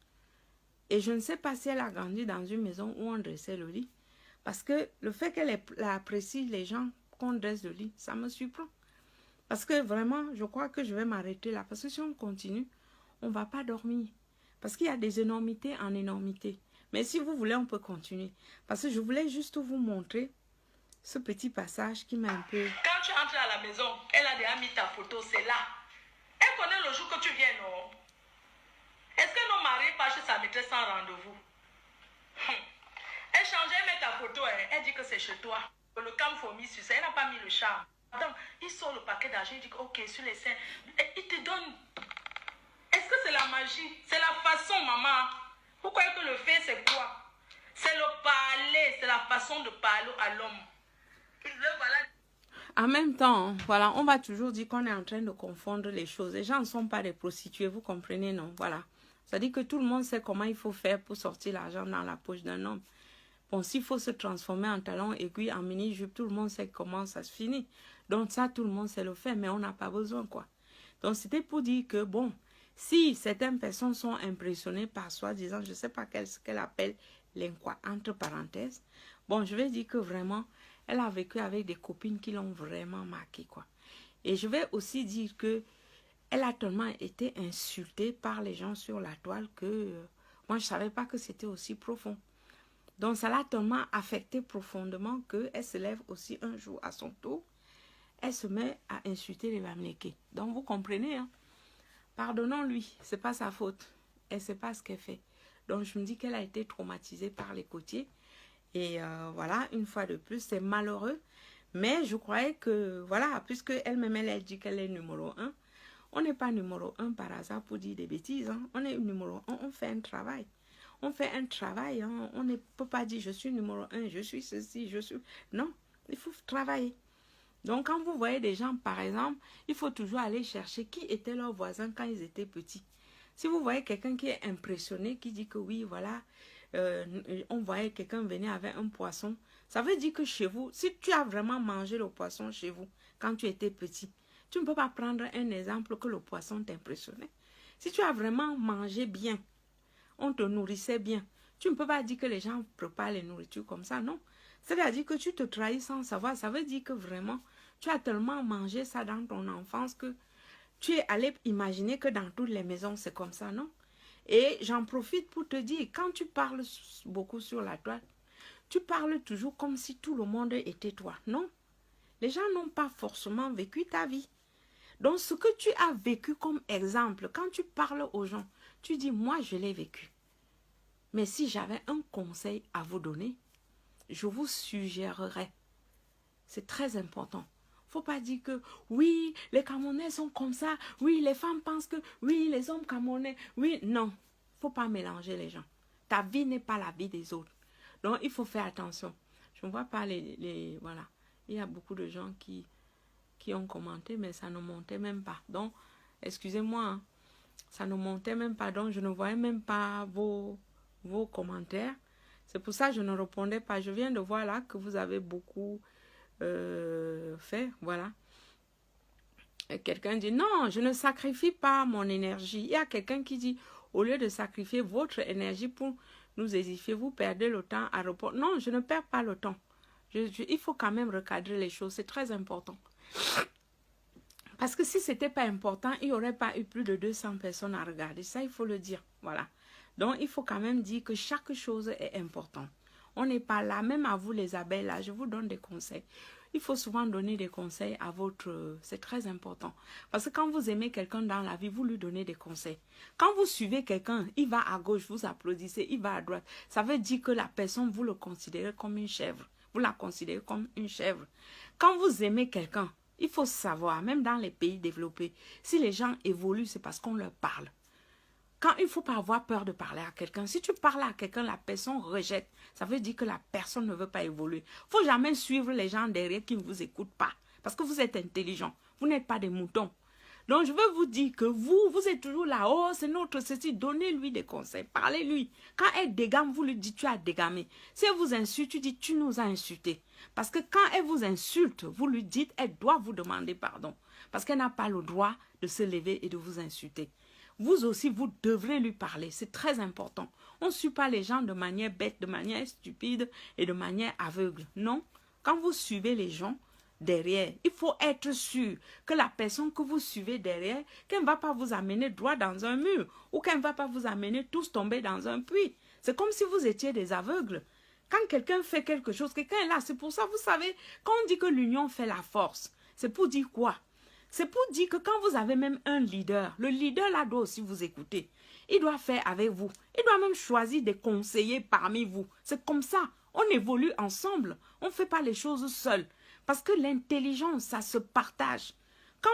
Et je ne sais pas si elle a grandi dans une maison où on dressait le lit. Parce que le fait qu'elle apprécie les gens qu'on dresse le lit, ça me surprend. Parce que vraiment, je crois que je vais m'arrêter là. Parce que si on continue, on ne va pas dormir. Parce qu'il y a des énormités en énormités. Mais si vous voulez, on peut continuer. Parce que je voulais juste vous montrer ce petit passage qui m'a un peu... Quand tu entres à la maison, elle a déjà mis ta photo, c'est là. Elle connaît le jour que tu viens, non? Est-ce que nos maris passent chez sa maîtresse sans rendez-vous? Elle change, elle met ta photo, elle dit que c'est chez toi. Le camp fourmi sur ça, elle n'a pas mis le charme. Attends, il sort le paquet d'argent, il dit que ok, sur les seins, il te donne. Est-ce que c'est la magie? C'est la façon, maman. Vous croyez que le fait, c'est quoi? C'est le parler, c'est la façon de parler à l'homme. En même temps, voilà, on va toujours dire qu'on est en train de confondre les choses. Les gens ne sont pas des prostituées, vous comprenez, non? Voilà. C'est-à-dire que tout le monde sait comment il faut faire pour sortir l'argent dans la poche d'un homme. Bon, s'il faut se transformer en talon aiguille, en mini-jupe, tout le monde sait comment ça se finit. Donc ça, tout le monde sait le faire, mais on n'a pas besoin, quoi. Donc c'était pour dire que, bon, si certaines personnes sont impressionnées par soi-disant, je ne sais pas ce qu'elle appelle l'inqua, entre parenthèses. Bon, je vais dire que vraiment, elle a vécu avec des copines qui l'ont vraiment marqué, quoi. Et je vais aussi dire que elle a tellement été insultée par les gens sur la toile que moi, je ne savais pas que c'était aussi profond. Donc, ça l'a tellement affectée profondément qu'elle se lève aussi un jour à son tour. Elle se met à insulter les Bamileke. Donc, vous comprenez, hein? Pardonnons-lui, ce n'est pas sa faute. Elle ne sait pas ce qu'elle fait. Donc, je me dis qu'elle a été traumatisée par les côtiers. Et voilà, une fois de plus, c'est malheureux. Mais je croyais que, voilà, puisque elle-même, elle a dit qu'elle est numéro 1, on n'est pas numéro 1 par hasard pour dire des bêtises. Hein. On est numéro 1, on fait un travail. On fait un travail. Hein. On ne peut pas dire je suis numéro 1, je suis ceci, je suis... Non, il faut travailler. Donc, quand vous voyez des gens, par exemple, il faut toujours aller chercher qui étaient leurs voisins quand ils étaient petits. Si vous voyez quelqu'un qui est impressionné, qui dit que oui, voilà, on voyait quelqu'un venir avec un poisson, ça veut dire que chez vous, si tu as vraiment mangé le poisson chez vous quand tu étais petit, tu ne peux pas prendre un exemple que le poisson t'impressionnait. Si tu as vraiment mangé bien, on te nourrissait bien, tu ne peux pas dire que les gens préparent les nourritures comme ça, non. C'est-à-dire que tu te trahis sans savoir, ça veut dire que vraiment, tu as tellement mangé ça dans ton enfance que tu es allé imaginer que dans toutes les maisons, c'est comme ça, non? Et j'en profite pour te dire, quand tu parles beaucoup sur la toile, tu parles toujours comme si tout le monde était toi, non? Les gens n'ont pas forcément vécu ta vie. Donc, ce que tu as vécu comme exemple, quand tu parles aux gens, tu dis, moi, je l'ai vécu. Mais si j'avais un conseil à vous donner, je vous suggérerais, c'est très important. Faut pas dire que, oui, les Camerounais sont comme ça, oui, les femmes pensent que, oui, les hommes Camerounais, oui, non. Faut pas mélanger les gens. Ta vie n'est pas la vie des autres. Donc, il faut faire attention. Je ne vois pas voilà. Il y a beaucoup de gens qui ont commenté, mais ça ne montait même pas. Donc, excusez-moi, hein, ça ne montait même pas. Donc, je ne voyais même pas vos commentaires. C'est pour ça que je ne répondais pas. Je viens de voir là que vous avez beaucoup fait. Voilà. Quelqu'un dit, non, je ne sacrifie pas mon énergie. Il y a quelqu'un qui dit, au lieu de sacrifier votre énergie pour nous édifier, vous perdez le temps à répondre. Non, je ne perds pas le temps. Il faut quand même recadrer les choses. C'est très important. Parce que si ce n'était pas important, il n'y aurait pas eu plus de 200 personnes à regarder. Ça, il faut le dire. Voilà. Donc, il faut quand même dire que chaque chose est importante. On n'est pas là, même à vous les abeilles, là, je vous donne des conseils. Il faut souvent donner des conseils à votre... C'est très important. Parce que quand vous aimez quelqu'un dans la vie, vous lui donnez des conseils. Quand vous suivez quelqu'un, il va à gauche, vous applaudissez, il va à droite. Ça veut dire que la personne, vous le considérez comme une chèvre. Vous la considérez comme une chèvre. Quand vous aimez quelqu'un, il faut savoir, même dans les pays développés, si les gens évoluent, c'est parce qu'on leur parle. Quand il ne faut pas avoir peur de parler à quelqu'un. Si tu parles à quelqu'un, la personne rejette. Ça veut dire que la personne ne veut pas évoluer. Il ne faut jamais suivre les gens derrière qui ne vous écoutent pas. Parce que vous êtes intelligent. Vous n'êtes pas des moutons. Donc, je veux vous dire que vous êtes toujours là. Oh, c'est notre ceci. Donnez-lui des conseils. Parlez-lui. Quand elle dégame, vous lui dites, tu as dégamé. Si elle vous insulte, tu dis, tu nous as insultés. Parce que quand elle vous insulte, vous lui dites, elle doit vous demander pardon. Parce qu'elle n'a pas le droit de se lever et de vous insulter. Vous aussi, vous devrez lui parler. C'est très important. On ne suit pas les gens de manière bête, de manière stupide et de manière aveugle. Non. Quand vous suivez les gens derrière, il faut être sûr que la personne que vous suivez derrière, qu'elle ne va pas vous amener droit dans un mur ou qu'elle ne va pas vous amener tous tomber dans un puits. C'est comme si vous étiez des aveugles. Quand quelqu'un fait quelque chose, quelqu'un est là. C'est pour ça, vous savez, quand on dit que l'union fait la force, c'est pour dire quoi? C'est pour dire que quand vous avez même un leader, le leader là doit aussi vous écouter. Il doit faire avec vous. Il doit même choisir des conseillers parmi vous. C'est comme ça. On évolue ensemble. On ne fait pas les choses seuls. Parce que l'intelligence, ça se partage. Quand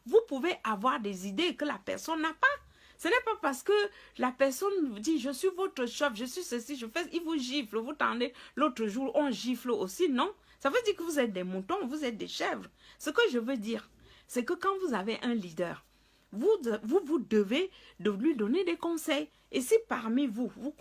vous pouvez avoir des idées que la personne n'a pas. Ce n'est pas parce que la personne vous dit, je suis votre chef, je suis ceci, je fais, il vous gifle, vous tendez. L'autre jour, on gifle aussi, non? Ça veut dire que vous êtes des moutons, vous êtes des chèvres. Ce que je veux dire, c'est que quand vous avez un leader, vous devez de lui donner des conseils. Et si parmi vous, vous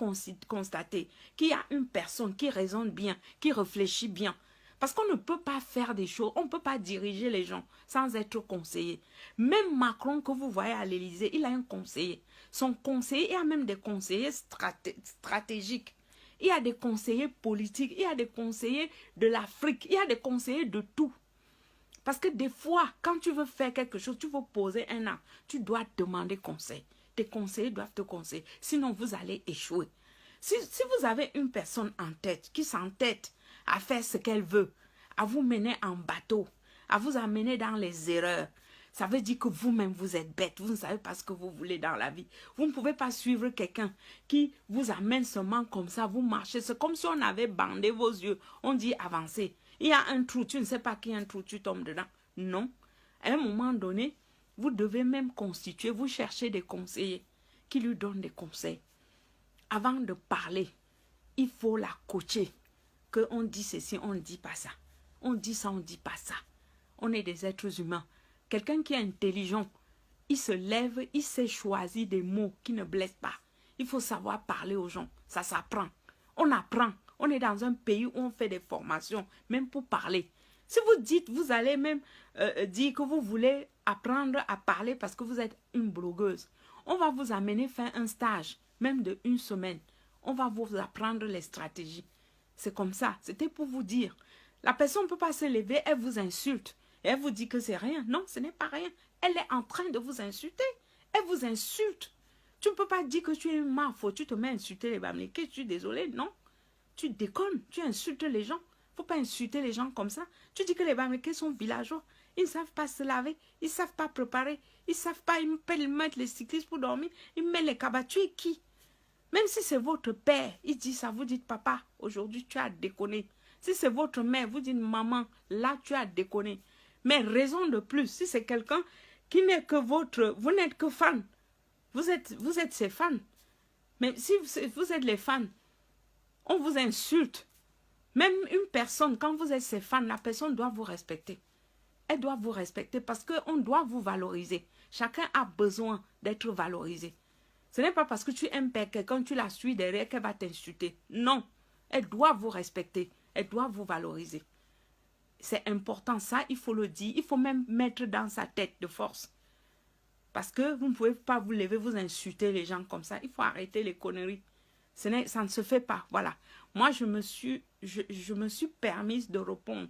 constatez qu'il y a une personne qui raisonne bien, qui réfléchit bien, parce qu'on ne peut pas faire des choses, on ne peut pas diriger les gens sans être conseillé. Même Macron que vous voyez à l'Élysée, il a un conseiller. Son conseiller, il y a même des conseillers stratégiques. Il y a des conseillers politiques, il y a des conseillers de l'Afrique, il y a des conseillers de tout. Parce que des fois, quand tu veux faire quelque chose, tu veux poser un acte, tu dois demander conseil. Tes conseillers doivent te conseiller, sinon vous allez échouer. Si vous avez une personne en tête, qui s'entête à faire ce qu'elle veut, à vous mener en bateau, à vous amener dans les erreurs, ça veut dire que vous-même, vous êtes bête. Vous ne savez pas ce que vous voulez dans la vie. Vous ne pouvez pas suivre quelqu'un qui vous amène seulement comme ça. Vous marchez. C'est comme si on avait bandé vos yeux. On dit avancez. Il y a un trou. Tu ne sais pas qu'il y a un trou. Tu tombes dedans. Non. À un moment donné, vous devez même constituer. Vous cherchez des conseillers qui lui donnent des conseils. Avant de parler, il faut la coacher. Qu'on dit ceci, on ne dit pas ça. On dit ça, on ne dit pas ça. On est des êtres humains. Quelqu'un qui est intelligent, il se lève, il sait choisir des mots qui ne blessent pas. Il faut savoir parler aux gens. Ça s'apprend. On apprend. On est dans un pays où on fait des formations, même pour parler. Si vous dites, vous allez même dire que vous voulez apprendre à parler parce que vous êtes une blogueuse. On va vous amener faire un stage, même de 1 semaine. On va vous apprendre les stratégies. C'est comme ça. C'était pour vous dire. La personne ne peut pas se lever, elle vous insulte. Et elle vous dit que c'est rien. Non, ce n'est pas rien. Elle est en train de vous insulter. Elle vous insulte. Tu ne peux pas dire que tu es une marfo. Tu te mets à insulter les Bamileke. Je suis désolée. Non. Tu déconnes. Tu insultes les gens. Il ne faut pas insulter les gens comme ça. Tu dis que les Bamileke sont villageois. Ils ne savent pas se laver. Ils ne savent pas préparer. Ils ne savent pas. Ils mettent les cyclistes pour dormir. Ils mettent les cabas. Tu es qui? Même si c'est votre père, il dit ça. Vous dites, papa, aujourd'hui tu as déconné. Si c'est votre mère, vous dites, maman, là tu as déconné. Mais raison de plus, si c'est quelqu'un qui n'est que votre... Vous n'êtes que fan. Vous êtes ses fans. Mais si vous êtes les fans, on vous insulte. Même une personne, quand vous êtes ses fans, la personne doit vous respecter. Elle doit vous respecter parce qu'on doit vous valoriser. Chacun a besoin d'être valorisé. Ce n'est pas parce que tu aimes quelqu'un, tu la suis derrière qu'elle va t'insulter. Non, elle doit vous respecter. Elle doit vous valoriser. C'est important, ça, il faut le dire. Il faut même mettre dans sa tête de force. Parce que vous ne pouvez pas vous lever, vous insulter les gens comme ça. Il faut arrêter les conneries. Ça ne se fait pas. Voilà. Moi, je me suis permise de répondre.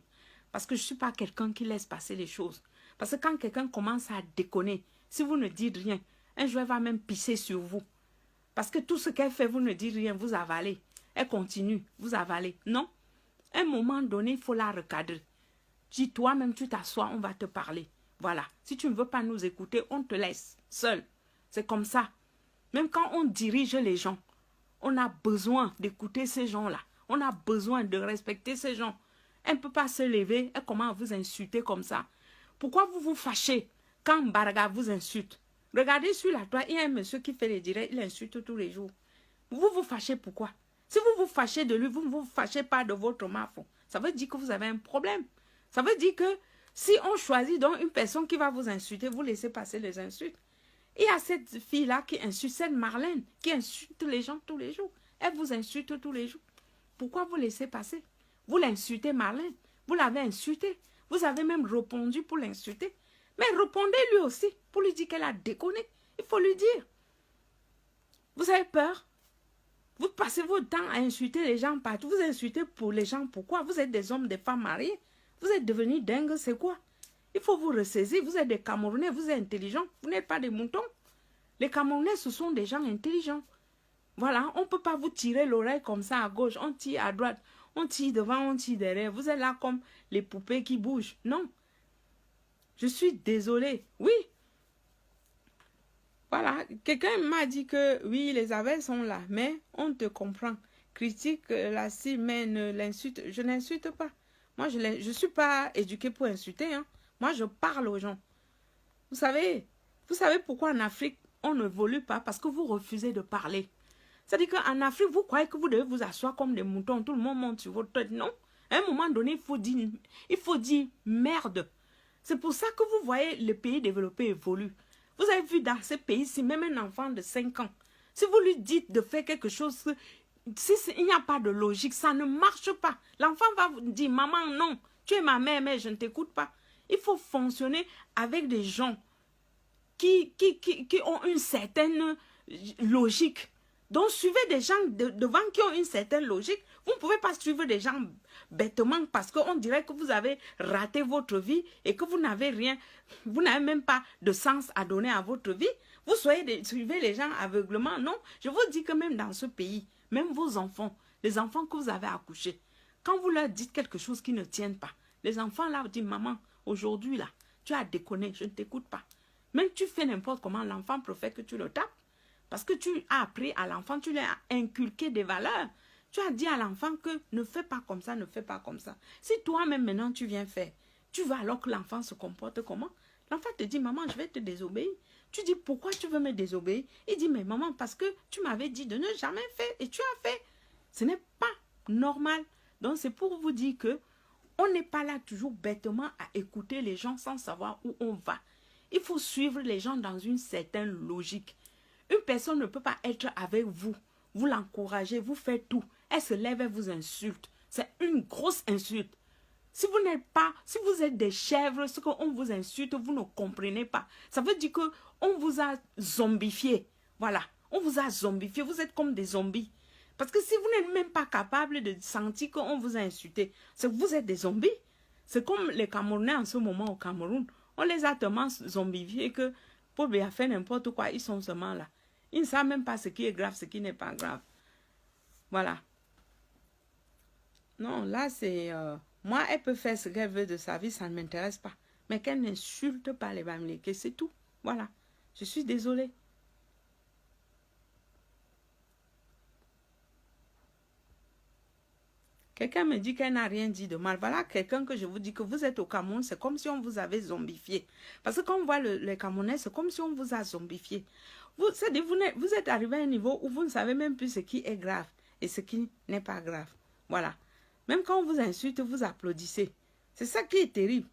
Parce que je ne suis pas quelqu'un qui laisse passer les choses. Parce que quand quelqu'un commence à déconner, si vous ne dites rien, un jour, elle va même pisser sur vous. Parce que tout ce qu'elle fait, vous ne dites rien, vous avalez. Elle continue, vous avalez. Non. À un moment donné, il faut la recadrer. Dis toi-même, tu t'assois, on va te parler. Voilà. Si tu ne veux pas nous écouter, on te laisse seul. C'est comme ça. Même quand on dirige les gens, on a besoin d'écouter ces gens-là. On a besoin de respecter ces gens. Elle ne peut pas se lever, elle commence à vous insulter comme ça. Pourquoi vous vous fâchez quand Baraga vous insulte? Regardez sur la toile, il y a un monsieur qui fait les directs, il insulte tous les jours. Vous vous fâchez pourquoi? Si vous vous fâchez de lui, vous ne vous fâchez pas de votre mafo. Ça veut dire que vous avez un problème. Ça veut dire que si on choisit donc une personne qui va vous insulter, vous laissez passer les insultes. Il y a cette fille-là qui insulte, cette Marlène, qui insulte les gens tous les jours. Elle vous insulte tous les jours. Pourquoi vous laissez passer? Vous l'insultez, Marlène. Vous l'avez insulté. Vous avez même répondu pour l'insulter. Mais répondez lui aussi pour lui dire qu'elle a déconné. Il faut lui dire. Vous avez peur? Vous passez votre temps à insulter les gens partout. Vous insultez pour les gens. Pourquoi? Vous êtes des hommes, des femmes mariés. Vous êtes devenus dingues, c'est quoi? Il faut vous ressaisir. Vous êtes des Camerounais, vous êtes intelligents. Vous n'êtes pas des moutons. Les Camerounais, ce sont des gens intelligents. Voilà, on ne peut pas vous tirer l'oreille comme ça à gauche. On tire à droite. On tire devant, on tire derrière. Vous êtes là comme les poupées qui bougent. Non. Je suis désolée. Oui. Voilà. Quelqu'un m'a dit que oui, les abeilles sont là. Mais on te comprend. Critique la cible, mais ne l'insulte. Je n'insulte pas. Moi, je ne suis pas éduquée pour insulter. Hein. Moi, je parle aux gens. Vous savez pourquoi en Afrique, on ne évolue pas? Parce que vous refusez de parler. C'est-à-dire qu'en Afrique, vous croyez que vous devez vous asseoir comme des moutons. Tout le monde monte sur votre tête. Non. À un moment donné, il faut dire merde. C'est pour ça que vous voyez les pays développés évoluent. Vous avez vu dans ces pays-ci, même un enfant de 5 ans, si vous lui dites de faire quelque chose, il n'y a pas de logique, ça ne marche pas. L'enfant va vous dire, maman, non, tu es ma mère, mais je ne t'écoute pas. Il faut fonctionner avec des gens qui ont une certaine logique. Donc, suivez des gens devant qui ont une certaine logique. Vous ne pouvez pas suivre des gens bêtement parce qu'on dirait que vous avez raté votre vie et que vous n'avez rien, vous n'avez même pas de sens à donner à votre vie. Vous suivez les gens aveuglement. Non, je vous dis que même dans ce pays, même vos enfants, les enfants que vous avez accouchés, quand vous leur dites quelque chose qui ne tient pas, les enfants là vous disent, maman, aujourd'hui là, tu as déconné, je ne t'écoute pas. Même tu fais n'importe comment, l'enfant préfère que tu le tapes. Parce que tu as appris à l'enfant, tu lui as inculqué des valeurs. Tu as dit à l'enfant que ne fais pas comme ça, ne fais pas comme ça. Si toi-même maintenant tu viens faire, tu vas alors que l'enfant se comporte comment? L'enfant te dit, maman, je vais te désobéir. Tu dis, pourquoi tu veux me désobéir? Il dit, mais maman, parce que tu m'avais dit de ne jamais faire et tu as fait. Ce n'est pas normal. Donc c'est pour vous dire que on n'est pas là toujours bêtement à écouter les gens sans savoir où on va. Il faut suivre les gens dans une certaine logique. Une personne ne peut pas être avec vous, vous l'encouragez, vous faites tout. Elle se lève et vous insulte. C'est une grosse insulte. Si vous n'êtes pas, si vous êtes des chèvres, ce qu'on vous insulte, vous ne comprenez pas. Ça veut dire qu'on vous a zombifié. Voilà, on vous a zombifié, vous êtes comme des zombies. Parce que si vous n'êtes même pas capable de sentir qu'on vous a insulté, c'est que vous êtes des zombies. C'est comme les Camerounais en ce moment au Cameroun. On les a tellement zombifiés que pour bien faire n'importe quoi, ils sont seulement là. Ils ne savent même pas ce qui est grave, ce qui n'est pas grave. Voilà. Non, là, c'est... moi, elle peut faire ce qu'elle veut de sa vie, ça ne m'intéresse pas. Mais qu'elle n'insulte pas les Bamileke, c'est tout. Voilà. Je suis désolée. Quelqu'un me dit qu'elle n'a rien dit de mal. Voilà quelqu'un que je vous dis que vous êtes au Cameroun, c'est comme si on vous avait zombifié. Parce que quand on voit les Camerounais, c'est comme si on vous a zombifié. Vous êtes arrivé à un niveau où vous ne savez même plus ce qui est grave et ce qui n'est pas grave. Voilà. Même quand on vous insulte, vous applaudissez. C'est ça qui est terrible.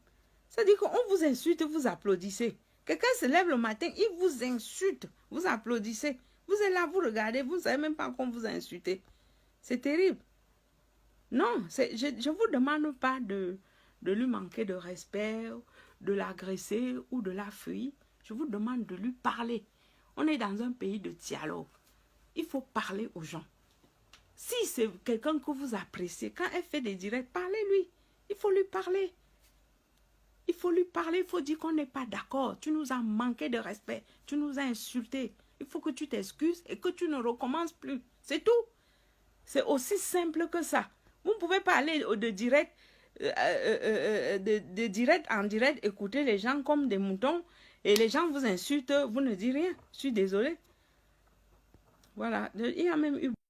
C'est-à-dire qu'on vous insulte, vous applaudissez. Quelqu'un se lève le matin, il vous insulte, vous applaudissez. Vous êtes là, vous regardez, vous ne savez même pas qu'on vous a insulté. C'est terrible. Non, je ne vous demande pas de lui manquer de respect, de l'agresser ou de la fuir. Je vous demande de lui parler. On est dans un pays de dialogue. Il faut parler aux gens. Si c'est quelqu'un que vous appréciez, quand elle fait des directs, parlez-lui. Il faut lui parler. Il faut lui parler, il faut dire qu'on n'est pas d'accord. Tu nous as manqué de respect. Tu nous as insultés. Il faut que tu t'excuses et que tu ne recommences plus. C'est tout. C'est aussi simple que ça. Vous ne pouvez pas aller de direct en direct, écouter les gens comme des moutons et les gens vous insultent, vous ne dites rien. Je suis désolée. Voilà. Il y a même eu